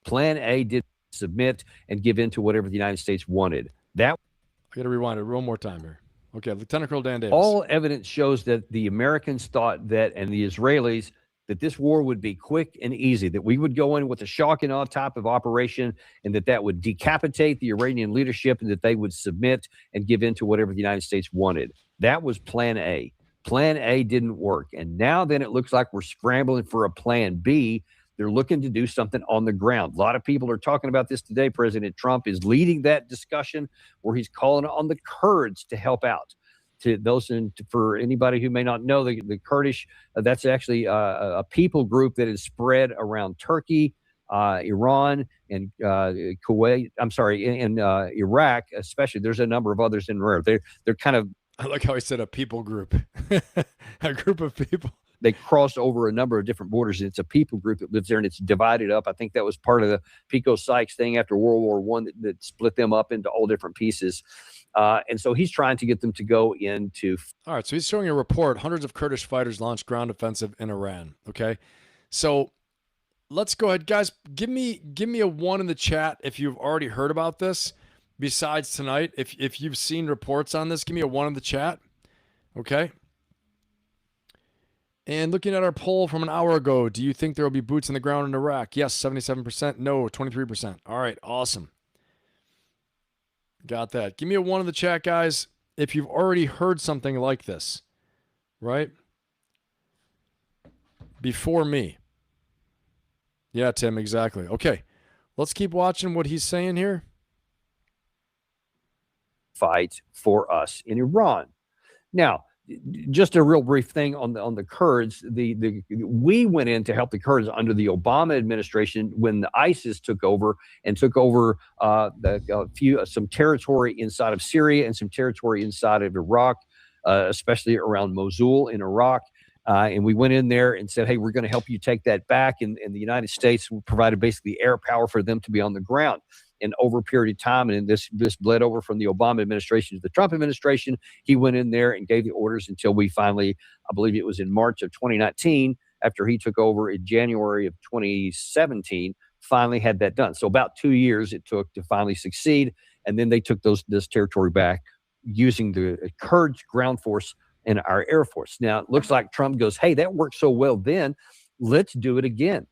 Plan A did submit and give in to whatever the United States wanted. That I got to rewind it one more time here. Okay, Lieutenant Colonel Dan Davis. All evidence shows that the Americans thought that, and the Israelis, that this war would be quick and easy, that we would go in with a shock and awe type of operation, and that would decapitate the Iranian leadership, and that they would submit and give in to whatever the United States wanted. That was plan A. Plan A didn't work. And now then it looks like we're scrambling for a plan B. They're looking to do something on the ground. A lot of people are talking about this today. President Trump is leading that discussion where he's calling on the Kurds to help out. To those, and for anybody who may not know, the Kurdish, that's actually a people group that is spread around Turkey, Iran, and Kuwait. I'm sorry, in Iraq, especially. There's a number of others in there. They're kind of. I like how he said a people group, a group of people. They crossed over a number of different borders, and it's a people group that lives there, and it's divided up. I think that was part of the Pico-Sykes thing after World War I that split them up into all different pieces. And so he's trying to get them to go into. All right, so he's showing a report. Hundreds of Kurdish fighters launched ground offensive in Iran. Okay, so let's go ahead, guys. Give me a 1 in the chat if you've already heard about this. Besides tonight, if you've seen reports on this, give me a 1 in the chat. Okay. And looking at our poll from an hour ago, do you think there will be boots on the ground in Iraq? Yes, 77%. No, 23%. All right, awesome. Got that. Give me a 1 in the chat, guys, if you've already heard something like this, right? Before me. Yeah, Tim, exactly. Okay, let's keep watching what he's saying here. Fight for us in Iran. Now, just a real brief thing on the Kurds. We went in to help the Kurds under the Obama administration when the ISIS took over some territory inside of Syria and some territory inside of Iraq, especially around Mosul in Iraq. And we went in there and said, hey, we're going to help you take that back. And the United States provided basically air power for them to be on the ground. And over a period of time, and this bled over from the Obama administration to the Trump administration, he went in there and gave the orders until we finally, I believe it was in March of 2019, after he took over in January of 2017, finally had that done. So about 2 years it took to finally succeed. And then they took this territory back using the Kurds ground force and our Air Force. Now, it looks like Trump goes, hey, that worked so well then, let's do it again.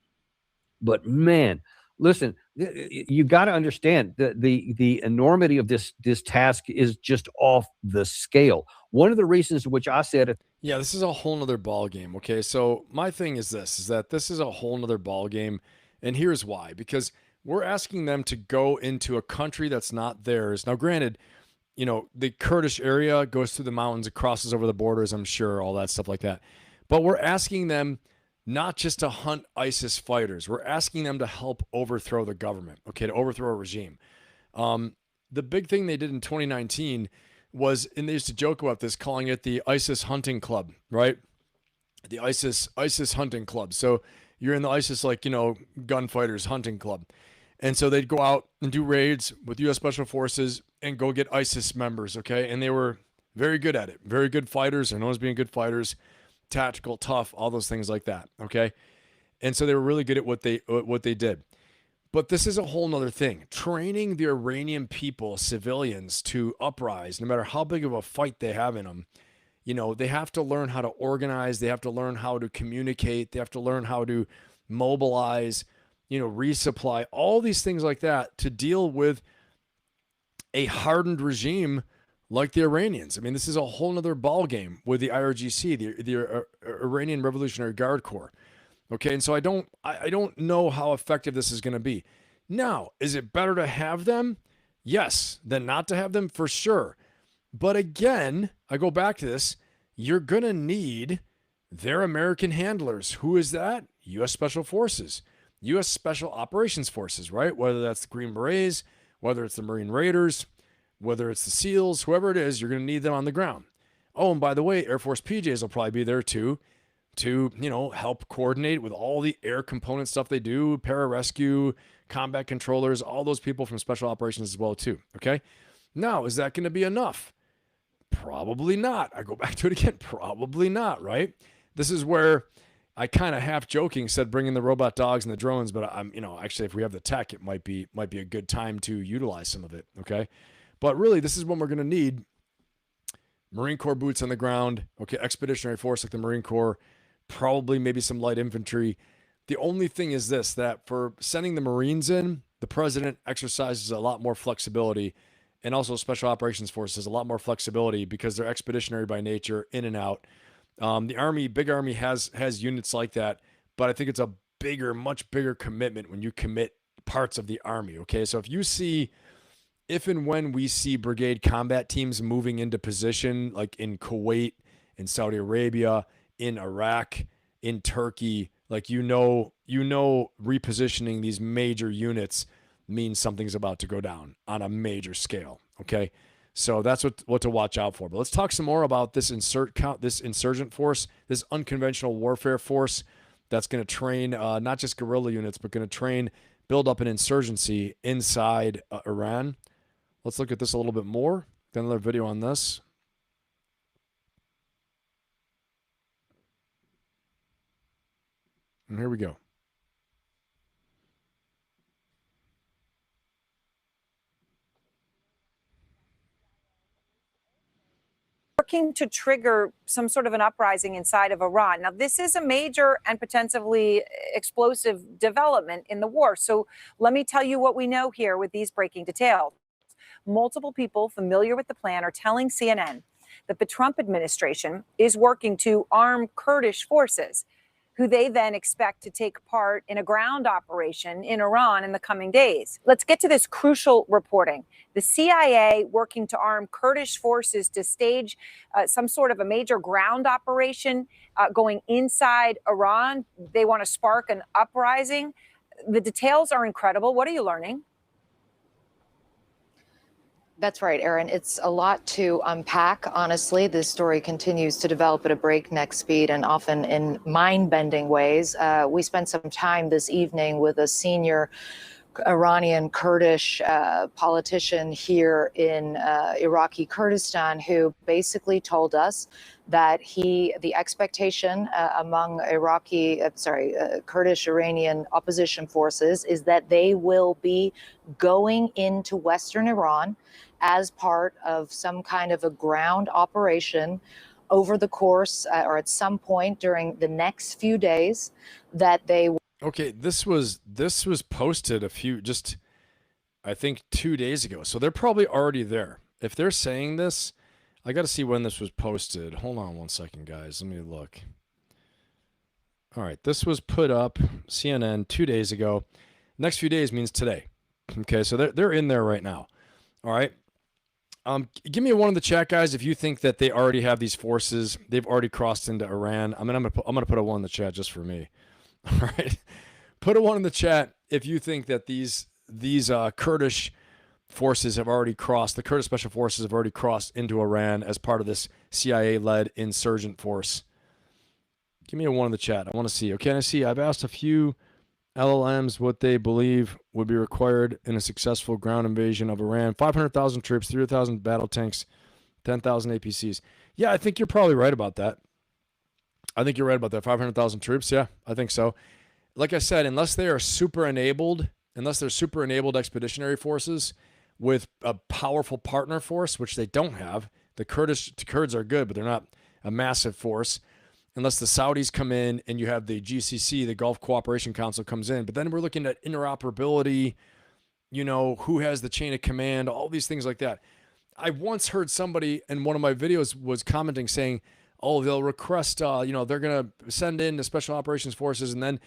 But man, listen, you got to understand that the enormity of this task is just off the scale. One of the reasons which I said, yeah, this is a whole nother ball game. Okay, so my thing is that this is a whole nother ball game, and here's why: because we're asking them to go into a country that's not theirs. Now, granted, you know, the Kurdish area goes through the mountains, it crosses over the borders, I'm sure, all that stuff like that. But we're asking them not just to hunt ISIS fighters. We're asking them to help overthrow the government, okay, to overthrow a regime. The big thing they did in 2019 was, and they used to joke about this, calling it the ISIS hunting club, right? The ISIS hunting club. So you're in the ISIS, like, you know, gunfighters hunting club. And so they'd go out and do raids with U.S. Special Forces and go get ISIS members, okay? And they were very good at it. Very good fighters. They're known as being good fighters. Tactical, tough, all those things like that, okay? And so they were really good at what they did. But this is a whole nother thing. Training the Iranian people, civilians, to uprise, no matter how big of a fight they have in them. You know, they have to learn how to organize. They have to learn how to communicate. They have to learn how to mobilize, you know, resupply, all these things like that to deal with a hardened regime like the Iranians. I mean, this is a whole nother ball game with the IRGC, the Iranian Revolutionary Guard Corps. Okay, and so I don't know how effective this is going to be. Now, is it better to have them? Yes, than not to have them, for sure. But again, I go back to this. You're going to need their American handlers. Who is that? U.S. Special Forces, U.S. Special Operations Forces, right? Whether that's the Green Berets, whether it's the Marine Raiders, whether it's the SEALs, whoever it is, you're going to need them on the ground. Oh, and by the way, Air Force PJs will probably be there too, to, you know, help coordinate with all the air component stuff they do, pararescue, combat controllers, all those people from special operations as well too, okay? Now, is that going to be enough? Probably not. I go back to it again, probably not, right? This is where I kind of half joking said bring in the robot dogs and the drones, but I'm, you know, actually if we have the tech, it might be a good time to utilize some of it, okay? But really, this is when we're going to need Marine Corps boots on the ground, okay, expeditionary force like the Marine Corps, probably maybe some light infantry. The only thing is this, that for sending the Marines in, the president exercises a lot more flexibility, and also Special Operations Force has a lot more flexibility because they're expeditionary by nature, in and out. The Army, big Army has units like that, but I think it's a bigger, much bigger commitment when you commit parts of the Army, okay? So if and when we see brigade combat teams moving into position, like in Kuwait, in Saudi Arabia, in Iraq, in Turkey, like, you know, repositioning these major units means something's about to go down on a major scale, okay? So that's what to watch out for. But let's talk some more about this insurgent force, this unconventional warfare force that's going to train not just guerrilla units, but going to build up an insurgency inside Iran. Let's look at this a little bit more. Got another video on this. And here we go. working to trigger some sort of an uprising inside of Iran. Now, this is a major and potentially explosive development in the war. So let me tell you what we know here with these breaking details. Multiple people familiar with the plan are telling CNN that the Trump administration is working to arm Kurdish forces, who they then expect to take part in a ground operation in Iran in the coming days. Let's get to this crucial reporting. The CIA working to arm Kurdish forces to stage some sort of a major ground operation going inside Iran. They want to spark an uprising. The details are incredible. What are you learning? That's right, Erin. It's a lot to unpack. Honestly, this story continues to develop at a breakneck speed and often in mind-bending ways. We spent some time this evening with a senior Iranian Kurdish politician here in Iraqi Kurdistan, who basically told us that the expectation among Kurdish Iranian opposition forces is that they will be going into Western Iran as part of some kind of a ground operation over the course or at some point during the next few days that they. Okay, this was posted I think 2 days ago. So they're probably already there. If they're saying this, I got to see when this was posted. Hold on one second, guys. Let me look. All right, this was put up CNN 2 days ago. Next few days means today. Okay, so they're in there right now. All right. Give me a one in the chat, guys, if you think that they already have these forces. They've already crossed into Iran. I'm gonna put a one in the chat just for me. All right, put a one in the chat if you think that these Kurdish forces have already crossed. The Kurdish special forces have already crossed into Iran as part of this CIA-led insurgent force. Give me a one in the chat. I want to see. Okay, I see. I've asked a few LLMs what they believe would be required in a successful ground invasion of Iran. 500,000 troops, 3,000 battle tanks, 10,000 APCs. Yeah, I think you're probably right about that. I think you're right about that. 500,000 troops. Yeah, I think so. Like I said, unless they're super enabled expeditionary forces with a powerful partner force, which they don't have. The Kurds are good, but they're not a massive force. Unless the Saudis come in and you have the GCC, the Gulf Cooperation Council comes in. But then we're looking at interoperability, who has the chain of command, all these things like that. I once heard somebody in one of my videos was commenting saying, oh, they'll request, they're going to send in the Special Operations Forces and then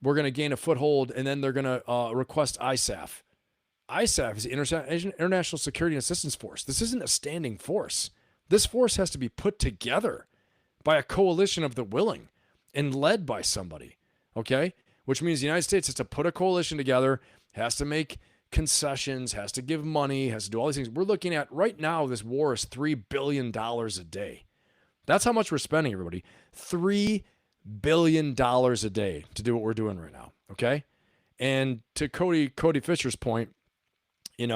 we're going to gain a foothold and then they're going to request ISAF. ISAF is the International Security and Assistance Force. This isn't a standing force. This force has to be put together by a coalition of the willing and led by somebody, okay? Which means the United States has to put a coalition together, has to make concessions, has to give money, has to do all these things. We're looking at, right now, this war is $3 billion a day. That's how much we're spending, everybody. $3 billion a day to do what we're doing right now, okay? And to Cody Fisher's point, we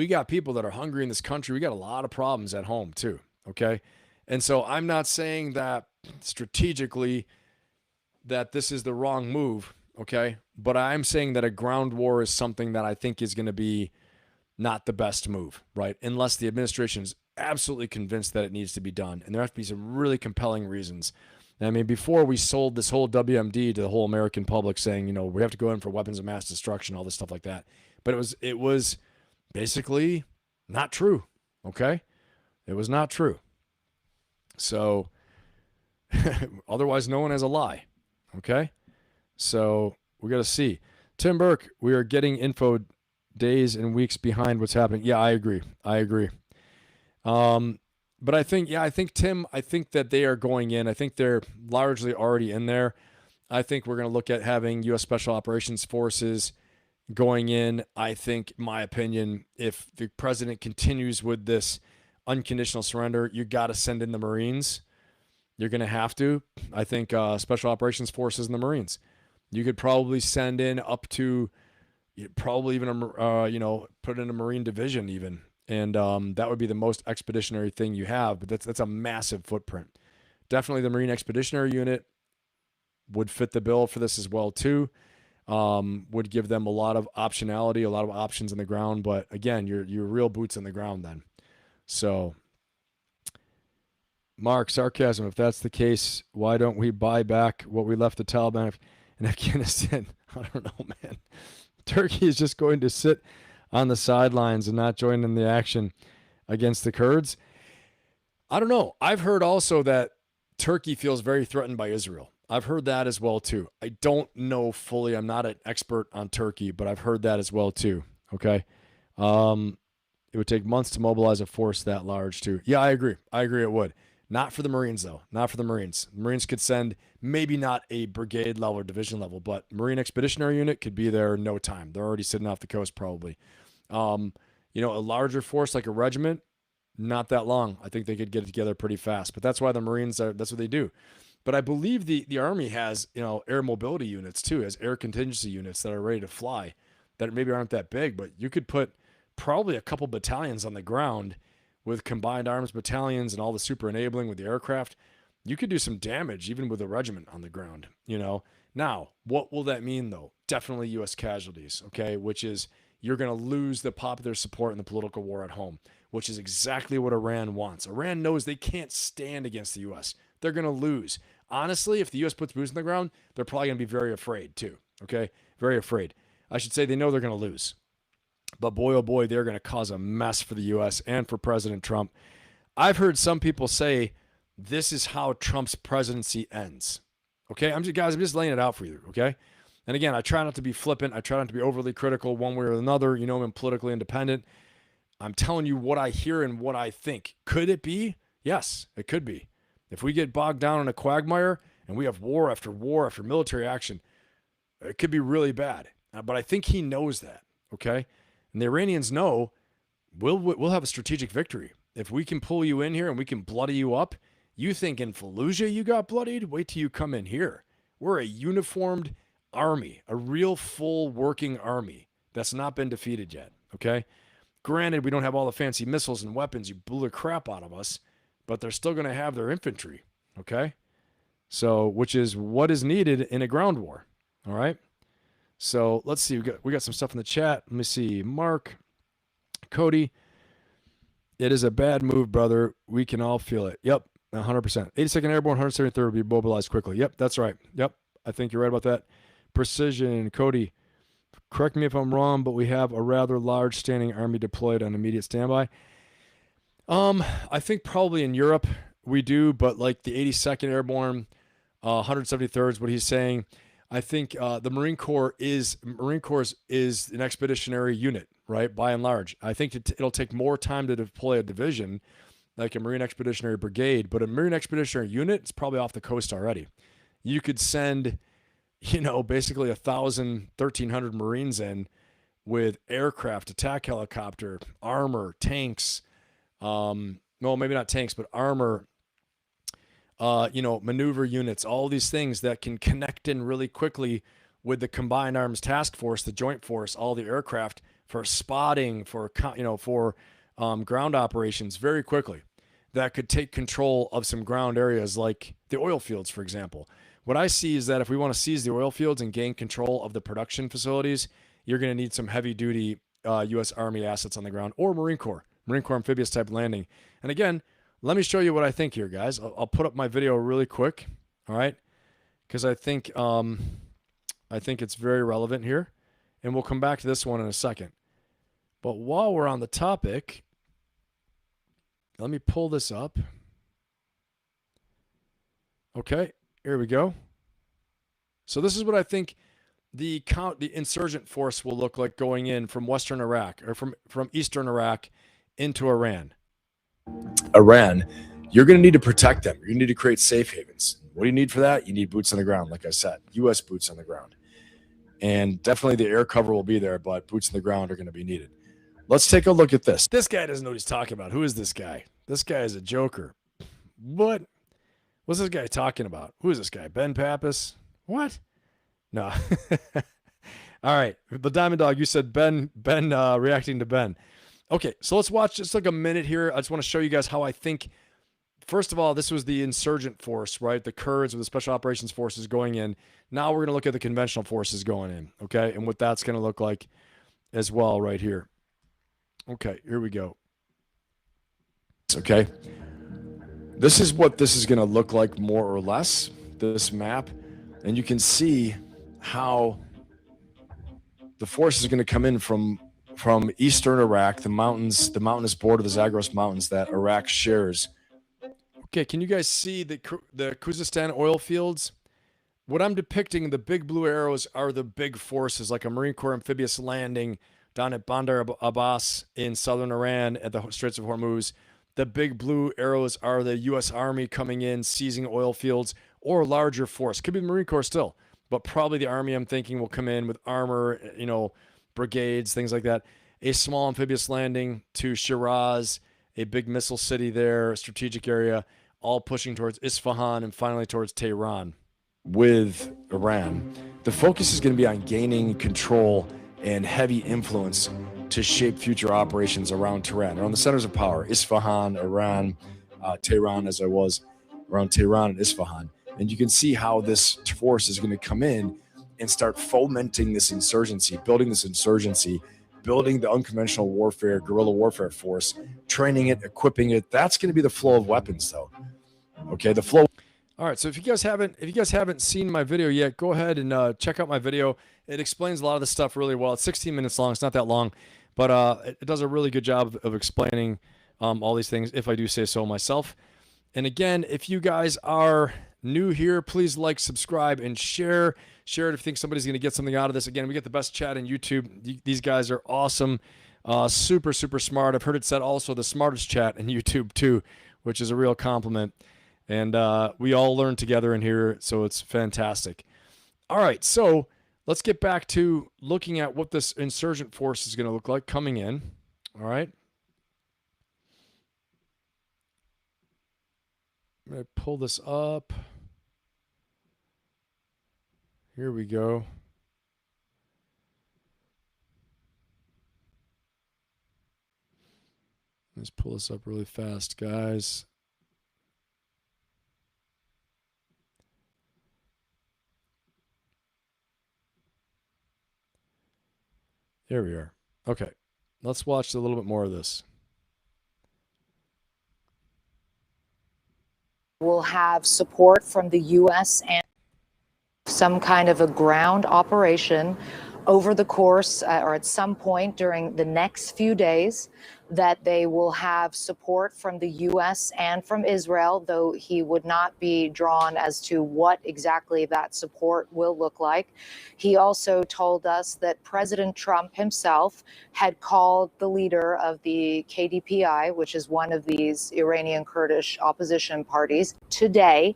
got people that are hungry in this country. We got a lot of problems at home, too. Okay. And so I'm not saying that strategically that this is the wrong move. Okay. But I'm saying that a ground war is something that I think is going to be not the best move, right? Unless the administration is absolutely convinced that it needs to be done. And there have to be some really compelling reasons. I mean, before we sold this whole WMD to the whole American public saying, we have to go in for weapons of mass destruction, all this stuff like that. But it was basically not true. Okay. It was not true. So otherwise known as a lie. Okay. So we got to see. Tim Burke, we are getting info days and weeks behind what's happening. Yeah, I agree. But I think that they are going in. I think they're largely already in there. I think we're going to look at having U.S. Special Operations Forces going in. I think, in my opinion, if the president continues with this unconditional surrender, you got to send in the Marines. You're going to have to. I think Special Operations Forces and the Marines. You could probably send in up to, probably even put in a Marine division even, and that would be the most expeditionary thing you have. But that's a massive footprint. Definitely the Marine Expeditionary Unit would fit the bill for this as well too. Would give them a lot of optionality, a lot of options on the ground. But again, you're real boots on the ground then. So Mark, sarcasm. If that's the case, why don't we buy back what we left the Taliban in Afghanistan? I don't know, man. Turkey is just going to sit on the sidelines and not join in the action against the Kurds. I don't know. I've heard also that Turkey feels very threatened by Israel. I've heard that as well, too. I don't know fully. I'm not an expert on Turkey, but I've heard that as well, too. Okay. It would take months to mobilize a force that large, too. Yeah, I agree. I agree it would. Not for the Marines, though. Not for the Marines. The Marines could send maybe not a brigade level or division level, but Marine Expeditionary Unit could be there in no time. They're already sitting off the coast, probably. You know, a larger force like a regiment, not that long. I think they could get it together pretty fast. But that's why the Marines are. That's what they do. But I believe the Army has, you know, air mobility units too, has air contingency units that are ready to fly, that maybe aren't that big, but you could put probably a couple battalions on the ground with combined arms battalions and all the super enabling with the aircraft. You could do some damage even with a regiment on the ground, you know. Now, what will that mean though? Definitely U.S. casualties, okay, which is you're going to lose the popular support in the political war at home, which is exactly what Iran wants. Iran knows they can't stand against the U.S. They're going to lose. Honestly, if the U.S. puts boots on the ground, they're probably going to be very afraid too, okay? Very afraid. I should say they know they're going to lose. But boy, oh boy, they're going to cause a mess for the U.S. and for President Trump. I've heard some people say this is how Trump's presidency ends. Okay, I'm just laying it out for you, okay? And again, I try not to be flippant. I try not to be overly critical one way or another. You know, I'm politically independent. I'm telling you what I hear and what I think. Could it be? Yes, it could be. If we get bogged down in a quagmire and we have war after military action, it could be really bad. But I think he knows that, okay? And the Iranians know we'll have a strategic victory. If we can pull you in here and we can bloody you up, you think in Fallujah you got bloodied? Wait till you come in here. We're a uniformed army, a real full working army that's not been defeated yet, okay? Granted, we don't have all the fancy missiles and weapons. You blew the crap out of us, but they're still going to have their infantry, okay? So, which is what is needed in a ground war, all right? So let's see. We got some stuff in the chat. Let me see. Mark, Cody, it is a bad move, brother. We can all feel it. Yep, 100%. 82nd Airborne, 173rd will be mobilized quickly. Yep, that's right. Yep, I think you're right about that. Precision, Cody, correct me if I'm wrong, but we have a rather large standing army deployed on immediate standby. I think probably in Europe we do, but like the 82nd Airborne, 173rd is what he's saying. I think the Marine Corps is an expeditionary unit, right? By and large, I think it'll take more time to deploy a division, like a Marine Expeditionary Brigade, but a Marine Expeditionary Unit is probably off the coast already. You could send, you know, basically 1,000, 1,300 Marines in with aircraft, attack helicopter, armor, tanks. Well, maybe not tanks, but armor. You know, maneuver units, all these things that can connect in really quickly with the Combined Arms Task Force, the Joint Force, all the aircraft for spotting, for, you know, for ground operations very quickly that could take control of some ground areas like the oil fields, for example. What I see is that if we want to seize the oil fields and gain control of the production facilities, you're going to need some heavy duty U.S. Army assets on the ground or Marine Corps amphibious type landing. And again, let me show you what I think here, guys. I'll put up my video really quick, all right? Because I think it's very relevant here, and we'll come back to this one in a second. But while we're on the topic, let me pull this up. Okay, here we go. So this is what I think the insurgent force will look like going in from Western Iraq or from Eastern Iraq into Iran. You're going to need to protect them. You're going to need to create safe havens. What do you need for that? You need boots on the ground, like I said, U.S. boots on the ground. And definitely the air cover will be there, but boots on the ground are going to be needed. Let's take a look at this. This guy doesn't know what he's talking about. Who is this guy? This guy is a joker. What? What's this guy talking about? Who is this guy? Ben Pappas? What? No. All right. The Diamond Dog, you said Ben reacting to Ben. Okay, so let's watch just like a minute here. I just want to show you guys how I think. First of all, this was the insurgent force, right? The Kurds with the special operations forces going in. Now we're going to look at the conventional forces going in, okay? And what that's going to look like as well right here. Okay, here we go. Okay. this is what this is going to look like, more or less, this map. And you can see how the force is going to come in from eastern Iraq, the mountains, the mountainous border, the Zagros Mountains that Iraq shares. Okay, can you guys see the Kurdistan oil fields? What I'm depicting, the big blue arrows are the big forces, like a Marine Corps amphibious landing down at Bandar Abbas in southern Iran at the Straits of Hormuz. The big blue arrows are the U.S. Army coming in, seizing oil fields, or larger force. Could be the Marine Corps still, but probably the Army, I'm thinking, will come in with armor, you know, brigades, things like that. A small amphibious landing to Shiraz, a big missile city there, a strategic area, all pushing towards Isfahan and finally towards Tehran. With Iran, the focus is going to be on gaining control and heavy influence to shape future operations around Tehran, around the centers of power, Isfahan, Iran, Tehran, as I was, around Tehran and Isfahan. And you can see how this force is going to come in and start fomenting this insurgency, building this insurgency, building the unconventional warfare, guerrilla warfare force, training it, equipping it. That's going to be the flow of weapons, though. Okay, the flow. All right, so if you guys haven't seen my video yet, go ahead and check out my video. It explains a lot of this stuff really well. It's 16 minutes long. It's not that long, but it does a really good job of explaining all these things, if I do say so myself. And again, if you guys are new here, please like, subscribe, and share. Share it if you think somebody's going to get something out of this. Again, we get the best chat in YouTube. These guys are awesome, super, super smart. I've heard it said also the smartest chat in YouTube too, which is a real compliment. And we all learn together in here, so it's fantastic. All right, so let's get back to looking at what this insurgent force is going to look like coming in. All right. I'm going to pull this up. Here we go. Let's pull this up really fast, guys. There we are. Okay, let's watch a little bit more of this. Will have support from the U.S. and some kind of a ground operation over the course or at some point during the next few days, that they will have support from the U.S. and from Israel, though he would not be drawn as to what exactly that support will look like. He also told us that President Trump himself had called the leader of the KDPI, which is one of these Iranian Kurdish opposition parties, today,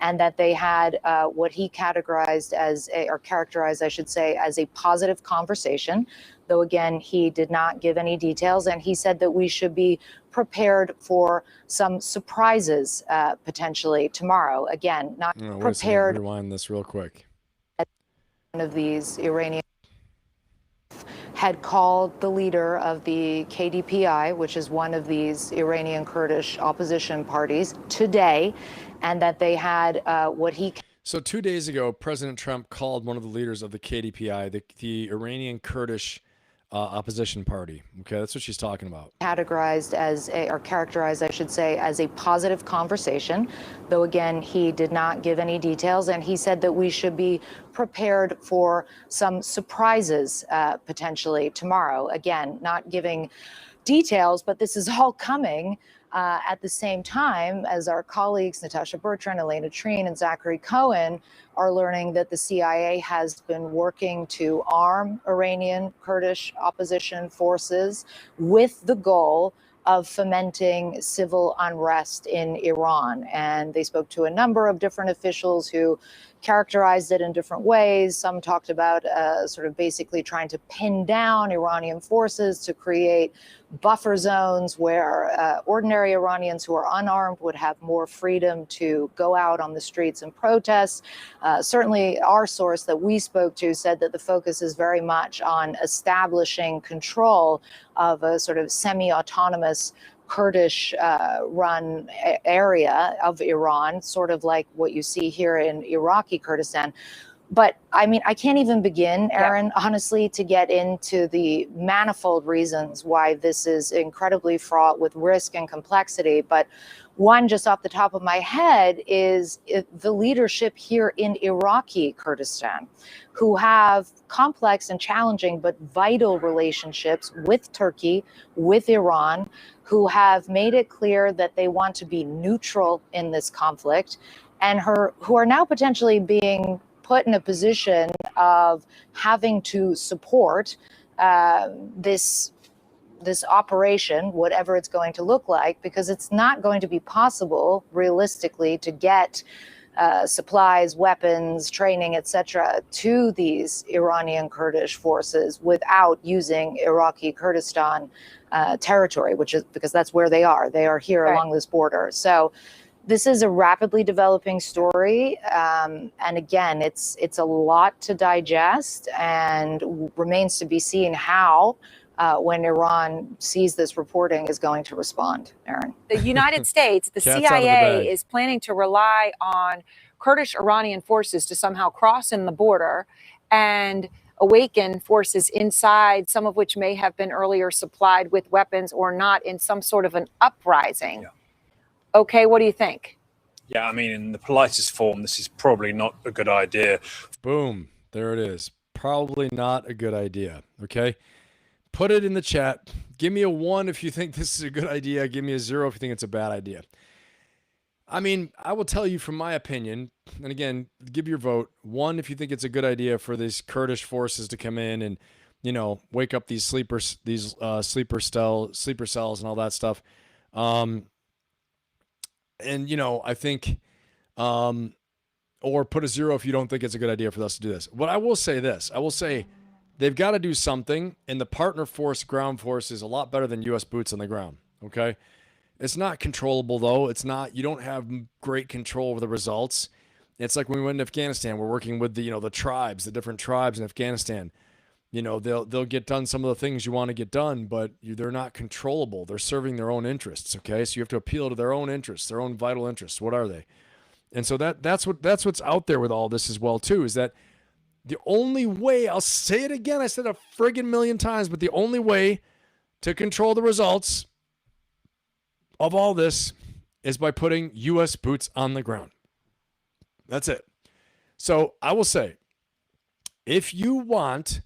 and that they had what he categorized as, characterized, I should say, as a positive conversation. Though again, he did not give any details, and he said that we should be prepared for some surprises potentially tomorrow. Again, not prepared. Rewind this real quick. One of these Iranian had called the leader of the KDPI, which is one of these Iranian Kurdish opposition parties, today, and that they had what he. So 2 days ago, President Trump called one of the leaders of the KDPI, the Iranian Kurdish opposition party. Okay, that's what she's talking about. Categorized as characterized, I should say, as a positive conversation, though again, he did not give any details, and he said that we should be prepared for some surprises potentially tomorrow. Again, not giving details, but this is all coming at the same time as our colleagues Natasha Bertrand, Elena Trine, and Zachary Cohen are learning that the CIA has been working to arm Iranian Kurdish opposition forces with the goal of fomenting civil unrest in Iran. And they spoke to a number of different officials who characterized it in different ways. Some talked about sort of basically trying to pin down Iranian forces to create buffer zones where ordinary Iranians who are unarmed would have more freedom to go out on the streets and protest. Certainly our source that we spoke to said that the focus is very much on establishing control of a sort of semi-autonomous Kurdish run area of Iran, sort of like what you see here in Iraqi Kurdistan. But I mean, I can't even begin, Aaron, honestly, to get into the manifold reasons why this is incredibly fraught with risk and complexity. But One just off the top of my head is the leadership here in Iraqi Kurdistan, who have complex and challenging but vital relationships with Turkey, with Iran, who have made it clear that they want to be neutral in this conflict, and who are now potentially being put in a position of having to support this operation, whatever it's going to look like, because it's not going to be possible realistically to get supplies, weapons, training, etc., to these Iranian Kurdish forces without using Iraqi Kurdistan territory, which is because that's where they are. They are here along this border. So this is a rapidly developing story. And again, it's a lot to digest, and remains to be seen how when Iran sees this reporting is going to respond, Aaron. The United States, the Cat's out of the CIA bag. is planning to rely on Kurdish Iranian forces to somehow cross in the border and awaken forces inside, some of which may have been earlier supplied with weapons or not, in some sort of an uprising. Okay, what do you think? Yeah, I mean, in the politest form, this is probably not a good idea. Boom. There it is. Probably not a good idea. Okay. Put it in the chat. Give me a 1 if you think this is a good idea. Give me a 0 if you think it's a bad idea. I mean, I will tell you from my opinion, and again, give your vote. 1 if you think it's a good idea for these Kurdish forces to come in and, you know, wake up these sleeper cells and all that stuff. And, you know, I think, or put a 0 if you don't think it's a good idea for us to do this. But I will say this. I will say they've got to do something, and the partner force, ground force, is a lot better than U.S. boots on the ground, okay? It's not controllable, though. It's not, you don't have great control over the results. It's like when we went to Afghanistan, we're working with the, you know, the tribes, the different tribes in Afghanistan. You know, they'll get done some of the things you want to get done, but they're not controllable. They're serving their own interests, okay? So you have to appeal to their own interests, their own vital interests. What are they? And so that's what's out there with all this as well, too, is that the only way, I'll say it again, I said a friggin' million times, but the only way to control the results of all this is by putting U.S. boots on the ground. That's it. So I will say, if you want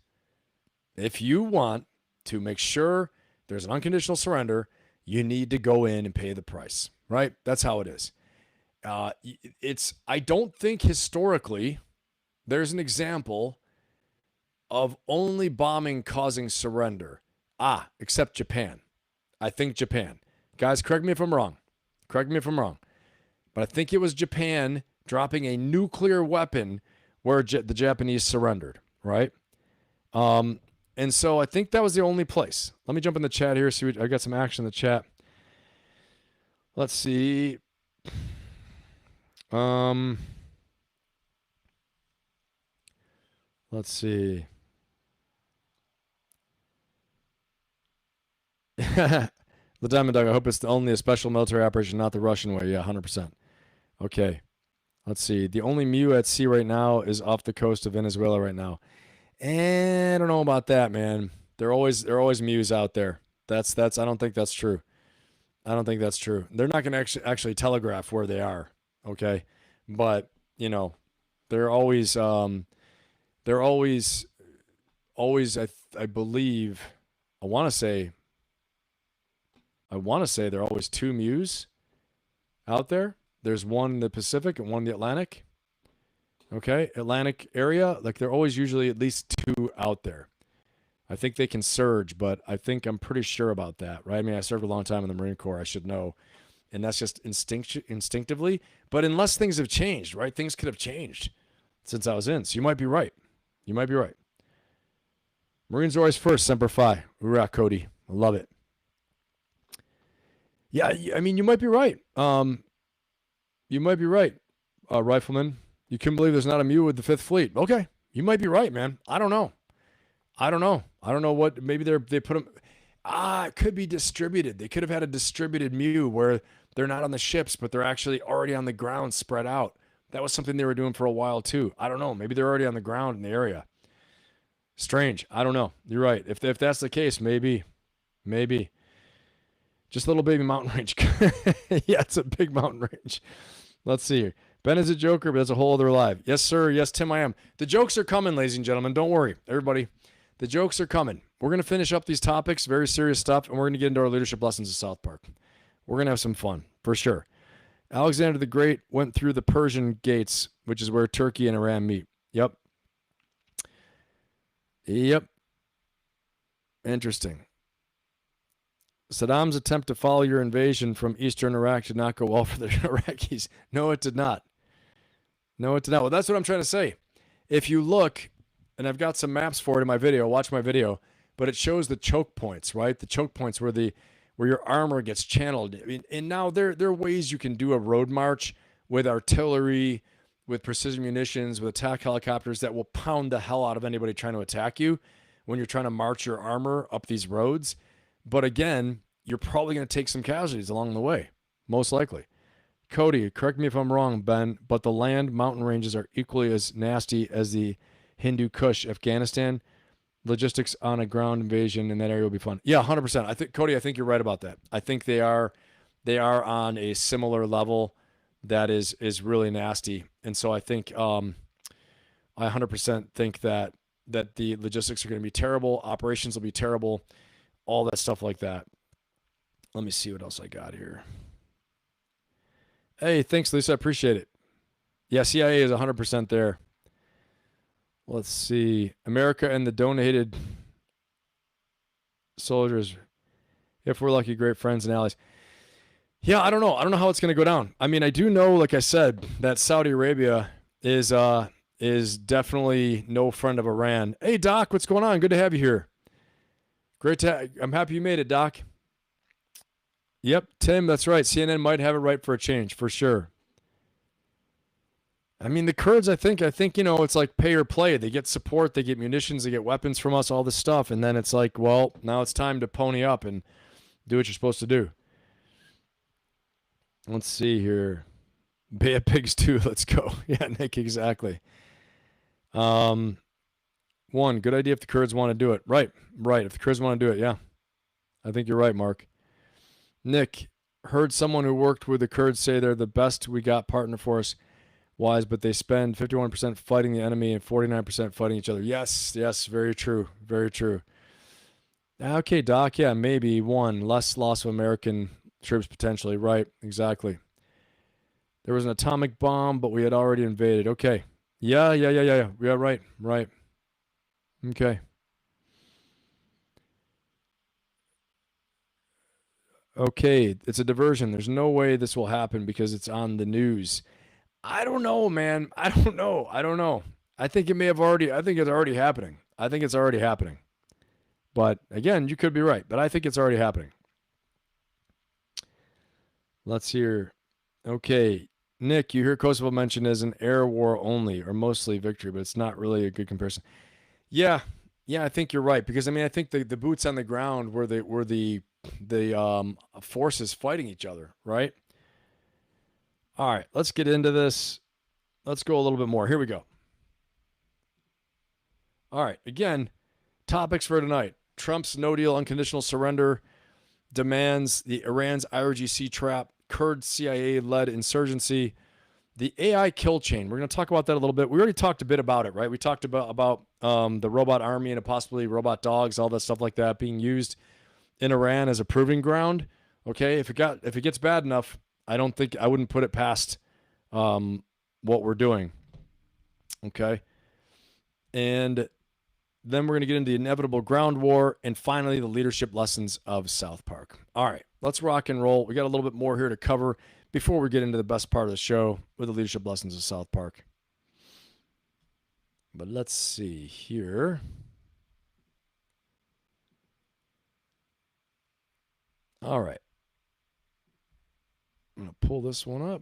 to make sure there's an unconditional surrender, you need to go in and pay the price, right? That's how it is. I don't think historically there's an example of only bombing causing surrender. Except Japan. I think Japan. Guys, correct me if I'm wrong. Correct me if I'm wrong. But I think it was Japan dropping a nuclear weapon where the Japanese surrendered, right? And so I think that was the only place. Let me jump in the chat here. See, I got some action in the chat. Let's see. Let's see. The Diamond Dog, I hope it's only a special military operation, not the Russian way. Yeah, 100%. Okay. Let's see. The only MEU at sea right now is off the coast of Venezuela right now. And I don't know about that, man. There are always MEUs out there. That's I don't think that's true. I don't think that's true. They're not going to actually telegraph where they are, okay? But, you know, they're always I believe, I want to say there are always 2 MEUs out there. There's one in the Pacific and one in the Atlantic. Okay, Atlantic area, like they're always usually at least 2 out there. I think they can surge, but I'm pretty sure about that, right? I mean, I served a long time in the Marine Corps. I should know. And that's just instinctively. But unless things have changed, right? Things could have changed since I was in. So you might be right. You might be right. Marines are always first, Semper Fi. Hoorah, Cody. I love it. Yeah, I mean, you might be right. You might be right, Rifleman. You couldn't believe there's not a MEU with the 5th Fleet. Okay, you might be right, man. I don't know. I don't know what, maybe they put them, it could be distributed. They could have had a distributed MEU where they're not on the ships, but they're actually already on the ground spread out. That was something they were doing for a while too. I don't know. Maybe they're already on the ground in the area. Strange. I don't know. You're right. If that's the case, maybe. Just a little baby mountain range. Yeah, it's a big mountain range. Let's see here. Ben is a joker, but that's a whole other live. Yes, sir. Yes, Tim, I am. The jokes are coming, ladies and gentlemen. Don't worry, everybody. The jokes are coming. We're going to finish up these topics, very serious stuff, and we're going to get into our leadership lessons of South Park. We're going to have some fun, for sure. Alexander the Great went through the Persian gates, which is where Turkey and Iran meet. Yep. Interesting. Saddam's attempt to follow your invasion from eastern Iraq did not go well for the Iraqis. No, it did not. No, it did not. Well, that's what I'm trying to say. If you look, and I've got some maps for it in my video, watch my video, but it shows the choke points, right? The choke points where your armor gets channeled. I mean, and now there are ways you can do a road march with artillery, with precision munitions, with attack helicopters that will pound the hell out of anybody trying to attack you when you're trying to march your armor up these roads. But again, you're probably going to take some casualties along the way, most likely. Cody, correct me if I'm wrong, Ben, but the land mountain ranges are equally as nasty as the Hindu Kush, Afghanistan. Logistics on a ground invasion in that area will be fun. Yeah, 100%. I think, Cody, I think you're right about that. I think they are on a similar level that is really nasty. And so I think I 100% think that the logistics are going to be terrible. Operations will be terrible. All that stuff like that. Let me see what else I got here. Hey, thanks, Lisa. I appreciate it. Yeah, CIA is 100% there. Let's see. America and the donated soldiers, if we're lucky, great friends and allies. Yeah, I don't know. I don't know how it's going to go down. I mean, I do know, like I said, that Saudi Arabia is definitely no friend of Iran. Hey, Doc, what's going on? Good to have you here. Great to I'm happy you made it, Doc. Yep, Tim, that's right. CNN might have it right for a change, for sure. I mean, the Kurds, I think, it's like pay or play. They get support, they get munitions, they get weapons from us, all this stuff. And then it's like, well, now it's time to pony up and do what you're supposed to do. Let's see here. Bay of Pigs 2, let's go. Yeah, Nick, exactly. One, good idea if the Kurds want to do it. Right. If the Kurds want to do it, yeah. I think you're right, Mark. Nick, heard someone who worked with the Kurds say they're the best we got partner force wise, but they spend 51% fighting the enemy and 49% fighting each other. Yes, very true. Very true. Okay, Doc, yeah, maybe one. Less loss of American troops potentially. Right, exactly. There was an atomic bomb, but we had already invaded. Okay. Yeah, right. Okay. Okay, it's a diversion. There's no way this will happen because it's on the news. I don't know, man. I don't know. I think it may have already, I think it's already happening. But again, you could be right, but I think it's already happening. Let's hear. Okay, Nick, you hear Kosovo mentioned as an air war only or mostly victory, but it's not really a good comparison. Yeah, I think you're right because I mean I think the boots on the ground were the forces fighting each other, right? All right, let's get into this. Let's go a little bit more. Here we go. All right, again, topics for tonight. Trump's no deal unconditional surrender demands, the Iran's Araghchi Trap, Kurd CIA-led insurgency, the AI kill chain. We're going to talk about that a little bit. We already talked a bit about it, right? We talked about the robot army and possibly robot dogs, all that stuff like that being used in Iran as a proving ground. Okay, if it gets bad enough, I wouldn't put it past what we're doing. Okay, and then we're going to get into the inevitable ground war and finally the leadership lessons of South Park. All right, let's rock and roll. We got a little bit more here to cover before we get into the best part of the show with the leadership lessons of South Park. But let's see here. All right. I'm going to pull this one up.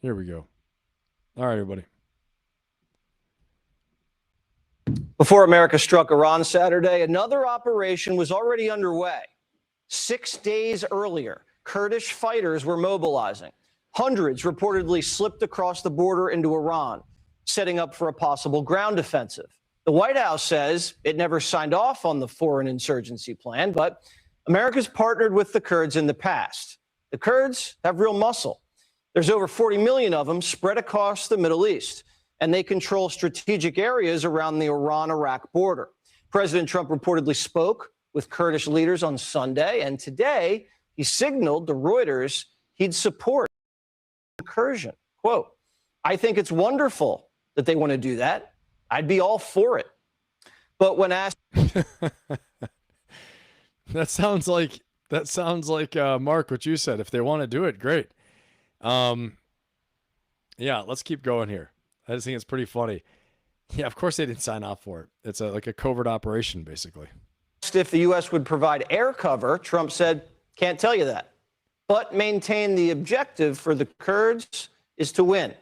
Here we go. All right, everybody. Before America struck Iran Saturday, another operation was already underway. 6 days earlier, Kurdish fighters were mobilizing. Hundreds reportedly slipped across the border into Iran, setting up for a possible ground offensive. The White House says it never signed off on the foreign insurgency plan, but America's partnered with the Kurds in the past. The Kurds have real muscle. There's over 40 million of them spread across the Middle East, and they control strategic areas around the Iran-Iraq border. President Trump reportedly spoke with Kurdish leaders on Sunday, and today he signaled to Reuters he'd support incursion. Quote, "I think it's wonderful that they want to do that. I'd be all for it." But when asked, that sounds like Mark, what you said. If they want to do it, great. Yeah, let's keep going here. I just think it's pretty funny. Yeah, of course they didn't sign off for it. It's like a covert operation, basically. if the U.S. would provide air cover, Trump said, "Can't tell you that," but maintain the objective for the Kurds is to win.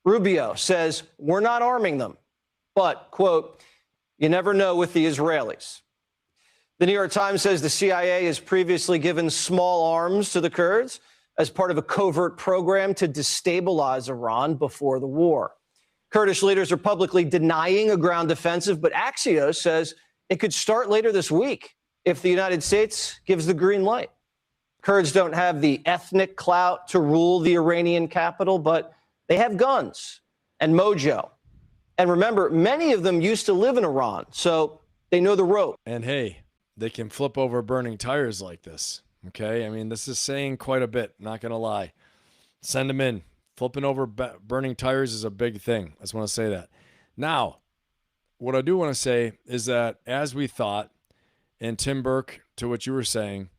Rubio says, "We're not arming them," but, quote, "You never know with the Israelis." The New York Times says the CIA has previously given small arms to the Kurds as part of a covert program to destabilize Iran before the war. Kurdish leaders are publicly denying a ground offensive, but Axios says it could start later this week if the United States gives the green light. Kurds don't have the ethnic clout to rule the Iranian capital, but they have guns and mojo. And remember, many of them used to live in Iran, so they know the rope. And hey, they can flip over burning tires like this. Okay, I mean, this is saying quite a bit, not going to lie. Send them in. Flipping over burning tires is a big thing. I just want to say that. Now, what I do want to say is that as we thought, and Tim Burke, to what you were saying,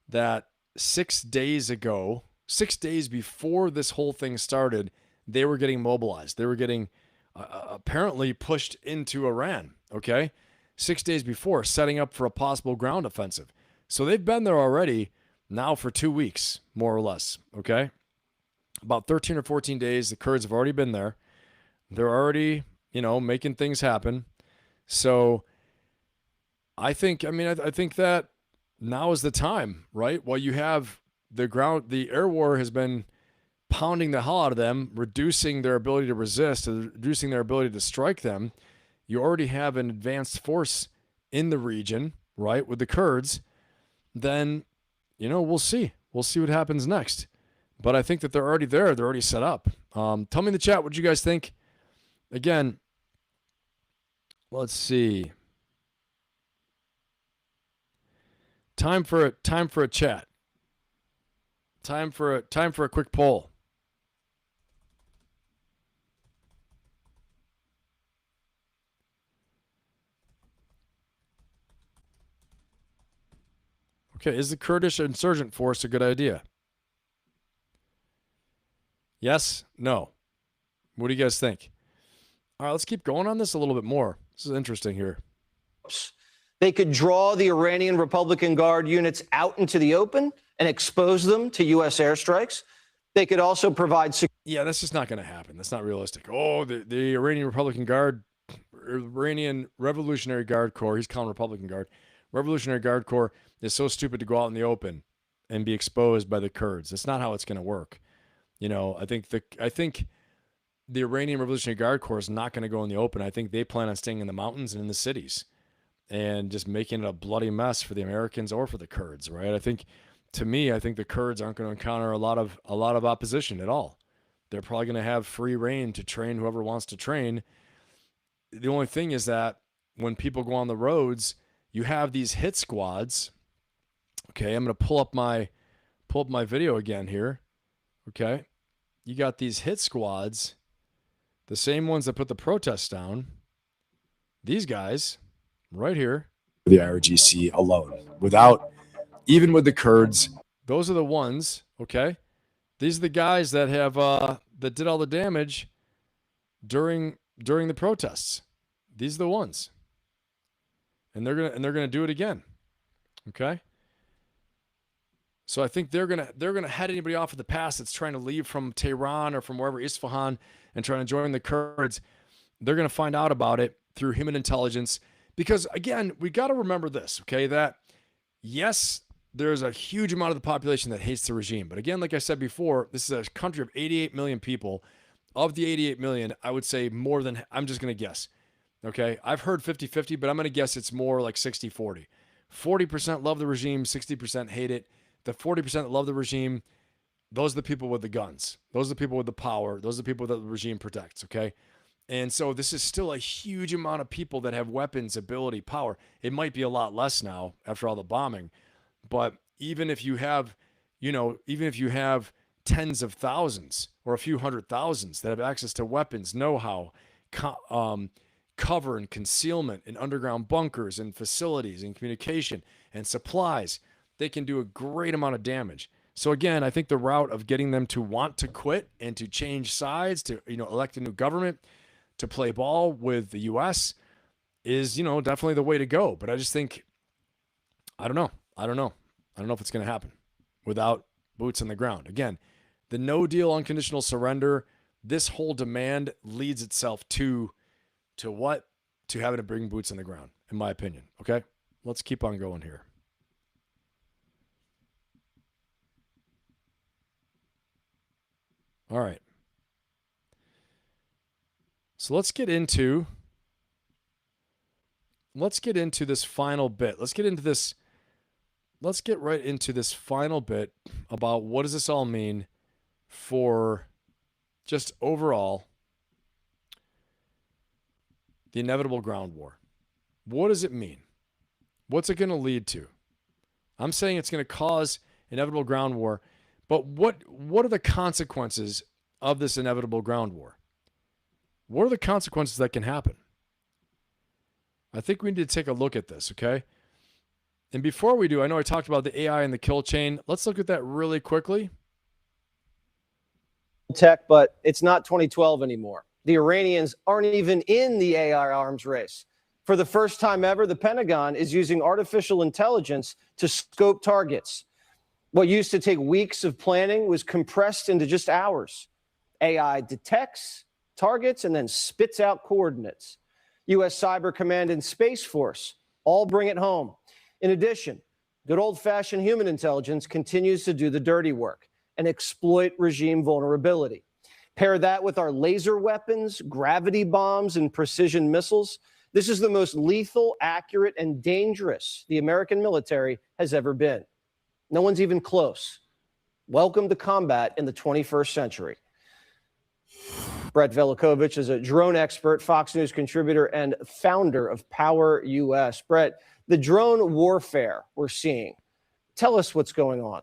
that 6 days ago, 6 days before this whole thing started, they were getting mobilized. They were getting apparently pushed into Iran, okay? 6 days before, setting up for a possible ground offensive. So they've been there already now for 2 weeks, more or less, okay? About 13 or 14 days, the Kurds have already been there. They're already, making things happen. So I think that now is the time, right? While you have the air war has been pounding the hell out of them, reducing their ability to resist, reducing their ability to strike them. You already have an advanced force in the region, right, with the Kurds. Then, we'll see. We'll see what happens next. But I think that they're already there. They're already set up. Tell me in the chat what you guys think. Again, let's see. Time for a chat. Time for a quick poll. Okay, is the Kurdish insurgent force a good idea? Yes? No? What do you guys think? All right, let's keep going on this a little bit more. This is interesting here. They could draw the Iranian Republican Guard units out into the open and expose them to U.S. airstrikes. They could also provide... Yeah, that's just not going to happen. That's not realistic. Oh, the Iranian Republican Guard, Iranian Revolutionary Guard Corps, he's calling Republican Guard, Revolutionary Guard Corps is so stupid to go out in the open and be exposed by the Kurds. That's not how it's going to work. I think the Iranian Revolutionary Guard Corps is not going to go in the open. I think they plan on staying in the mountains and in the cities and just making it a bloody mess for the Americans or for the Kurds, right? I think the Kurds aren't going to encounter a lot of opposition at all. They're probably going to have free reign to train whoever wants to train. The only thing is that when people go on the roads, you have these hit squads. Okay, I'm going to pull up my video again here. Okay, you got these hit squads, the same ones that put the protests down. These guys right here, the IRGC alone, even with the Kurds, those are the ones. Okay, these are the guys that have that did all the damage during the protests. These are the ones, and they're gonna do it again. Okay. So I think they're gonna head anybody off of the pass that's trying to leave from Tehran or from wherever, Isfahan, and trying to join the Kurds. They're gonna find out about it through human intelligence, because again, we got to remember this, okay? That yes, there's a huge amount of the population that hates the regime. But again, like I said before, this is a country of 88 million people. Of the 88 million, I would say more than, I'm just going to guess. Okay. I've heard 50-50, but I'm going to guess it's more like 60-40. 40% love the regime, 60% hate it. The 40% that love the regime, those are the people with the guns. Those are the people with the power. Those are the people that the regime protects. Okay. And so this is still a huge amount of people that have weapons, ability, power. It might be a lot less now after all the bombing. But even if you have, even if you have tens of thousands or a few hundred thousands that have access to weapons, know-how, cover and concealment in underground bunkers and facilities and communication and supplies, they can do a great amount of damage. So again, I think the route of getting them to want to quit and to change sides, to, elect a new government, to play ball with the U.S. is, definitely the way to go. But I just think, I don't know if it's going to happen without boots on the ground. Again, the no deal unconditional surrender, this whole demand leads itself to what? To having to bring boots on the ground, in my opinion. Okay, let's keep on going here. All right. So let's get into this final bit. Let's get right into this final bit about what does this all mean for just overall the inevitable ground war. What does it mean? What's it going to lead to? I'm saying it's going to cause inevitable ground war, but what are the consequences of this inevitable ground war? What are the consequences that can happen? I think we need to take a look at this, okay? And before we do, I know I talked about the AI and the kill chain. Let's look at that really quickly. Tech, but it's not 2012 anymore. The Iranians aren't even in the AI arms race. For the first time ever, the Pentagon is using artificial intelligence to scope targets. What used to take weeks of planning was compressed into just hours. AI detects targets and then spits out coordinates. U.S. Cyber Command and Space Force all bring it home. In addition, good old-fashioned human intelligence continues to do the dirty work and exploit regime vulnerability. Pair that with our laser weapons, gravity bombs, and precision missiles. This is the most lethal, accurate, and dangerous the American military has ever been. No one's even close. Welcome to combat in the 21st century. Brett Velikovich is a drone expert, Fox News contributor, and founder of Power US. Brett, the drone warfare we're seeing, tell us what's going on.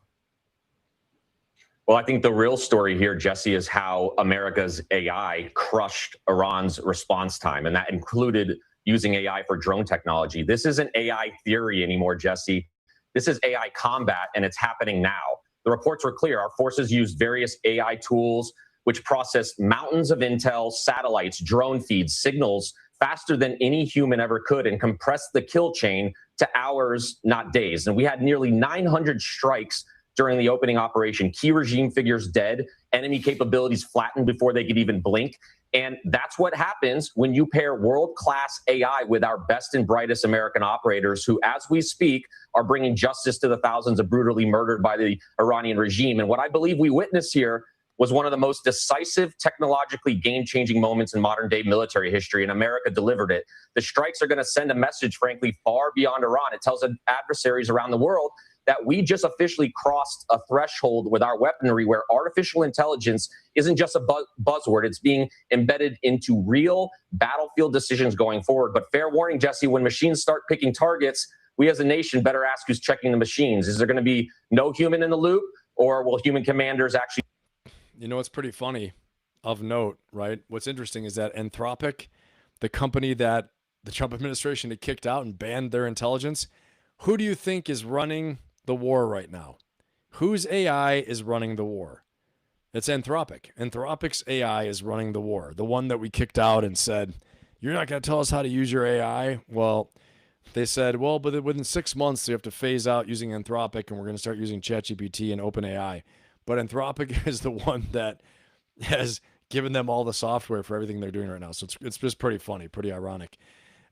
Well, I think the real story here, Jesse, is how America's AI crushed Iran's response time, and that included using AI for drone technology. This isn't AI theory anymore, Jesse. This is AI combat, and it's happening now. The reports were clear. Our forces used various AI tools, which processed mountains of intel, satellites, drone feeds, signals faster than any human ever could, and compressed the kill chain to hours, not days. And we had nearly 900 strikes during the opening operation. Key regime figures dead, enemy capabilities flattened before they could even blink. And that's what happens when you pair world-class AI with our best and brightest American operators who, as we speak, are bringing justice to the thousands of brutally murdered by the Iranian regime. And what I believe we witnessed here was one of the most decisive, technologically game-changing moments in modern-day military history, and America delivered it. The strikes are going to send a message, frankly, far beyond Iran. It tells adversaries around the world that we just officially crossed a threshold with our weaponry where artificial intelligence isn't just a buzzword. It's being embedded into real battlefield decisions going forward. But fair warning, Jesse, when machines start picking targets, we as a nation better ask who's checking the machines. Is there going to be no human in the loop, or will human commanders actually... You know, it's pretty funny of note, right? What's interesting is that Anthropic, the company that the Trump administration had kicked out and banned their intelligence, who do you think is running the war right now? Whose AI is running the war? It's Anthropic. Anthropic's AI is running the war. The one that we kicked out and said, you're not going to tell us how to use your AI? Well, they said, well, but within 6 months, you have to phase out using Anthropic, and we're going to start using ChatGPT and OpenAI. But Anthropic is the one that has given them all the software for everything they're doing right now. So it's just pretty funny, pretty ironic.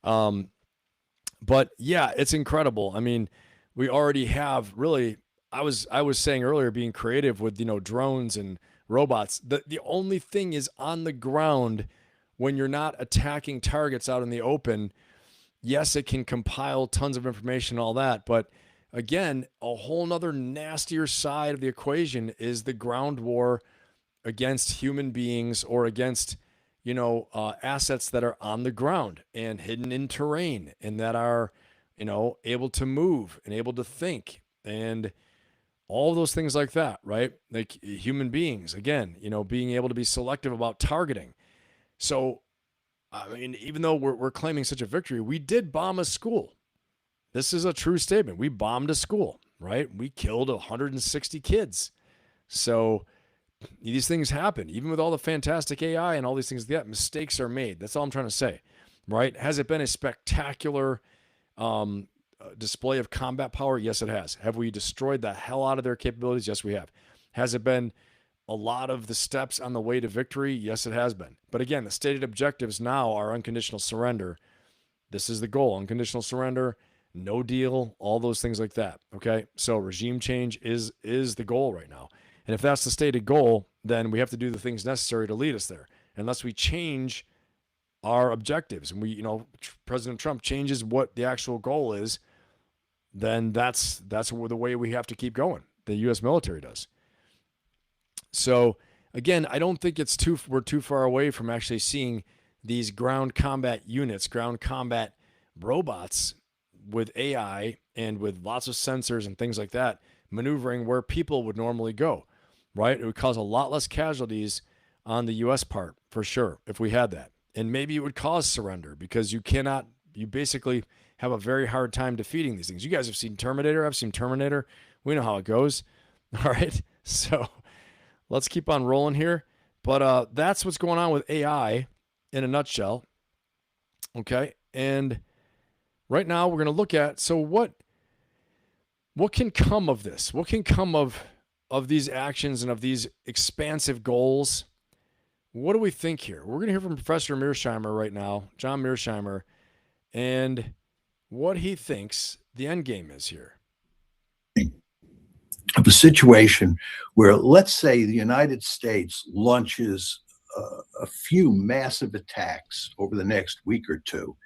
But yeah, it's incredible. I mean, we already have really, I was saying earlier, being creative with, drones and robots. The only thing is on the ground when you're not attacking targets out in the open. Yes, it can compile tons of information, all that. But again, a whole nother nastier side of the equation is the ground war against human beings or against, assets that are on the ground and hidden in terrain and that are, able to move and able to think and all those things like that, right? Like human beings, again, being able to be selective about targeting. So, I mean, even though we're claiming such a victory, we did bomb a school. This is a true statement. We bombed a school, right? We killed 160 kids. So these things happen, even with all the fantastic AI and all these things. Yeah, mistakes are made. That's all I'm trying to say, right? Has it been a spectacular display of combat power? Yes, it has. Have we destroyed the hell out of their capabilities? Yes, we have. Has it been a lot of the steps on the way to victory? Yes, it has been. But again, the stated objectives now are unconditional surrender. This is the goal: unconditional surrender, no deal, all those things like that. Okay, so regime change is the goal right now. And if that's the stated goal, then we have to do the things necessary to lead us there. Unless we change our objectives and we, President Trump changes what the actual goal is, then that's the way we have to keep going. The U.S. military does. So again, I don't think we're too far away from actually seeing these ground combat units, ground combat robots with AI and with lots of sensors and things like that, maneuvering where people would normally go, right? It would cause a lot less casualties on the U.S. part, for sure, if we had that. And maybe it would cause surrender because you basically have a very hard time defeating these things. You guys have seen Terminator. I've seen Terminator. We know how it goes. All right. So let's keep on rolling here. But that's what's going on with AI in a nutshell. Okay. And right now we're going to look at, so what can come of this? What can come of these actions and of these expansive goals? What do we think here? We're going to hear from Professor Mearsheimer right now, John Mearsheimer, and what he thinks the end game is here. Of a situation where, let's say, the United States launches a few massive attacks over the next week or two,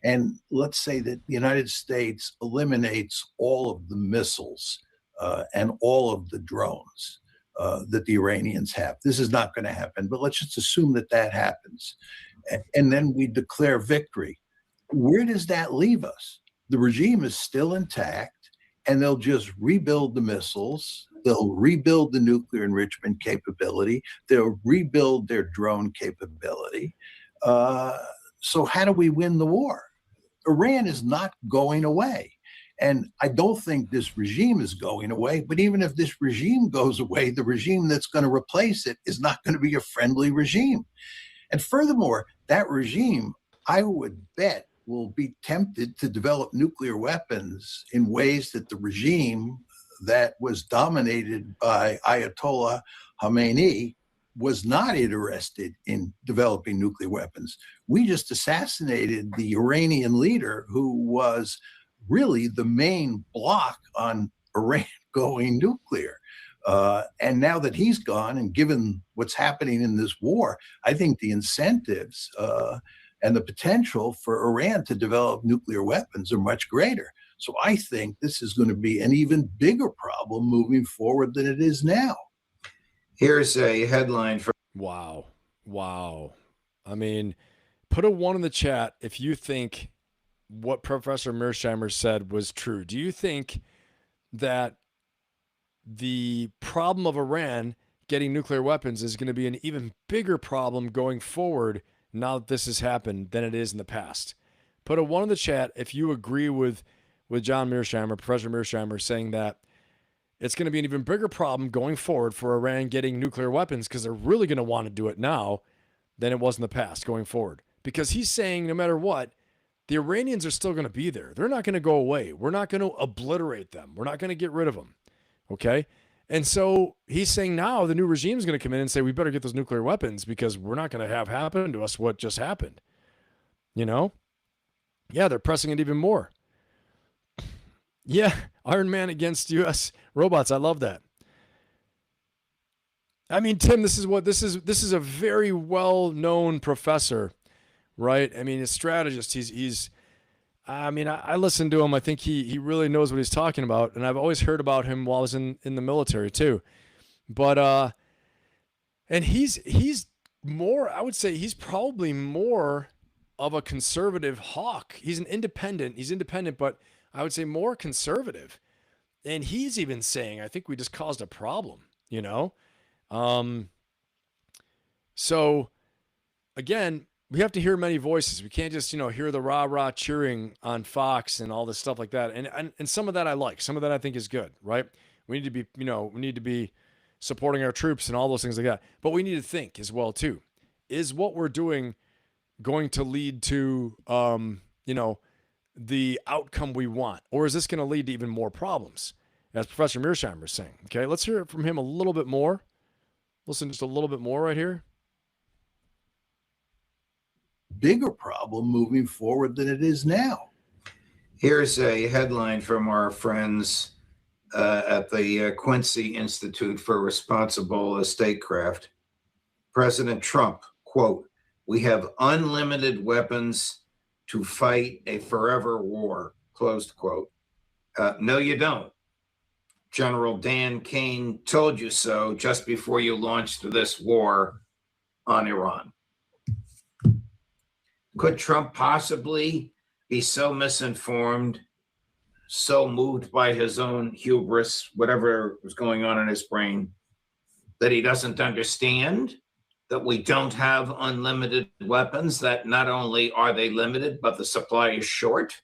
and let's say that the United States eliminates all of the missiles and all of the drones that the Iranians have. This is not going to happen, but let's just assume that that happens. And then we declare victory. Where does that leave us? The regime is still intact, and they'll just rebuild the missiles. They'll rebuild the nuclear enrichment capability. They'll rebuild their drone capability. So how do we win the war? Iran is not going away. And I don't think this regime is going away. But even if this regime goes away, the regime that's going to replace it is not going to be a friendly regime. And furthermore, that regime, I would bet, will be tempted to develop nuclear weapons in ways that the regime that was dominated by Ayatollah Khamenei was not interested in developing nuclear weapons. We just assassinated the Iranian leader who was really the main block on Iran going nuclear. And now that he's gone, and given what's happening in this war, I think the incentives and the potential for Iran to develop nuclear weapons are much greater. So I think this is going to be an even bigger problem moving forward than it is now. Here's a headline for... Wow. I mean, put a 1 in the chat if you think what Professor Mearsheimer said was true. Do you think that the problem of Iran getting nuclear weapons is going to be an even bigger problem going forward now that this has happened than it is in the past? Put a 1 in the chat if you agree with John Mearsheimer, Professor Mearsheimer, saying that it's going to be an even bigger problem going forward for Iran getting nuclear weapons because they're really going to want to do it now than it was in the past going forward. Because he's saying no matter what, the Iranians are still going to be there. They're not going to go away. We're not going to obliterate them. We're not going to get rid of them. Okay? And so he's saying now the new regime is going to come in and say, we better get those nuclear weapons because we're not going to have happen to us what just happened. You know? Yeah, they're pressing it even more. Yeah, Iron Man against U.S. robots. I love that. I mean, Tim, this is a very well-known professor, right? I mean, a strategist. I listened to him. I think he really knows what he's talking about, and I've always heard about him while I was in the military too. But and he's more, I would say he's probably more of a conservative hawk. He's independent, but I would say more conservative. And he's even saying, I think we just caused a problem, you know? So again, we have to hear many voices. We can't just, hear the rah-rah cheering on Fox and all this stuff like that. And some of that I like. Some of that I think is good, right? We need to be supporting our troops and all those things like that. But we need to think as well too. Is what we're doing going to lead to the outcome we want? Or is this going to lead to even more problems? As Professor Mearsheimer is saying. Okay, let's hear it from him a little bit more. Listen just a little bit more right here. Bigger problem moving forward than it is now. Here's a headline from our friends at the Quincy Institute for Responsible Statecraft. President Trump, quote, "We have unlimited weapons to fight a forever war," closed quote. No, you don't. General Dan Kane told you so just before you launched this war on Iran. Could Trump possibly be so misinformed, so moved by his own hubris, whatever was going on in his brain, that he doesn't understand that we don't have unlimited weapons, that not only are they limited, but the supply is short?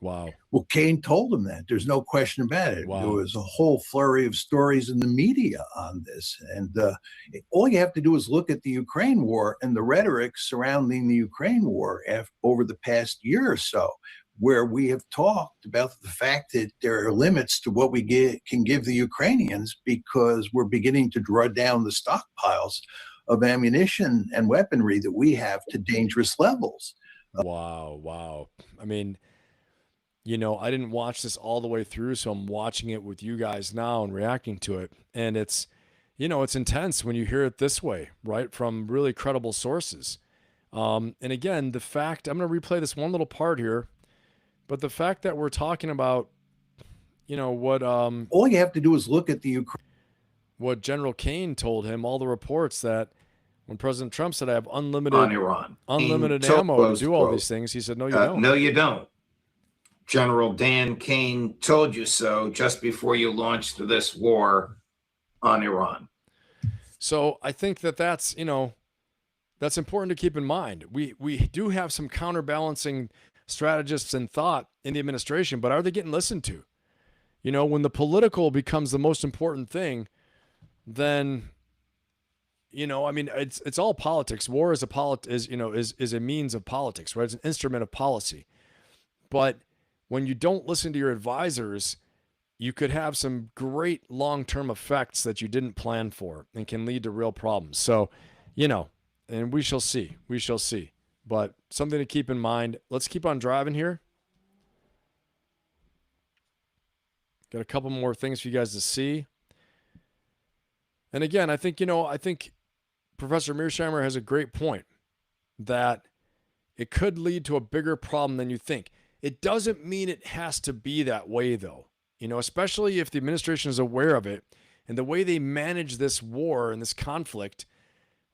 Wow. Well, Kane told him that. There's no question about it. Wow. There was a whole flurry of stories in the media on this. And all you have to do is look at the Ukraine war and the rhetoric surrounding the Ukraine war over the past year or so, where we have talked about the fact that there are limits to what we can give the Ukrainians because we're beginning to draw down the stockpiles of ammunition and weaponry that we have to dangerous levels. Wow. I mean, I didn't watch this all the way through, so I'm watching it with you guys now and reacting to it. And it's, it's intense when you hear it this way, right? From really credible sources. And again, the fact, I'm going to replay this one little part here, but the fact that we're talking about, what, all you have to do is look at what General Kane told him, all the reports that when President Trump said, I have unlimited ammo to do all these things, he said, no, you don't. No, you don't. General Dan Kane told you so just before you launched this war on Iran. So I think that's important to keep in mind. We do have some counterbalancing strategists and thought in the administration, but are they getting listened to? When the political becomes the most important thing, then, it's all politics. War is a means of politics, right? It's an instrument of policy. But when you don't listen to your advisors, you could have some great long-term effects that you didn't plan for and can lead to real problems. So, and we shall see. But something to keep in mind. Let's keep on driving here. Got a couple more things for you guys to see. And again, I think Professor Mearsheimer has a great point that it could lead to a bigger problem than you think. It doesn't mean it has to be that way, though, especially if the administration is aware of it and the way they manage this war and this conflict,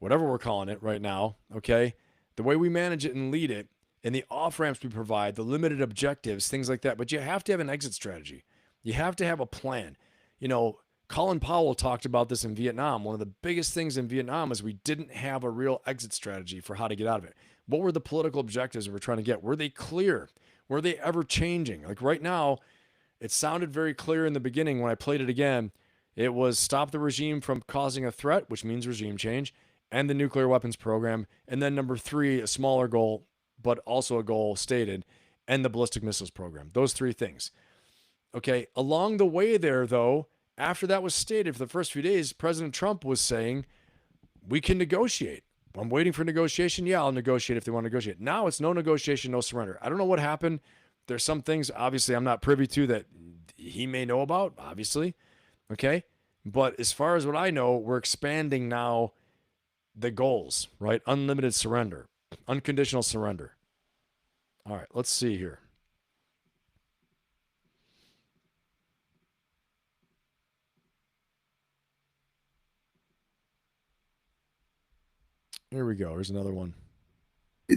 whatever we're calling it right now, okay, the way we manage it and lead it and the off-ramps we provide, the limited objectives, things like that. But you have to have an exit strategy. You have to have a plan. Colin Powell talked about this in Vietnam. One of the biggest things in Vietnam is we didn't have a real exit strategy for how to get out of it. What were the political objectives we were trying to get? Were they clear? Were they ever changing? Like right now, it sounded very clear in the beginning when I played it again. It was stop the regime from causing a threat, which means regime change, and the nuclear weapons program. And then number 3, a smaller goal, but also a goal stated, and the ballistic missiles program. Those 3 things. Okay, along the way there, though, after that was stated for the first few days, President Trump was saying, we can negotiate. I'm waiting for negotiation. Yeah, I'll negotiate if they want to negotiate. Now it's no negotiation, no surrender. I don't know what happened. There's some things, obviously, I'm not privy to that he may know about, obviously. Okay. But as far as what I know, we're expanding now the goals, right? Unlimited surrender, unconditional surrender. All right, let's see here. Here we go. Here's another one.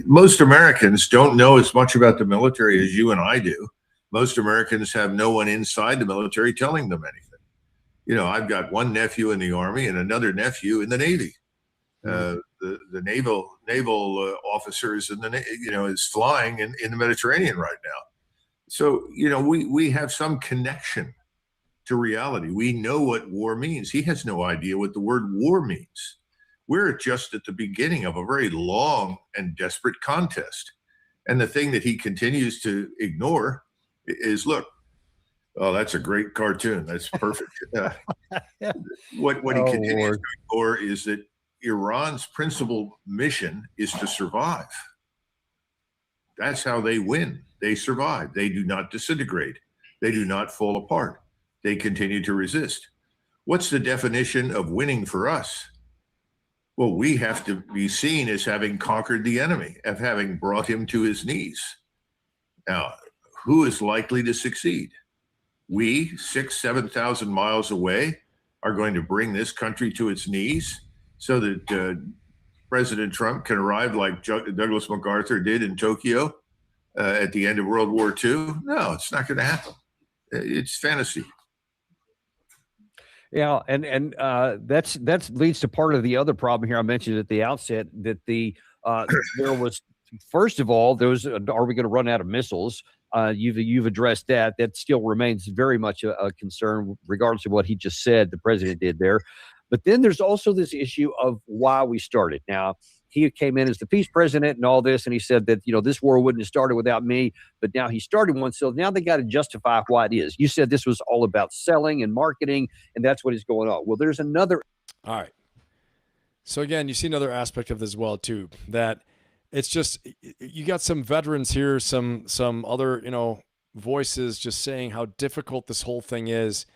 Most Americans don't know as much about the military as you and I do. Most Americans have no one inside the military telling them anything. You know, I've got one nephew in the Army and another nephew in the Navy. The naval officers in the is flying in the Mediterranean right now. So we have some connection to reality. We know what war means. He has no idea what the word war means. We're just at the beginning of a very long and desperate contest. And the thing that he continues to ignore is, look, oh, that's a great cartoon. That's perfect. What he continues to ignore is that Iran's principal mission is to survive. That's how they win. They survive. They do not disintegrate. They do not fall apart. They continue to resist. What's the definition of winning for us? Well, we have to be seen as having conquered the enemy, of having brought him to his knees. Now, who is likely to succeed? We, 7,000 miles away, are going to bring this country to its knees so that President Trump can arrive like Douglas MacArthur did in Tokyo at the end of World War II? No, it's not going to happen. It's fantasy. Yeah, and that's leads to part of the other problem here I mentioned at the outset, that there was, first of all, are we going to run out of missiles? You've addressed that. That still remains very much a concern, regardless of what he just said the president did there. But then there's also this issue of why we started. Now, he came in as the peace president and all this, and he said that, this war wouldn't have started without me, but now he started one. So now they got to justify why it is. You said this was all about selling and marketing, and that's what is going on. Well, there's another. All right. So again, you see another aspect of this as well, too, that it's just, you got some veterans here, some other, voices just saying how difficult this whole thing is.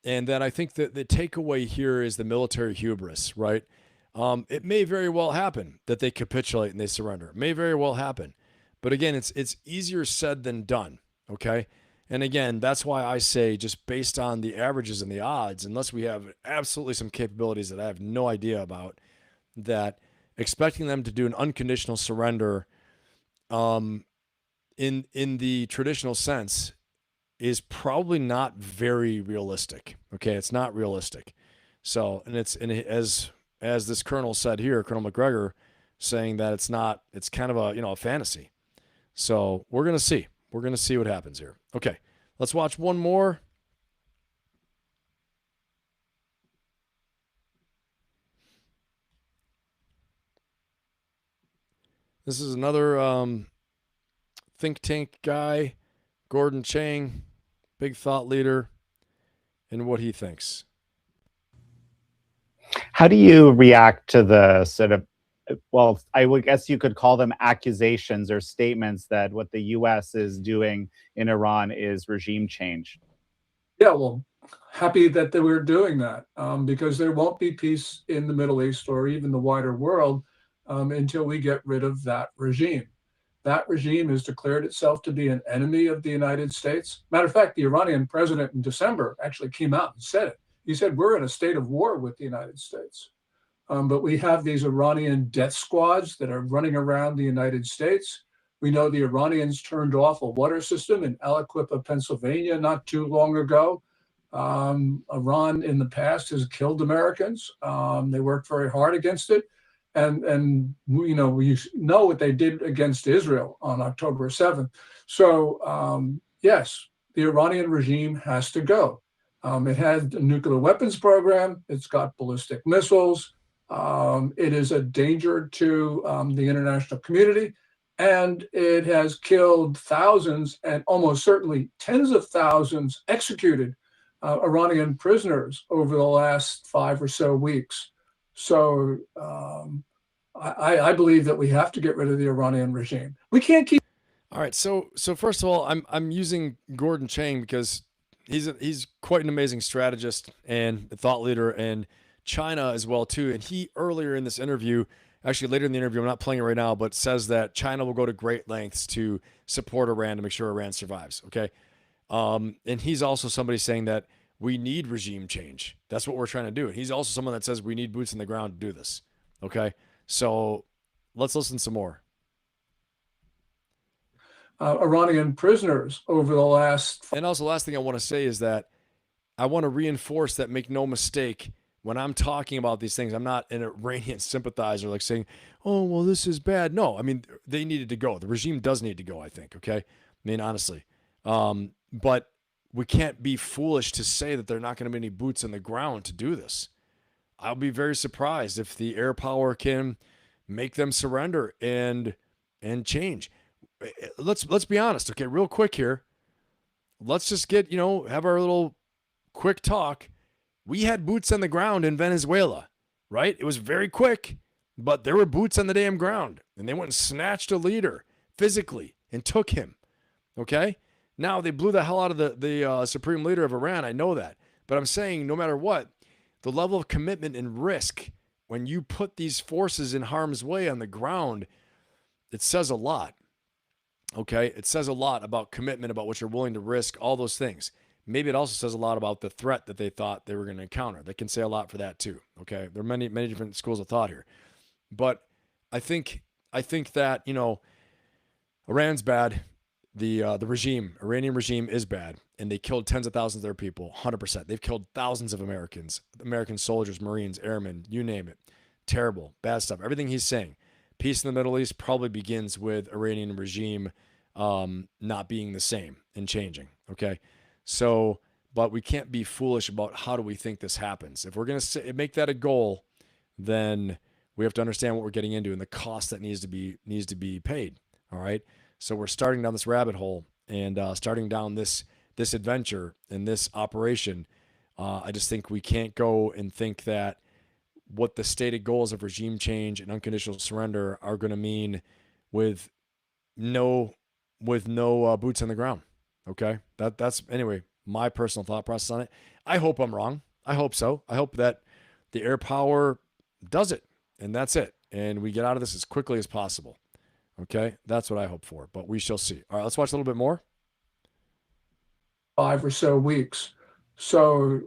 And then I think that the takeaway here is the military hubris, right? It may very well happen that they capitulate and they surrender. It may very well happen. But again, it's easier said than done, okay? And again, that's why I say, just based on the averages and the odds, unless we have absolutely some capabilities that I have no idea about, that expecting them to do an unconditional surrender in the traditional sense is probably not very realistic. Okay, it's not realistic. So, as this colonel said here, Colonel McGregor, saying that it's kind of a fantasy. So we're going to see. We're going to see what happens here. Okay, let's watch one more. This is another think tank guy, Gordon Chang, big thought leader, and what he thinks. How do you react to the sort of, well, I would guess you could call them accusations or statements that what the U.S. is doing in Iran is regime change? Yeah, well, happy that we're doing that because there won't be peace in the Middle East or even the wider world until we get rid of that regime. That regime has declared itself to be an enemy of the United States. Matter of fact, the Iranian president in December actually came out and said it. He said, we're in a state of war with the United States. But we have these Iranian death squads that are running around the United States. We know the Iranians turned off a water system in Aliquippa, Pennsylvania, not too long ago. Iran in the past has killed Americans. They worked very hard against it. And we know what they did against Israel on October 7th. So, yes, the Iranian regime has to go. It had a nuclear weapons program. It's got ballistic missiles. It is a danger to the international community. And it has killed thousands and almost certainly tens of thousands executed Iranian prisoners over the last 5 or so weeks. So I believe that we have to get rid of the Iranian regime. We can't keep. All right. So first of all, I'm using Gordon Chang because he's quite an amazing strategist and a thought leader, and China as well too. And he earlier in this interview, actually later in the interview, I'm not playing it right now, but says that China will go to great lengths to support Iran to make sure Iran survives. Okay. And he's also somebody saying that we need regime change. That's what we're trying to do. And he's also someone that says we need boots in the ground to do this. Okay. So let's listen some more. Iranian prisoners over the last. And also, the last thing I want to say is that I want to reinforce that, make no mistake, when I'm talking about these things, I'm not an Iranian sympathizer like saying, oh, well, this is bad. No, I mean, they needed to go. The regime does need to go, I think. Okay. I mean, honestly. But we can't be foolish to say that there are not going to be any boots on the ground to do this. I'll be very surprised if the air power can make them surrender and change. Let's be honest, okay, real quick here. Let's just get, have our little quick talk. We had boots on the ground in Venezuela, right? It was very quick, but there were boots on the damn ground, and they went and snatched a leader physically and took him, okay? Now, they blew the hell out of the supreme leader of Iran. I know that. But I'm saying no matter what, the level of commitment and risk when you put these forces in harm's way on the ground, it says a lot. Okay? It says a lot about commitment, about what you're willing to risk, all those things. Maybe it also says a lot about the threat that they thought they were going to encounter. They can say a lot for that too. Okay? There are many, many different schools of thought here. But I think that, Iran's bad. The Iranian regime is bad, and they killed tens of thousands of their people, 100%. They've killed thousands of Americans, American soldiers, Marines, airmen, you name it. Terrible, bad stuff. Everything he's saying. Peace in the Middle East probably begins with Iranian regime not being the same and changing, okay? So, but we can't be foolish about how do we think this happens. If we're going to make that a goal, then we have to understand what we're getting into and the cost that needs to be paid, all right? So we're starting down this rabbit hole and starting down this adventure and this operation. I just think we can't go and think that what the stated goals of regime change and unconditional surrender are going to mean with no boots on the ground. Okay, that's anyway my personal thought process on it. I hope I'm wrong. I hope so. I hope that the air power does it, and that's it, and we get out of this as quickly as possible. Okay, that's what I hope for, but we shall see. All right, let's watch a little bit more. 5 or so weeks. So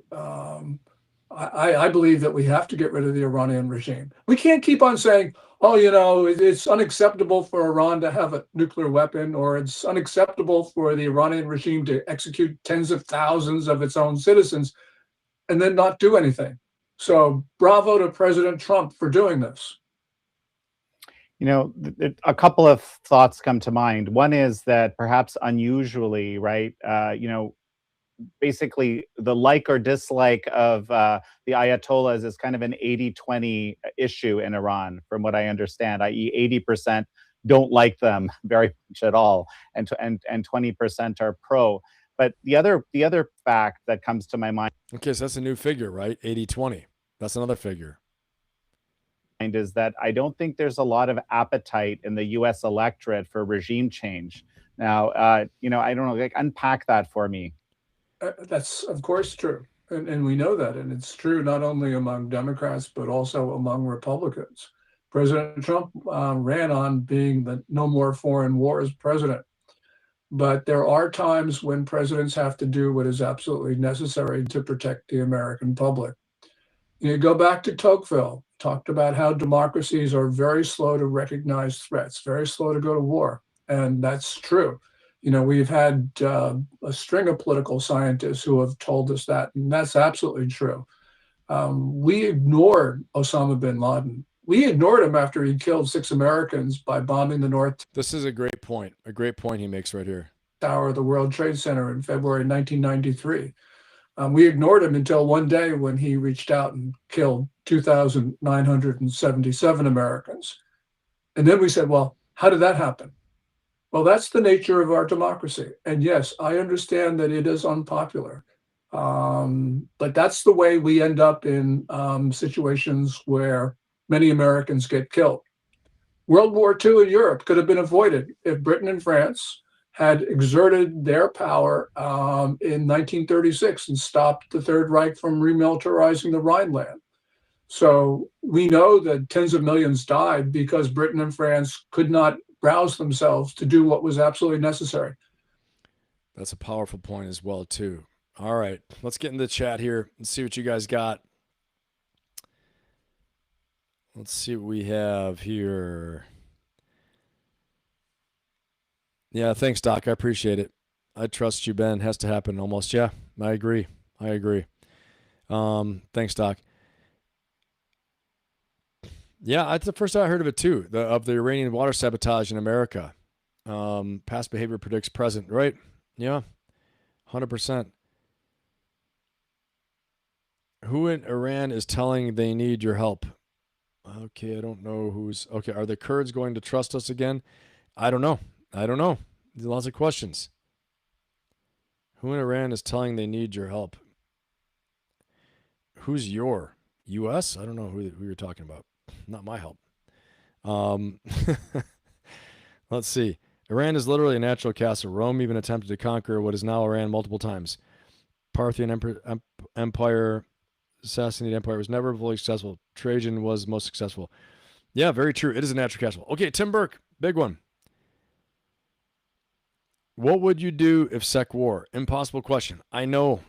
I believe that we have to get rid of the Iranian regime. We can't keep on saying, oh, it's unacceptable for Iran to have a nuclear weapon, or it's unacceptable for the Iranian regime to execute tens of thousands of its own citizens and then not do anything. So bravo to President Trump for doing this. A couple of thoughts come to mind. One is that perhaps unusually, right, basically the like or dislike of the Ayatollahs is kind of an 80-20 issue in Iran, from what I understand, i.e. 80% don't like them very much at all, and 20% are pro. But the other fact that comes to my mind. Okay, so that's a new figure, right? 80-20. That's another figure. Is that I don't think there's a lot of appetite in the U.S. electorate for regime change. Now, I don't know, unpack that for me. That's, of course, true. And we know that. And it's true not only among Democrats, but also among Republicans. President Trump ran on being the no more foreign wars president. But there are times when presidents have to do what is absolutely necessary to protect the American public. You go back to Tocqueville, talked about how democracies are very slow to recognize threats, very slow to go to war. And that's true. We've had a string of political scientists who have told us that, and that's absolutely true. We ignored Osama bin Laden. We ignored him after he killed 6 Americans by bombing the North. This is a great point he makes right here. Tower of the World Trade Center in February 1993. We ignored him until one day when he reached out and killed 2,977 Americans. And then we said, well, how did that happen? Well, that's the nature of our democracy. And yes, I understand that it is unpopular. But that's the way we end up in situations where many Americans get killed. World War II in Europe could have been avoided if Britain and France had exerted their power in 1936 and stopped the Third Reich from remilitarizing the Rhineland. So we know that tens of millions died because Britain and France could not rouse themselves to do what was absolutely necessary. That's a powerful point as well, too. All right, let's get into the chat here and see what you guys got. Let's see what we have here. Yeah, thanks, Doc. I appreciate it. I trust you, Ben. Has to happen almost. Yeah, I agree. Thanks, Doc. Yeah, that's the first time I heard of it, too, of the Iranian water sabotage in America. Past behavior predicts present, right? Yeah, 100%. Who in Iran is telling they need your help? Okay, I don't know who's... Okay, are the Kurds going to trust us again? I don't know. There's lots of questions. Who in Iran is telling they need your help? Who's your? U.S.? I don't know who you're talking about. Not my help. Let's see. Iran is literally a natural castle. Rome even attempted to conquer what is now Iran multiple times. Parthian Empire, Sassanid Empire was never fully successful. Trajan was most successful. Yeah, very true. It is a natural castle. Okay, Tim Burke, big one. What would you do if sec war? Impossible question. I know.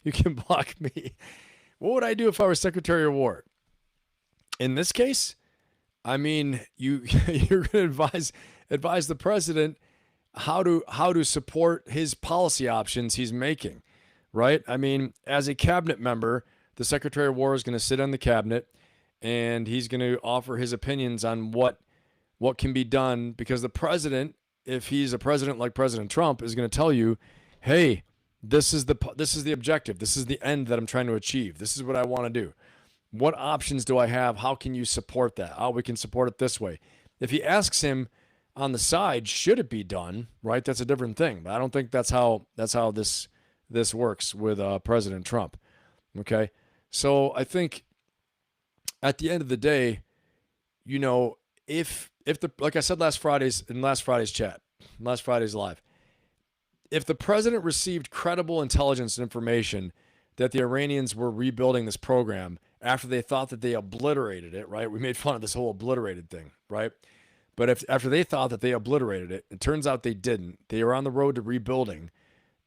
You can block me. What would I do if I were Secretary of War? In this case, I mean, you're going to advise the president how to support his policy options he's making, right? I mean, as a cabinet member, the Secretary of War is going to sit on the cabinet and he's going to offer his opinions on what can be done, because the president, if he's a president like President Trump, is going to tell you, hey, this is the objective. This is the end that I'm trying to achieve. This is what I want to do. What options do I have? How can you support that? Oh, we can support it this way. If he asks him on the side, should it be done, right? That's a different thing. But I don't think that's how this works with President Trump. Okay? So I think at the end of the day, you know, if the, like I said last Friday's chat, last Friday's live, if the president received credible intelligence and information that the Iranians were rebuilding this program after they thought that they obliterated it, right? We made fun of this whole obliterated thing, right? But after they thought that they obliterated it, it turns out they didn't. They were on the road to rebuilding,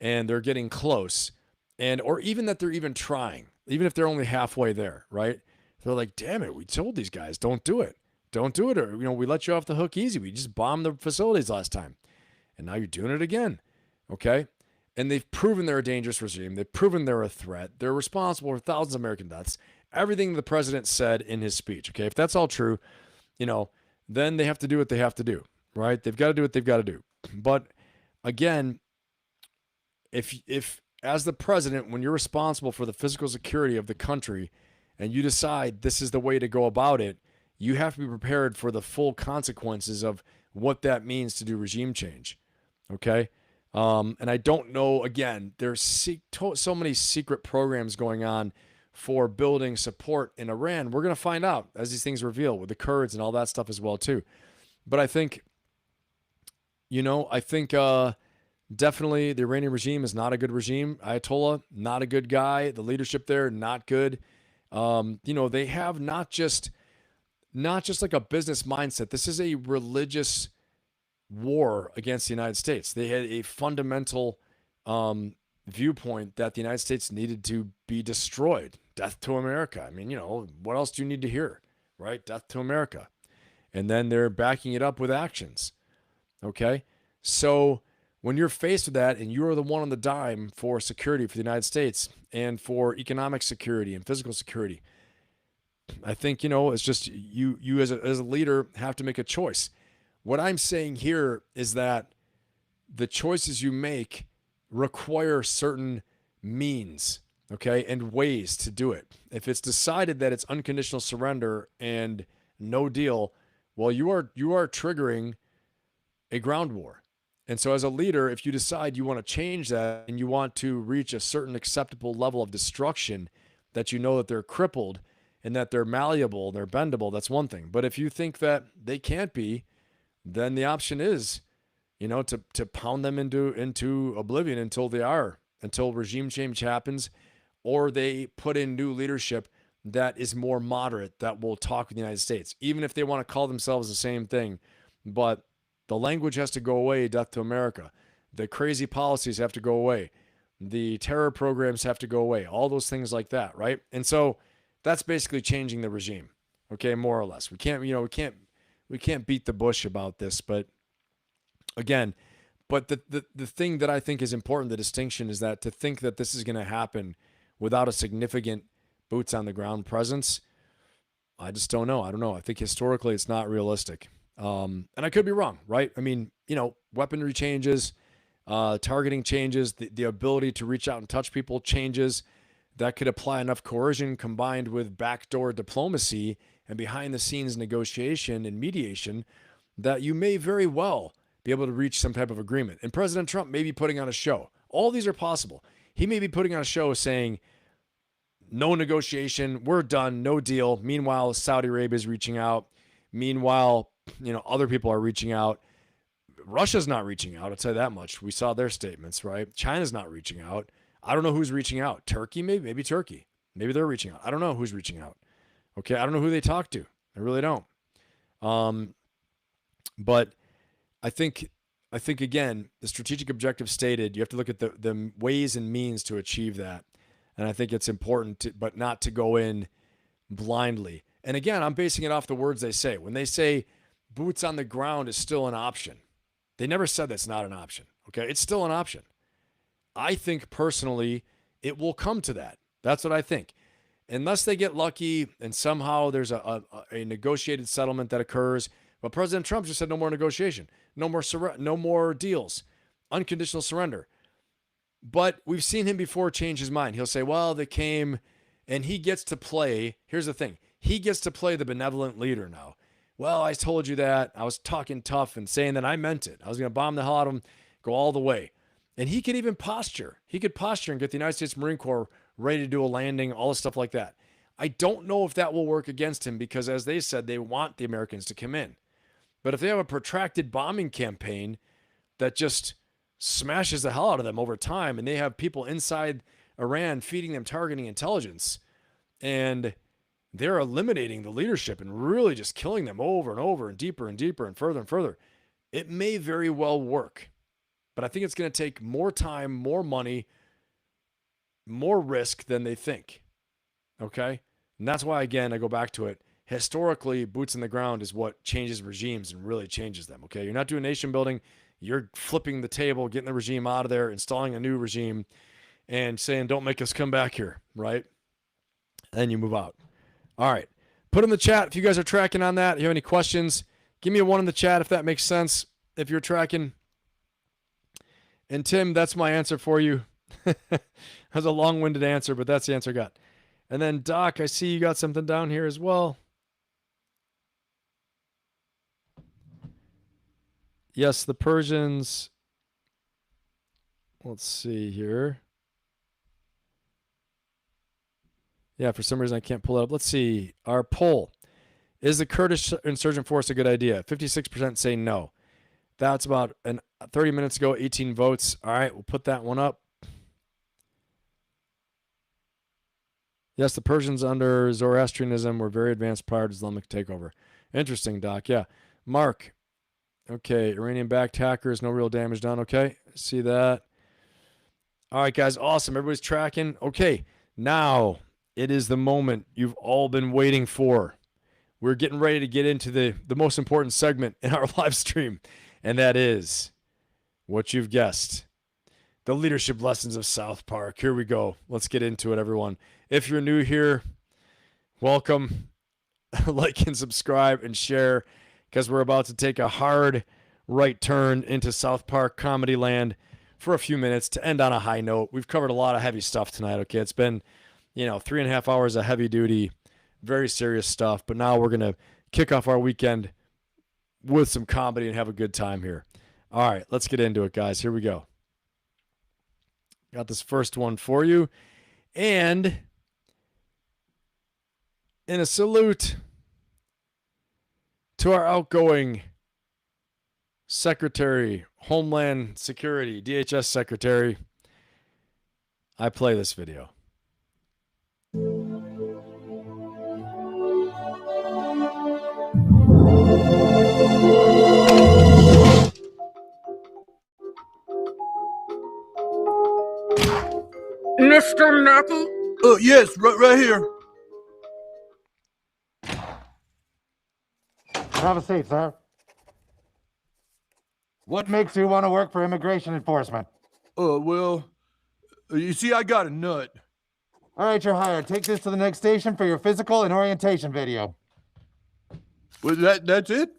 and they're getting close, or even that they're even trying, even if they're only halfway there, right? They're like, damn it, we told these guys, don't do it, or we let you off the hook easy. We just bombed the facilities last time, and now you're doing it again, okay? And they've proven they're a dangerous regime. They've proven they're a threat. They're responsible for thousands of American deaths. Everything the president said in his speech, okay? If that's all true, then they have to do what they have to do, right? They've got to do what they've got to do. But again, if as the president, when you're responsible for the physical security of the country and you decide this is the way to go about it, you have to be prepared for the full consequences of what that means to do regime change, okay? And I don't know, again, there's so many secret programs going on for building support in Iran. We're going to find out as these things reveal with the Kurds and all that stuff as well, too. But I think, definitely the Iranian regime is not a good regime. Ayatollah, not a good guy. The leadership there, not good. They have not just like a business mindset. This is a religious war against the United States. They had a fundamental viewpoint that the United States needed to be destroyed. Death to America. I mean, what else do you need to hear, right? Death to America. And then they're backing it up with actions. Okay? So when you're faced with that and you're the one on the dime for security for the United States and for economic security and physical security, I think, it's just you as a leader have to make a choice. What I'm saying here is that the choices you make require certain means, okay, and ways to do it. If it's decided that it's unconditional surrender and no deal, well, you are triggering a ground war. And so as a leader, if you decide you want to change that and you want to reach a certain acceptable level of destruction, that that they're crippled and that they're malleable, they're bendable, that's one thing. But if you think that they can't be, then the option is you know, to pound them into oblivion until regime change happens, or they put in new leadership that is more moderate, that will talk with the United States, even if they want to call themselves the same thing. But the language has to go away, death to America. The crazy policies have to go away. The terror programs have to go away. All those things like that, right? And so that's basically changing the regime, okay, more or less. We can't beat the bush about this, but again, but the thing that I think is important, the distinction, is that to think that this is going to happen without a significant boots on the ground presence, I just don't know. I don't know. I think historically it's not realistic. And I could be wrong, right? I mean, you know, weaponry changes, targeting changes, the ability to reach out and touch people changes. That could apply enough coercion combined with backdoor diplomacy and behind the scenes negotiation and mediation that you may very well be able to reach some type of agreement. And President Trump may be putting on a show. All these are possible. He may be putting on a show saying, no negotiation, we're done, no deal. Meanwhile, Saudi Arabia is reaching out. Meanwhile, you know, other people are reaching out. Russia's not reaching out, I'll tell you that much. We saw their statements, right? China's not reaching out. I don't know who's reaching out. Turkey, maybe Turkey. Maybe they're reaching out. I don't know who's reaching out. Okay, I don't know who they talk to. I really don't. But I think again, the strategic objective stated, you have to look at the ways and means to achieve that. And I think it's important but not to go in blindly. And again, I'm basing it off the words they say. When they say boots on the ground is still an option, they never said that's not an option. Okay, it's still an option. I think personally it will come to that. That's what I think. Unless they get lucky and somehow there's a negotiated settlement that occurs. But President Trump just said no more negotiation, no more deals, unconditional surrender. But we've seen him before change his mind. He'll say, well, they came, and he gets to play. Here's the thing. He gets to play the benevolent leader now. Well, I told you that. I was talking tough and saying that I meant it. I was going to bomb the hell out of him, go all the way. And he could even posture. He could posture and get the United States Marine Corps ready to do a landing, all this stuff like that. I don't know if that will work against him because, as they said, they want the Americans to come in. But if they have a protracted bombing campaign that just smashes the hell out of them over time, and they have people inside Iran feeding them targeting intelligence, and they're eliminating the leadership and really just killing them over and over and deeper and further, it may very well work. But I think it's going to take more time, more money, more risk than they think. Okay? And that's why, again, I go back to it. Historically, boots in the ground is what changes regimes and really changes them. Okay? You're not doing nation building. You're flipping the table, getting the regime out of there, installing a new regime, and saying, don't make us come back here, right? And then you move out. All right. Put in the chat if you guys are tracking on that. If you have any questions, give me a 1 in the chat if that makes sense, if you're tracking. And Tim, that's my answer for you. That's a long-winded answer, but that's the answer I got. And then Doc, I see you got something down here as well. Yes, the Persians. Let's see here. Yeah, for some reason I can't pull it up. Let's see. Our poll. Is the Kurdish insurgent force a good idea? 56% say no. That's about 30 minutes ago, 18 votes. All right, we'll put that one up. Yes, the Persians under Zoroastrianism were very advanced prior to Islamic takeover. Interesting, Doc. Yeah. Mark. Okay, Iranian-backed hackers, no real damage done. Okay, see that. All right, guys, awesome. Everybody's tracking. Okay, now it is the moment you've all been waiting for. We're getting ready to get into the most important segment in our live stream, and that is what you've guessed. The leadership lessons of South Park. Here we go. Let's get into it, everyone. If you're new here, welcome. Like and subscribe and share, because we're about to take a hard right turn into South Park comedy land for a few minutes to end on a high note. We've covered a lot of heavy stuff tonight, okay? It's been, 3.5 hours of heavy duty, very serious stuff, but now we're going to kick off our weekend with some comedy and have a good time here. All right, let's get into it, guys. Here we go. Got this first one for you. And in a salute to our outgoing Secretary, Homeland Security, DHS Secretary. I play this video. Mr. Mackey? Yes, right here. Have a seat, sir. What makes you want to work for immigration enforcement? Well, you see, I got a nut. All right, you're hired. Take this to the next station for your physical and orientation video. Well, that's it?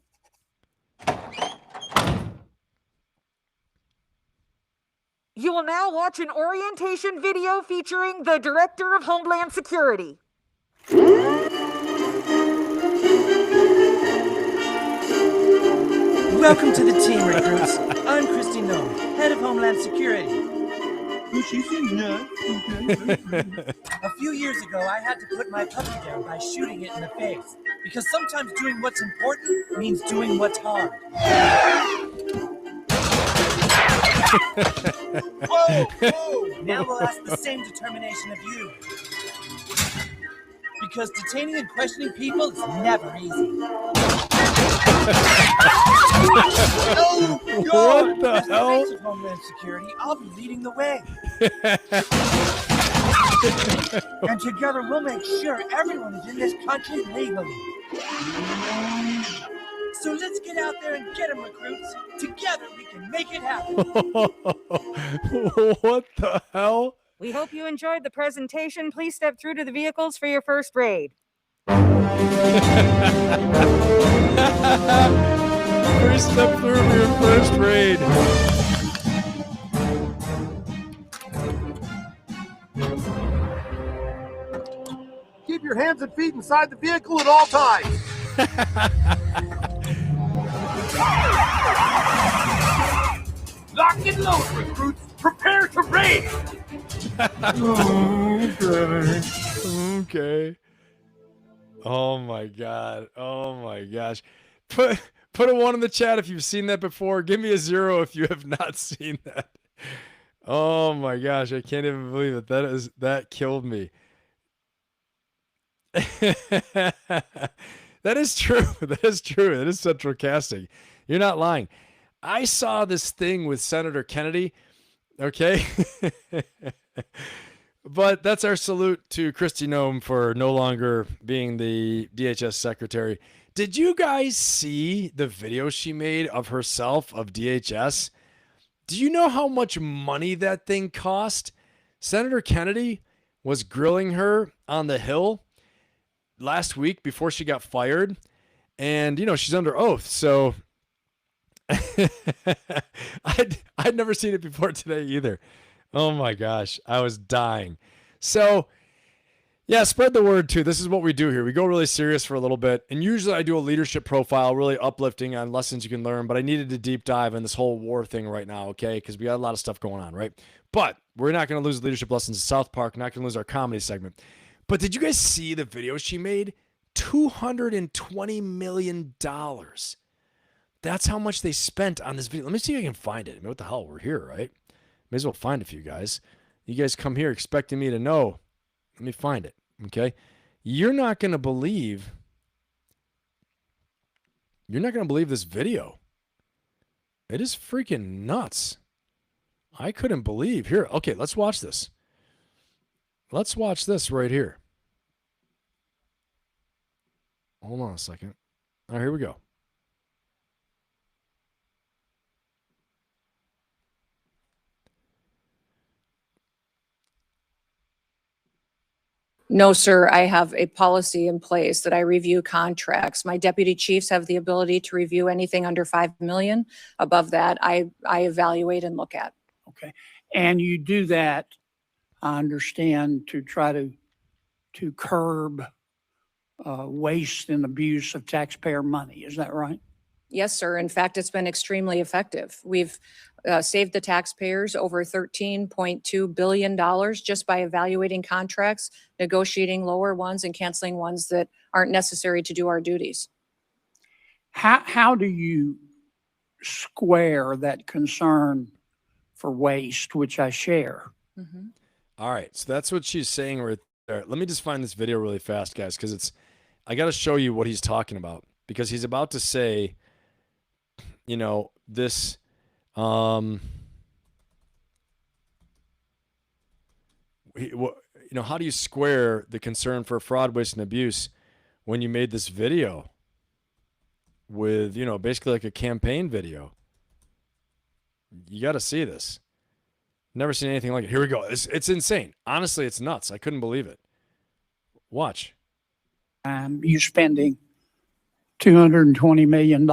You will now watch an orientation video featuring the Director of Homeland Security. Welcome to the team, recruits. I'm Christy Nome, head of Homeland Security. She seems nuts. A few years ago, I had to put my puppy down by shooting it in the face, because sometimes doing what's important means doing what's hard. Whoa! Now we'll ask the same determination of you. Because detaining and questioning people is never easy. Oh, What the hell? As the face of Homeland Security, I'll be leading the way. And together we'll make sure everyone is in this country legally. So let's get out there and get them, recruits. Together we can make it happen. What the hell? We hope you enjoyed the presentation. Please step through to the vehicles for your first raid. Please step through for your first raid. Keep your hands and feet inside the vehicle at all times. Lock and load, recruits. Prepare to raid. Okay. Oh my god. Oh my gosh. Put a 1 in the chat if you've seen that before. Give me a 0 if you have not seen that. Oh my gosh, I can't even believe it. That killed me. That is true. That is true. It is central casting. You're not lying. I saw this thing with Senator Kennedy. Okay. But that's our salute to Kristi Noem for no longer being the DHS secretary. Did you guys see the video she made of herself of DHS? Do you know how much money that thing cost? Senator Kennedy was grilling her on the Hill last week before she got fired. And, you know, she's under oath. So I'd never seen it before today either. Oh my gosh, I was dying. So yeah, spread the word too. This is what we do here. We go really serious for a little bit. And usually I do a leadership profile, really uplifting on lessons you can learn. But I needed to deep dive in this whole war thing right now, okay? Because we got a lot of stuff going on, right? But we're not going to lose leadership lessons in South Park. Not going to lose our comedy segment. But did you guys see the video she made? $220 million. That's how much they spent on this video. Let me see if I can find it. I mean, what the hell? We're here, right? May as well find it for you guys. You guys come here expecting me to know. Let me find it, okay? You're not going to believe this video. It is freaking nuts. I couldn't believe. Here, okay, let's watch this. Let's watch this right here. Hold on a second. All right, here we go. No, sir. I have a policy in place that I review contracts. My deputy chiefs have the ability to review anything under 5 million. Above that, I evaluate and look at. Okay. And you do that, I understand, to try to curb waste and abuse of taxpayer money. Is that right? Yes, sir. In fact, it's been extremely effective. We've saved the taxpayers over $13.2 billion just by evaluating contracts, negotiating lower ones, and canceling ones that aren't necessary to do our duties. How do you square that concern for waste, which I share. All right, so that's what she's saying right there. Let me just find this video really fast, guys, because I got to show you what he's talking about, because he's about to say, you know, this, you know, how do you square the concern for fraud, waste, and abuse when you made this video with, you know, basically like a campaign video? You got to see this. Never seen anything like it. Here we go. It's insane. Honestly, it's nuts. I couldn't believe it. Watch. You spending $220 million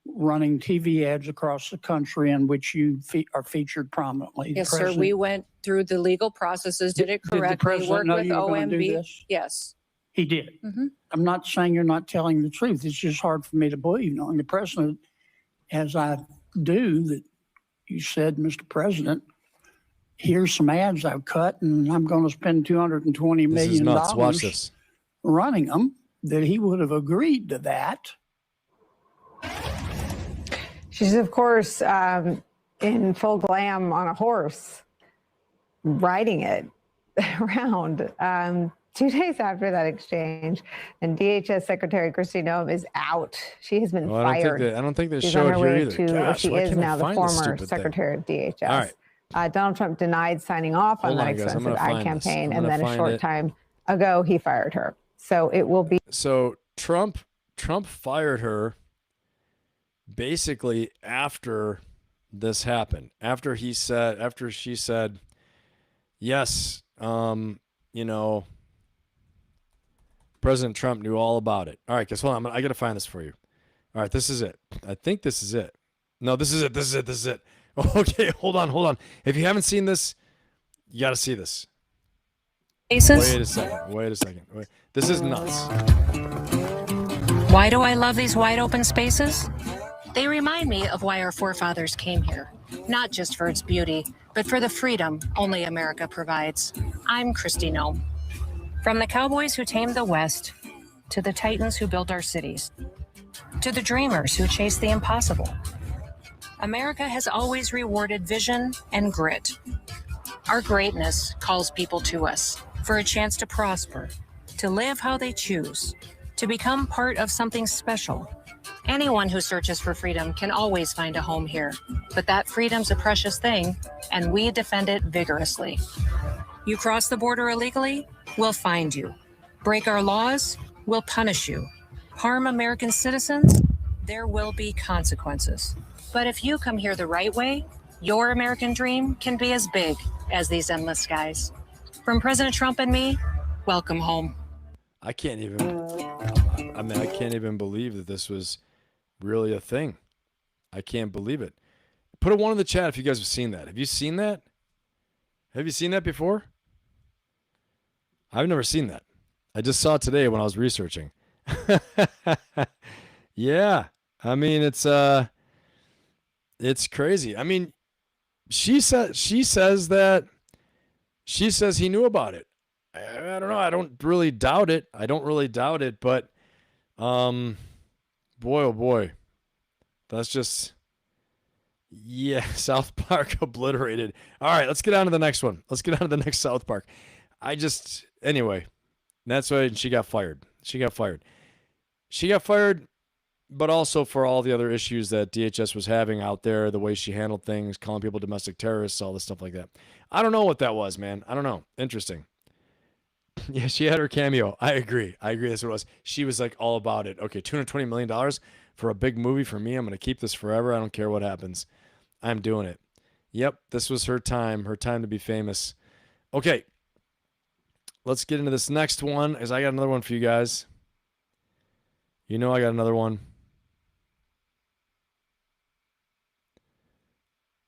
running TV ads across the country in which you are featured prominently. Yes, sir. We went through the legal processes, did it correctly, president worked know with you were gonna do OMB. this? Yes. He did. Mhm. I'm not saying you're not telling the truth. It's just hard for me to believe, knowing the president, as I do, that you said, Mr. President, here's some ads I've cut, and I'm going to spend $220 This is million nuts. Watch this. running them, that he would have agreed to that. She's, of course, in full glam on a horse, riding it around. 2 days after that exchange, and DHS Secretary Kristi Noem is out. She has been fired. I don't think they She's showed on her here way either. to, Gosh, she why is can't I now the find this former stupid Secretary of DHS. All right. Donald Trump denied signing off on Hold that on, guys. I'm expensive gonna ad find this. campaign, I'm and gonna then a find short it. time ago, he fired her. So it will be. So Trump fired her basically after this happened. After she said, yes, you know, President Trump knew all about it. All right, guys, hold on. I got to find this for you. All right, this is it. I think this is it. No, this is it. This is it. Okay, hold on. If you haven't seen this, you got to see this. Wait a second. Wait. This is nuts. Why do I love these wide open spaces? They remind me of why our forefathers came here. Not just for its beauty, but for the freedom only America provides. I'm Kristi Noem. From the cowboys who tamed the West, to the titans who built our cities, to the dreamers who chased the impossible, America has always rewarded vision and grit. Our greatness calls people to us for a chance to prosper, to live how they choose, to become part of something special. Anyone who searches for freedom can always find a home here, but that freedom's a precious thing, and we defend it vigorously. You cross the border illegally, we'll find you. Break our laws, we'll punish you. Harm American citizens, there will be consequences. But if you come here the right way, your American dream can be as big as these endless skies. From President Trump and me, welcome home. I can't even believe that this was really a thing. I can't believe it. Put a 1 in the chat if you guys have seen that. Have you seen that? Have you seen that before? I've never seen that. I just saw it today when I was researching. Yeah. I mean, it's crazy. I mean, she says he knew about it. I don't know. I don't really doubt it. But boy, oh boy. That's just, yeah, South Park obliterated. All right, let's get on to the next one. Let's get on to the next South Park. Anyway, that's why she got fired. She got fired, but also for all the other issues that DHS was having out there, the way she handled things, calling people domestic terrorists, all this stuff like that. I don't know what that was, man. I don't know. Interesting. Yeah, she had her cameo. I agree. That's what it was. She was like all about it. Okay, $220 million for a big movie for me. I'm going to keep this forever. I don't care what happens. I'm doing it. Yep, this was her time to be famous. Okay, let's get into this next one, as I got another one for you guys. You know I got another one.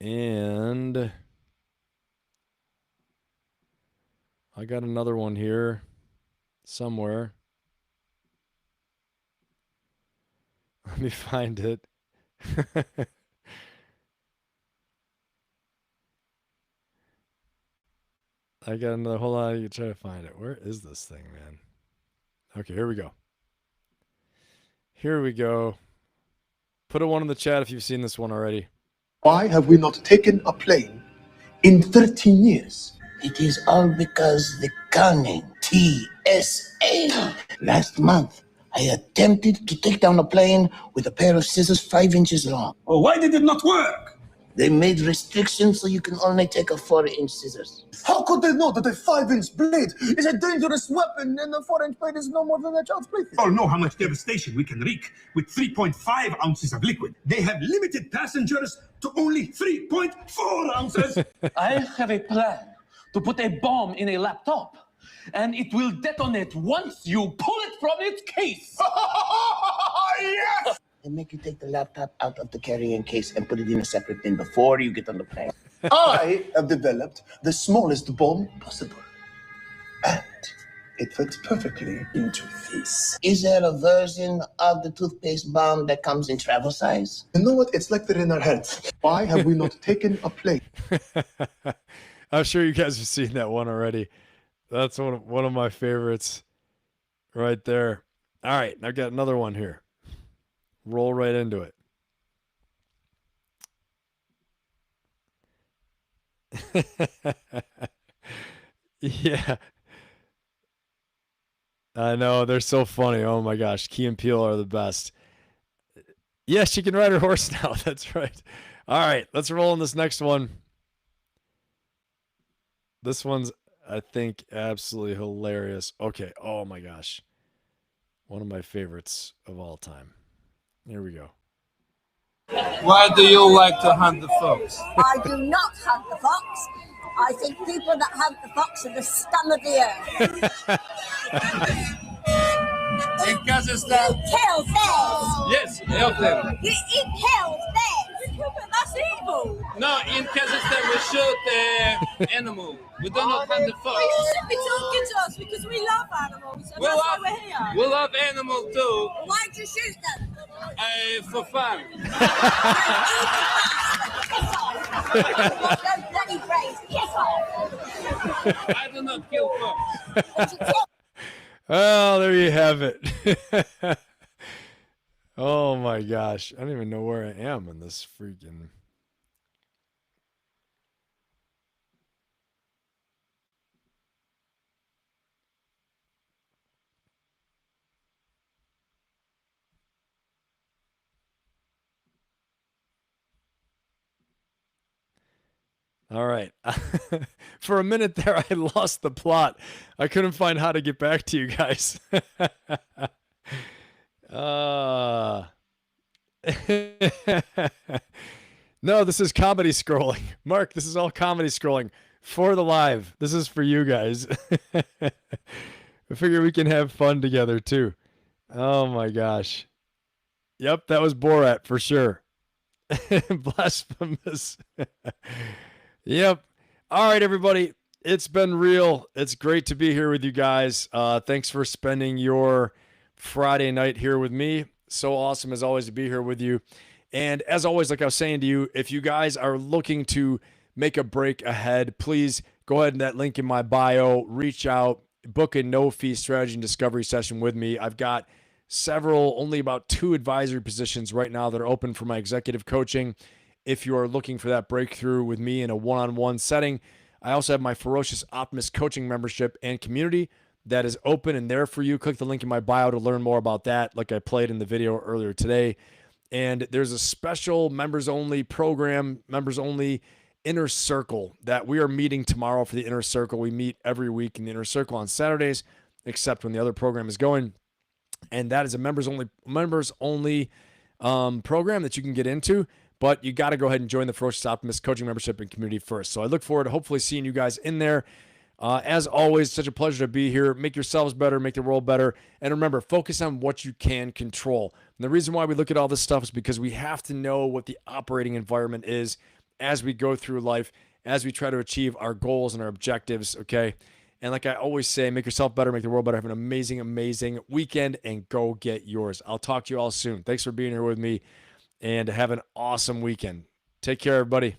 And I got another one here somewhere. Let me find it. I got another. Hold on, you try to find it. Where is this thing, man? Okay, here we go. Put a one in the chat if you've seen this one already. Why have we not taken a plane in 13 years? It is all because the cunning TSA. Last month, I attempted to take down a plane with a pair of scissors 5 inches long. Well, why did it not work? They made restrictions so you can only take a 4-inch scissors. How could they know that a 5-inch blade is a dangerous weapon and a 4-inch blade is no more than a child's plaything? All know how much devastation we can wreak with 3.5 ounces of liquid. They have limited passengers to only 3.4 ounces. I have a plan to put a bomb in a laptop, and it will detonate once you pull it from its case. Yes! They make you take the laptop out of the carrying case and put it in a separate bin before you get on the plane. I have developed the smallest bomb possible. And it fits perfectly into this. Is there a version of the toothpaste bomb that comes in travel size? You know what? It's like they're in our heads. Why have we not taken a plane? I'm sure you guys have seen that one already. That's one of my favorites right there. All right, I've got another one here. Roll right into it. Yeah. I know, they're so funny. Oh my gosh, Key and Peele are the best. Yes, she can ride her horse now. That's right. All right, let's roll on this next one. This one's, I think, absolutely hilarious. Okay, oh my gosh. One of my favorites of all time. Here we go. Why do you like to hunt the fox? I do not hunt the fox. I think people that hunt the fox are the scum of the earth. In Kazakhstan. You kill bears. Yes, help them. You kill bears. But that's evil. No, in Kazakhstan we shoot animal. We do not hunt the fox. Well, you should be talking to us because we love animals. And that's why we're here. We love animals too. Why'd you shoot them? For fun. I do not kill fox. Oh, there you have it. Oh my gosh. I don't even know where I am in this freaking... All right. For a minute there, I lost the plot. I couldn't find how to get back to you guys. No, this is comedy scrolling. Mark, this is all comedy scrolling for the live. This is for you guys. I figure we can have fun together too. Oh my gosh. Yep, that was Borat for sure. Blasphemous. Yep. All right, everybody. It's been real. It's great to be here with you guys. Thanks for spending your Friday night here with me. So awesome, as always, to be here with you. And as always, like I was saying to you, if you guys are looking to make a break ahead, please go ahead and that link in my bio, reach out, book a no-fee strategy and discovery session with me. I've got only about 2 advisory positions right now that are open for my executive coaching. If you are looking for that breakthrough with me in a one-on-one setting, I also have my Ferocious Optimist coaching membership and community that is open and there for you. Click the link in my bio to learn more about that, like I played in the video earlier today. And there's a special members-only program, members-only Inner Circle that we are meeting tomorrow for the Inner Circle. We meet every week in the Inner Circle on Saturdays, except when the other program is going. And that is a members-only program that you can get into. But you got to go ahead and join the Ferocious Optimist coaching membership and community first. So I look forward to hopefully seeing you guys in there. As always, such a pleasure to be here. Make yourselves better, make the world better. And remember, focus on what you can control. And the reason why we look at all this stuff is because we have to know what the operating environment is as we go through life, as we try to achieve our goals and our objectives, okay? And like I always say, make yourself better, make the world better. Have an amazing, amazing weekend, and go get yours. I'll talk to you all soon. Thanks for being here with me. And have an awesome weekend. Take care, everybody.